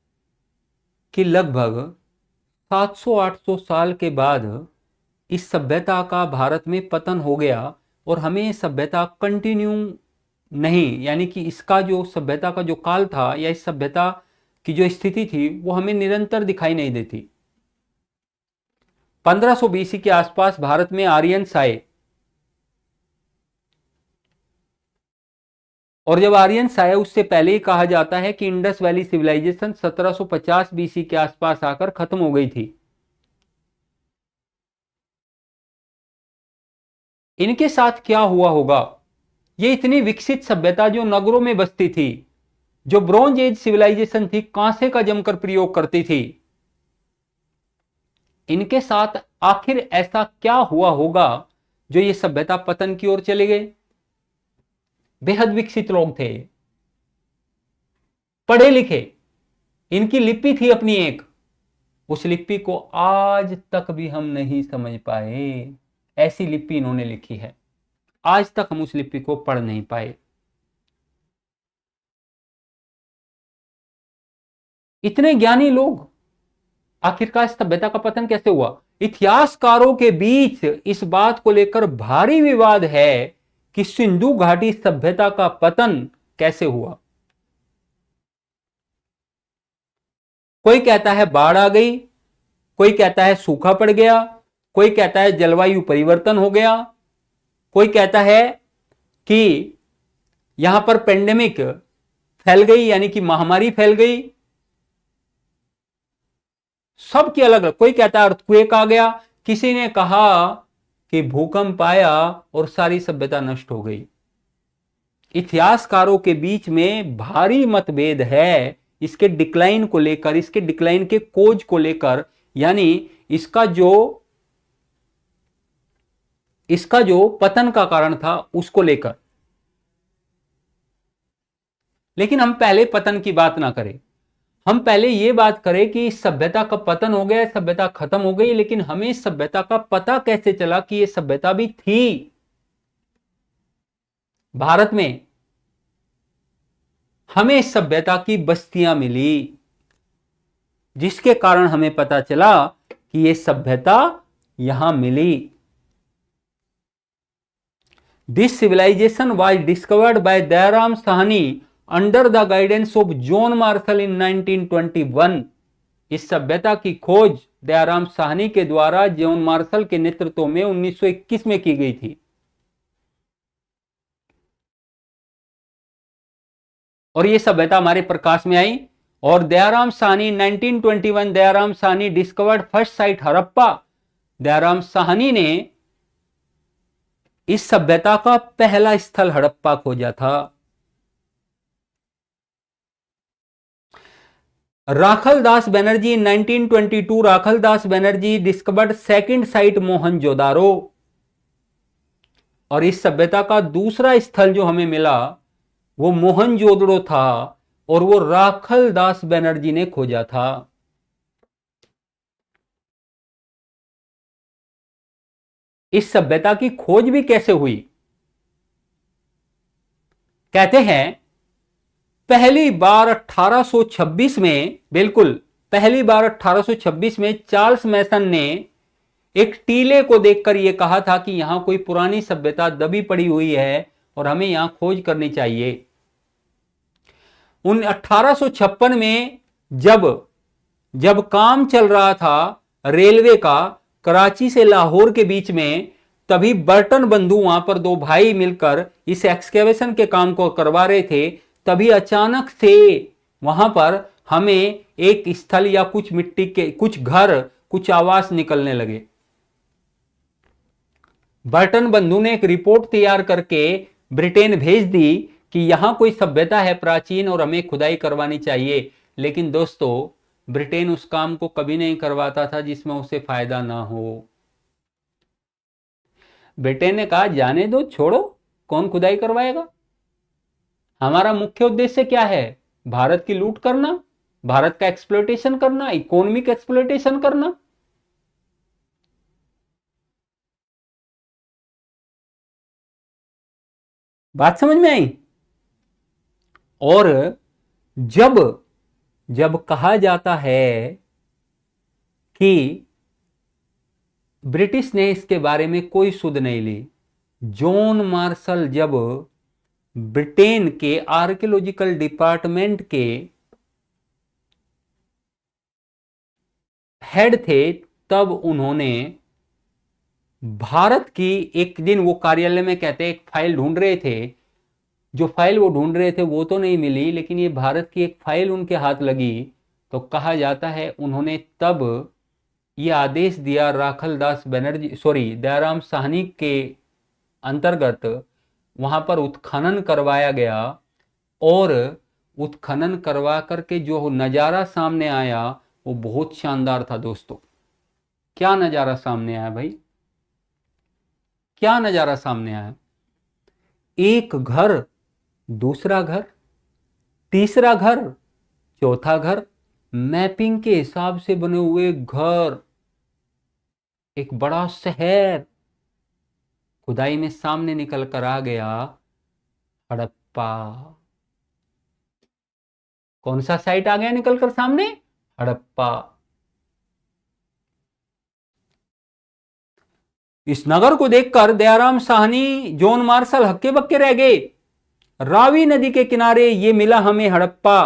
कि लगभग 700-800 साल के बाद इस सभ्यता का भारत में पतन हो गया और हमें ये सभ्यता कंटिन्यू नहीं, यानी कि इसका जो सभ्यता का जो काल था या इस सभ्यता की जो स्थिति थी वो हमें निरंतर दिखाई नहीं देती। 1500 बीसी के आसपास भारत में आर्यंस आए और जब आर्यंस आए उससे पहले ही कहा जाता है कि इंडस वैली सिविलाइजेशन 1750 बीसी के आसपास आकर खत्म हो गई थी। इनके साथ क्या हुआ होगा? ये इतनी विकसित सभ्यता जो नगरों में बसती थी, जो ब्रॉन्ज एज सिविलाइजेशन थी, कांसे का जमकर प्रयोग करती थी, इनके साथ आखिर ऐसा क्या हुआ होगा जो ये सभ्यता पतन की ओर चले गए? बेहद विकसित लोग थे, पढ़े लिखे, इनकी लिपि थी अपनी एक, उस लिपि को आज तक भी हम नहीं समझ पाए। ऐसी लिपि इन्होंने लिखी है, आज तक हम उस लिपि को पढ़ नहीं पाए। इतने ज्ञानी लोग, आखिरकार सभ्यता का पतन कैसे हुआ? इतिहासकारों के बीच इस बात को लेकर भारी विवाद है कि सिंधु घाटी सभ्यता का पतन कैसे हुआ। कोई कहता है बाढ़ आ गई, कोई कहता है सूखा पड़ गया, कोई कहता है जलवायु परिवर्तन हो गया, कोई कहता है कि यहां पर पेंडेमिक फैल गई, यानी कि महामारी फैल गई। सबकी अलग अलग, कोई कहता है अर्थक्वेक आ गया, किसी ने कहा कि भूकंप आया और सारी सभ्यता नष्ट हो गई। इतिहासकारों के बीच में भारी मतभेद है इसके डिक्लाइन को लेकर, इसके डिक्लाइन के कोज को लेकर, यानी इसका जो पतन का कारण था उसको लेकर। लेकिन हम पहले पतन की बात ना करें, हम पहले यह बात करें कि इस सभ्यता का पतन हो गया, सभ्यता खत्म हो गई, लेकिन हमें इस सभ्यता का पता कैसे चला कि यह सभ्यता भी थी भारत में। हमें इस सभ्यता की बस्तियां मिली जिसके कारण हमें पता चला कि यह सभ्यता यहां मिली। This civilisation was discovered by Dayaram Sahni under the guidance of John Marshall in 1921। इस सभ्यता की खोज दयाराम साहनी के द्वारा जॉन मार्शल के नेतृत्व में 1921 में की गई थी। और यह सभ्यता हमारे प्रकाश में आई और Dayaram Sahni 1921 Dayaram Sahni discovered first sight Harappa. Dayaram Sahni ने इस सभ्यता का पहला स्थल हड़प्पा खोजा था। Rakhaldas Banerjee 1922 Rakhaldas Banerjee discovered second site Mohenjodaro. और इस सभ्यता का दूसरा स्थल जो हमें मिला वो मोहनजोदड़ो था और वो राखलदास बनर्जी ने खोजा था। इस सभ्यता की खोज भी कैसे हुई? कहते हैं पहली बार 1826 में, बिल्कुल पहली बार 1826 में चार्ल्स मैसन ने एक टीले को देखकर यह कहा था कि यहां कोई पुरानी सभ्यता दबी पड़ी हुई है और हमें यहां खोज करनी चाहिए। 1856 में जब काम चल रहा था रेलवे का कराची से लाहौर के बीच में, तभी बर्टन बंधु वहां पर दो भाई मिलकर इस एक्सकेवेशन के काम को करवा रहे थे। तभी अचानक से वहां पर हमें एक स्थल या कुछ मिट्टी के कुछ घर, कुछ आवास निकलने लगे। बर्टन बंधु ने एक रिपोर्ट तैयार करके ब्रिटेन भेज दी कि यहां कोई सभ्यता है प्राचीन और हमें खुदाई करवानी चाहिए। लेकिन दोस्तों, ब्रिटेन उस काम को कभी नहीं करवाता था जिसमें उसे फायदा ना हो। ब्रिटेन ने कहा जाने दो, छोड़ो, कौन खुदाई करवाएगा। हमारा मुख्य उद्देश्य क्या है? भारत की लूट करना, भारत का एक्सप्लॉयटेशन करना, इकोनॉमिक एक्सप्लॉयटेशन करना। बात समझ में आई? और जब कहा जाता है कि ब्रिटिश ने इसके बारे में कोई सुध नहीं ली, जॉन मार्शल जब ब्रिटेन के आर्कियोलॉजिकल डिपार्टमेंट के हेड थे, तब उन्होंने भारत की, एक दिन वो कार्यालय में कहते एक फाइल ढूंढ रहे थे, जो फाइल वो ढूंढ रहे थे वो तो नहीं मिली, लेकिन ये भारत की एक फाइल उनके हाथ लगी। तो कहा जाता है उन्होंने तब ये आदेश दिया राखल दास बनर्जी, सॉरी, दयाराम साहनी के अंतर्गत वहां पर उत्खनन करवाया गया, और उत्खनन करवा करके जो नज़ारा सामने आया वो बहुत शानदार था दोस्तों। क्या नज़ारा सामने आया भाई, क्या नज़ारा सामने आया? एक घर, दूसरा घर, तीसरा घर, चौथा घर, मैपिंग के हिसाब से बने हुए घर, एक बड़ा शहर खुदाई में सामने निकल कर आ गया, हड़प्पा। कौन सा साइट आ गया निकल कर सामने? हड़प्पा। इस नगर को देखकर दयाराम साहनी, जॉन मार्शल हक्के बक्के रह गए। रावी नदी के किनारे ये मिला हमें हड़प्पा,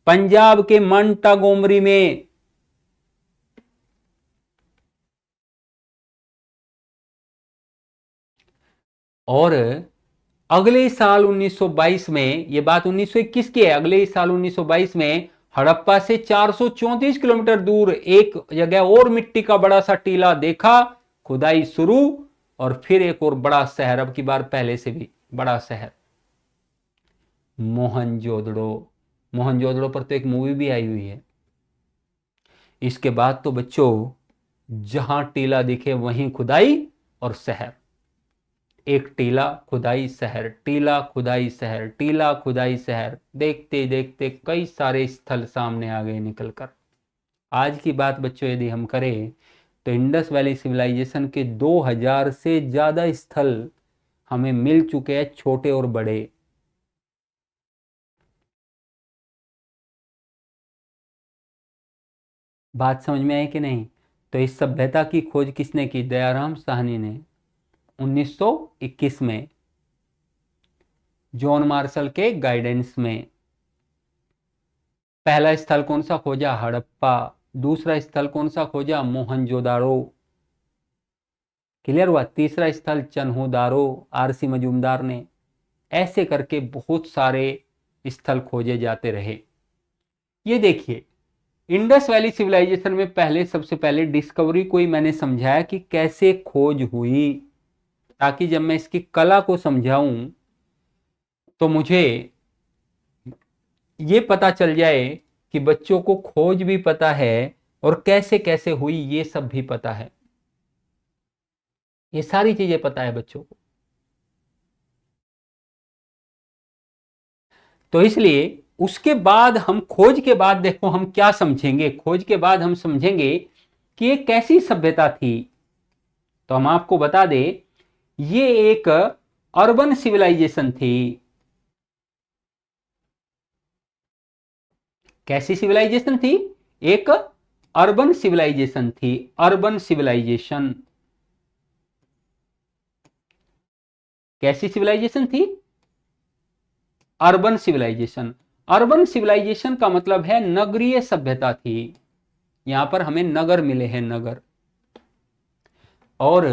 पंजाब के मंटागोमरी में। और अगले साल 1922 में, ये बात 1921 की है, अगले साल 1922 में हड़प्पा से 434 किलोमीटर दूर एक जगह और मिट्टी का बड़ा सा टीला देखा, खुदाई शुरू, और फिर एक और बड़ा शहर, अब की बार पहले से भी बड़ा शहर, मोहनजोदड़ो। मोहनजोदड़ो पर तो एक मूवी भी आई हुई है। इसके बाद तो बच्चों जहां टीला दिखे वहीं खुदाई और शहर, एक टीला खुदाई शहर, टीला खुदाई शहर, टीला खुदाई शहर, देखते देखते कई सारे स्थल सामने आ गए निकलकर। आज की बात बच्चों यदि हम करें तो इंडस वैली सिविलाइजेशन के 2000 से ज़्यादा स्थल हमें मिल चुके हैं, छोटे और बड़े। बात समझ में आई कि नहीं? तो इस सभ्यता की खोज किसने की? दयाराम साहनी ने 1921 में जॉन मार्शल के गाइडेंस में। पहला स्थल कौन सा खोजा? हड़प्पा। दूसरा स्थल कौन सा खोजा? मोहनजोदारो। क्लियर हुआ? तीसरा स्थल चन्हूदारो, आरसी मजूमदार ने। ऐसे करके बहुत सारे स्थल खोजे जाते रहे। ये देखिए, इंडस वैली सिविलाइजेशन में पहले, सबसे पहले डिस्कवरी को ही मैंने समझाया कि कैसे खोज हुई, ताकि जब मैं इसकी कला को समझाऊं तो मुझे ये पता चल जाए कि बच्चों को खोज भी पता है और कैसे कैसे हुई ये सब भी पता है। ये सारी चीजें पता है बच्चों को। तो इसलिए उसके बाद हम, खोज के बाद देखो हम क्या समझेंगे, खोज के बाद हम समझेंगे कि ये कैसी सभ्यता थी। तो हम आपको बता दें, ये एक अर्बन सिविलाइजेशन थी। कैसी सिविलाइजेशन थी? एक अर्बन सिविलाइजेशन थी। Urban civilization. कैसी सिविलाइजेशन थी? Urban civilization. अर्बन सिविलाइजेशन का मतलब है नगरीय सभ्यता थी। यहां पर हमें नगर मिले हैं, नगर। और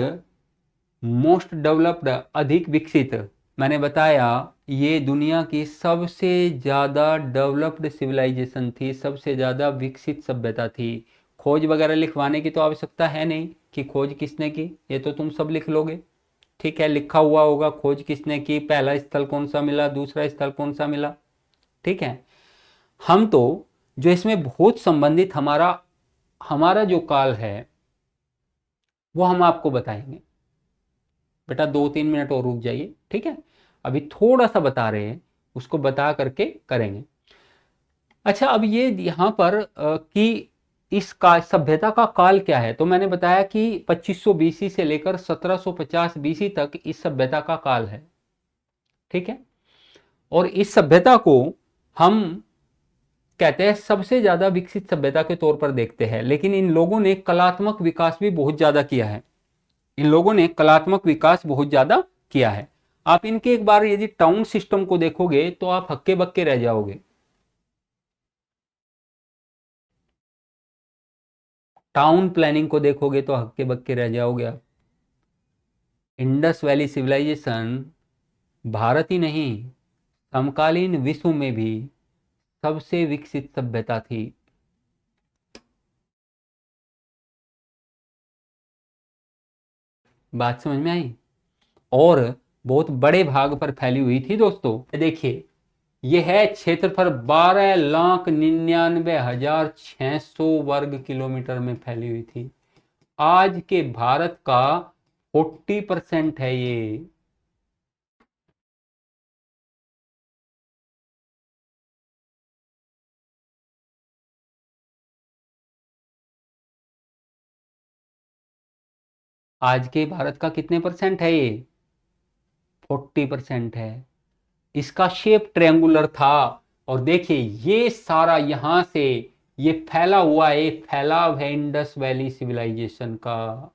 मोस्ट डेवलप्ड, अधिक विकसित, मैंने बताया ये दुनिया की सबसे ज़्यादा डेवलप्ड सिविलाइजेशन थी, सबसे ज़्यादा विकसित सभ्यता थी। खोज वगैरह लिखवाने की तो आवश्यकता है नहीं कि खोज किसने की, ये तो तुम सब लिख लोगे। ठीक है, लिखा हुआ होगा खोज किसने की, पहला स्थल कौन सा मिला, दूसरा स्थल कौन सा मिला। ठीक है, हम तो जो इसमें बहुत संबंधित हमारा जो काल है वो हम आपको बताएंगे। बेटा 2-3 मिनट और रुक जाइए, ठीक है, अभी थोड़ा सा बता रहे हैं, उसको बता करके करेंगे। अच्छा, अब ये यहाँ पर कि इस का सभ्यता का काल क्या है, तो मैंने बताया कि 2500 बीसी से लेकर 1750 बीसी तक इस सभ्यता का काल है। ठीक है, और इस सभ्यता को हम कहते हैं सबसे ज्यादा विकसित सभ्यता के तौर पर देखते हैं, लेकिन इन लोगों ने कलात्मक विकास भी बहुत ज्यादा किया है। इन लोगों ने कलात्मक विकास बहुत ज्यादा किया है। आप इनके एक बार यदि टाउन सिस्टम को देखोगे तो आप हक्के बक्के रह जाओगे। टाउन प्लानिंग को देखोगे तो हक्के बक्के रह जाओगे आप। इंडस वैली सिविलाइजेशन भारत ही नहीं, समकालीन विश्व में भी सबसे विकसित सभ्यता थी। बात समझ में आई? और बहुत बड़े भाग पर फैली हुई थी दोस्तों। देखिए, यह है क्षेत्रफल 12,99,600 वर्ग किलोमीटर में फैली हुई थी। आज के भारत का 40% है ये। आज के भारत का कितने परसेंट है ये? 40% है। इसका शेप ट्रायंगुलर था। और देखिए, ये सारा यहां से ये फैला हुआ है, फैलाव है इंडस वैली सिविलाइजेशन का।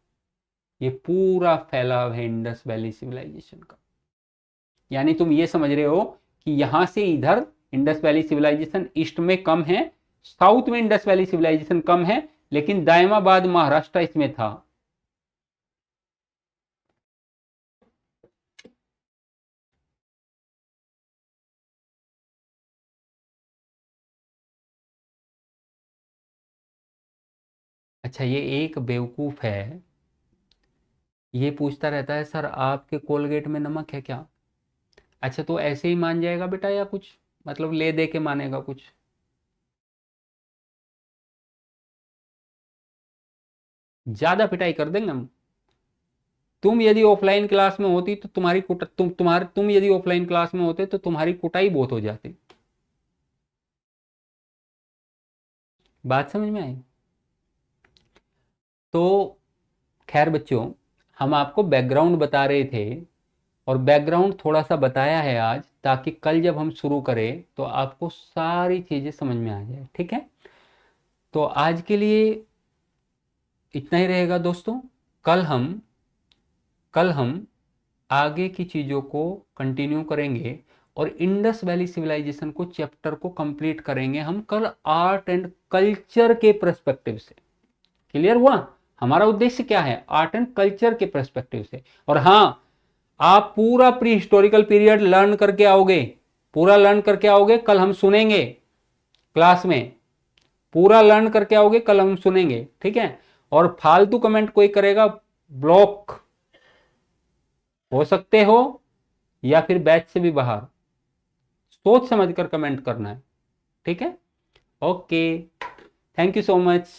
ये पूरा फैलाव है इंडस वैली सिविलाइजेशन का। यानी तुम ये समझ रहे हो कि यहां से इधर इंडस वैली सिविलाइजेशन ईस्ट में कम है, साउथ में इंडस वैली सिविलाइजेशन कम है, लेकिन दायमाबाद महाराष्ट्र इसमें था। अच्छा, ये एक बेवकूफ है, ये पूछता रहता है सर आपके कोलगेट में नमक है क्या? अच्छा, तो ऐसे ही मान जाएगा बेटा या कुछ मतलब ले दे के मानेगा कुछ? ज्यादा पिटाई कर देंगे हम। तुम यदि ऑफलाइन क्लास में होती तो तुम्हारी कुट तुम यदि ऑफलाइन क्लास में होते तो तुम्हारी कुटाई बहुत हो जाती। बात समझ में आई? तो खैर बच्चों, हम आपको बैकग्राउंड बता रहे थे, और बैकग्राउंड थोड़ा सा बताया है आज, ताकि कल जब हम शुरू करें तो आपको सारी चीजें समझ में आ जाए। ठीक है? तो आज के लिए इतना ही रहेगा दोस्तों। कल हम कल हम आगे की चीज़ों को कंटिन्यू करेंगे, और इंडस वैली सिविलाइजेशन को चैप्टर को कंप्लीट करेंगे हम कल आर्ट एंड कल्चर के पर्सपेक्टिव से। क्लियर हुआ? हमारा उद्देश्य क्या है? आर्ट एंड कल्चर के पर्सपेक्टिव से। और हाँ, आप पूरा प्री हिस्टोरिकल पीरियड लर्न करके आओगे, पूरा लर्न करके आओगे, कल हम सुनेंगे क्लास में। पूरा लर्न करके आओगे, कल हम सुनेंगे। ठीक है? और फालतू कमेंट कोई करेगा, ब्लॉक हो सकते हो, या फिर बैच से भी बाहर। सोच समझ कर कमेंट करना है। ठीक है? Okay, thank you so much.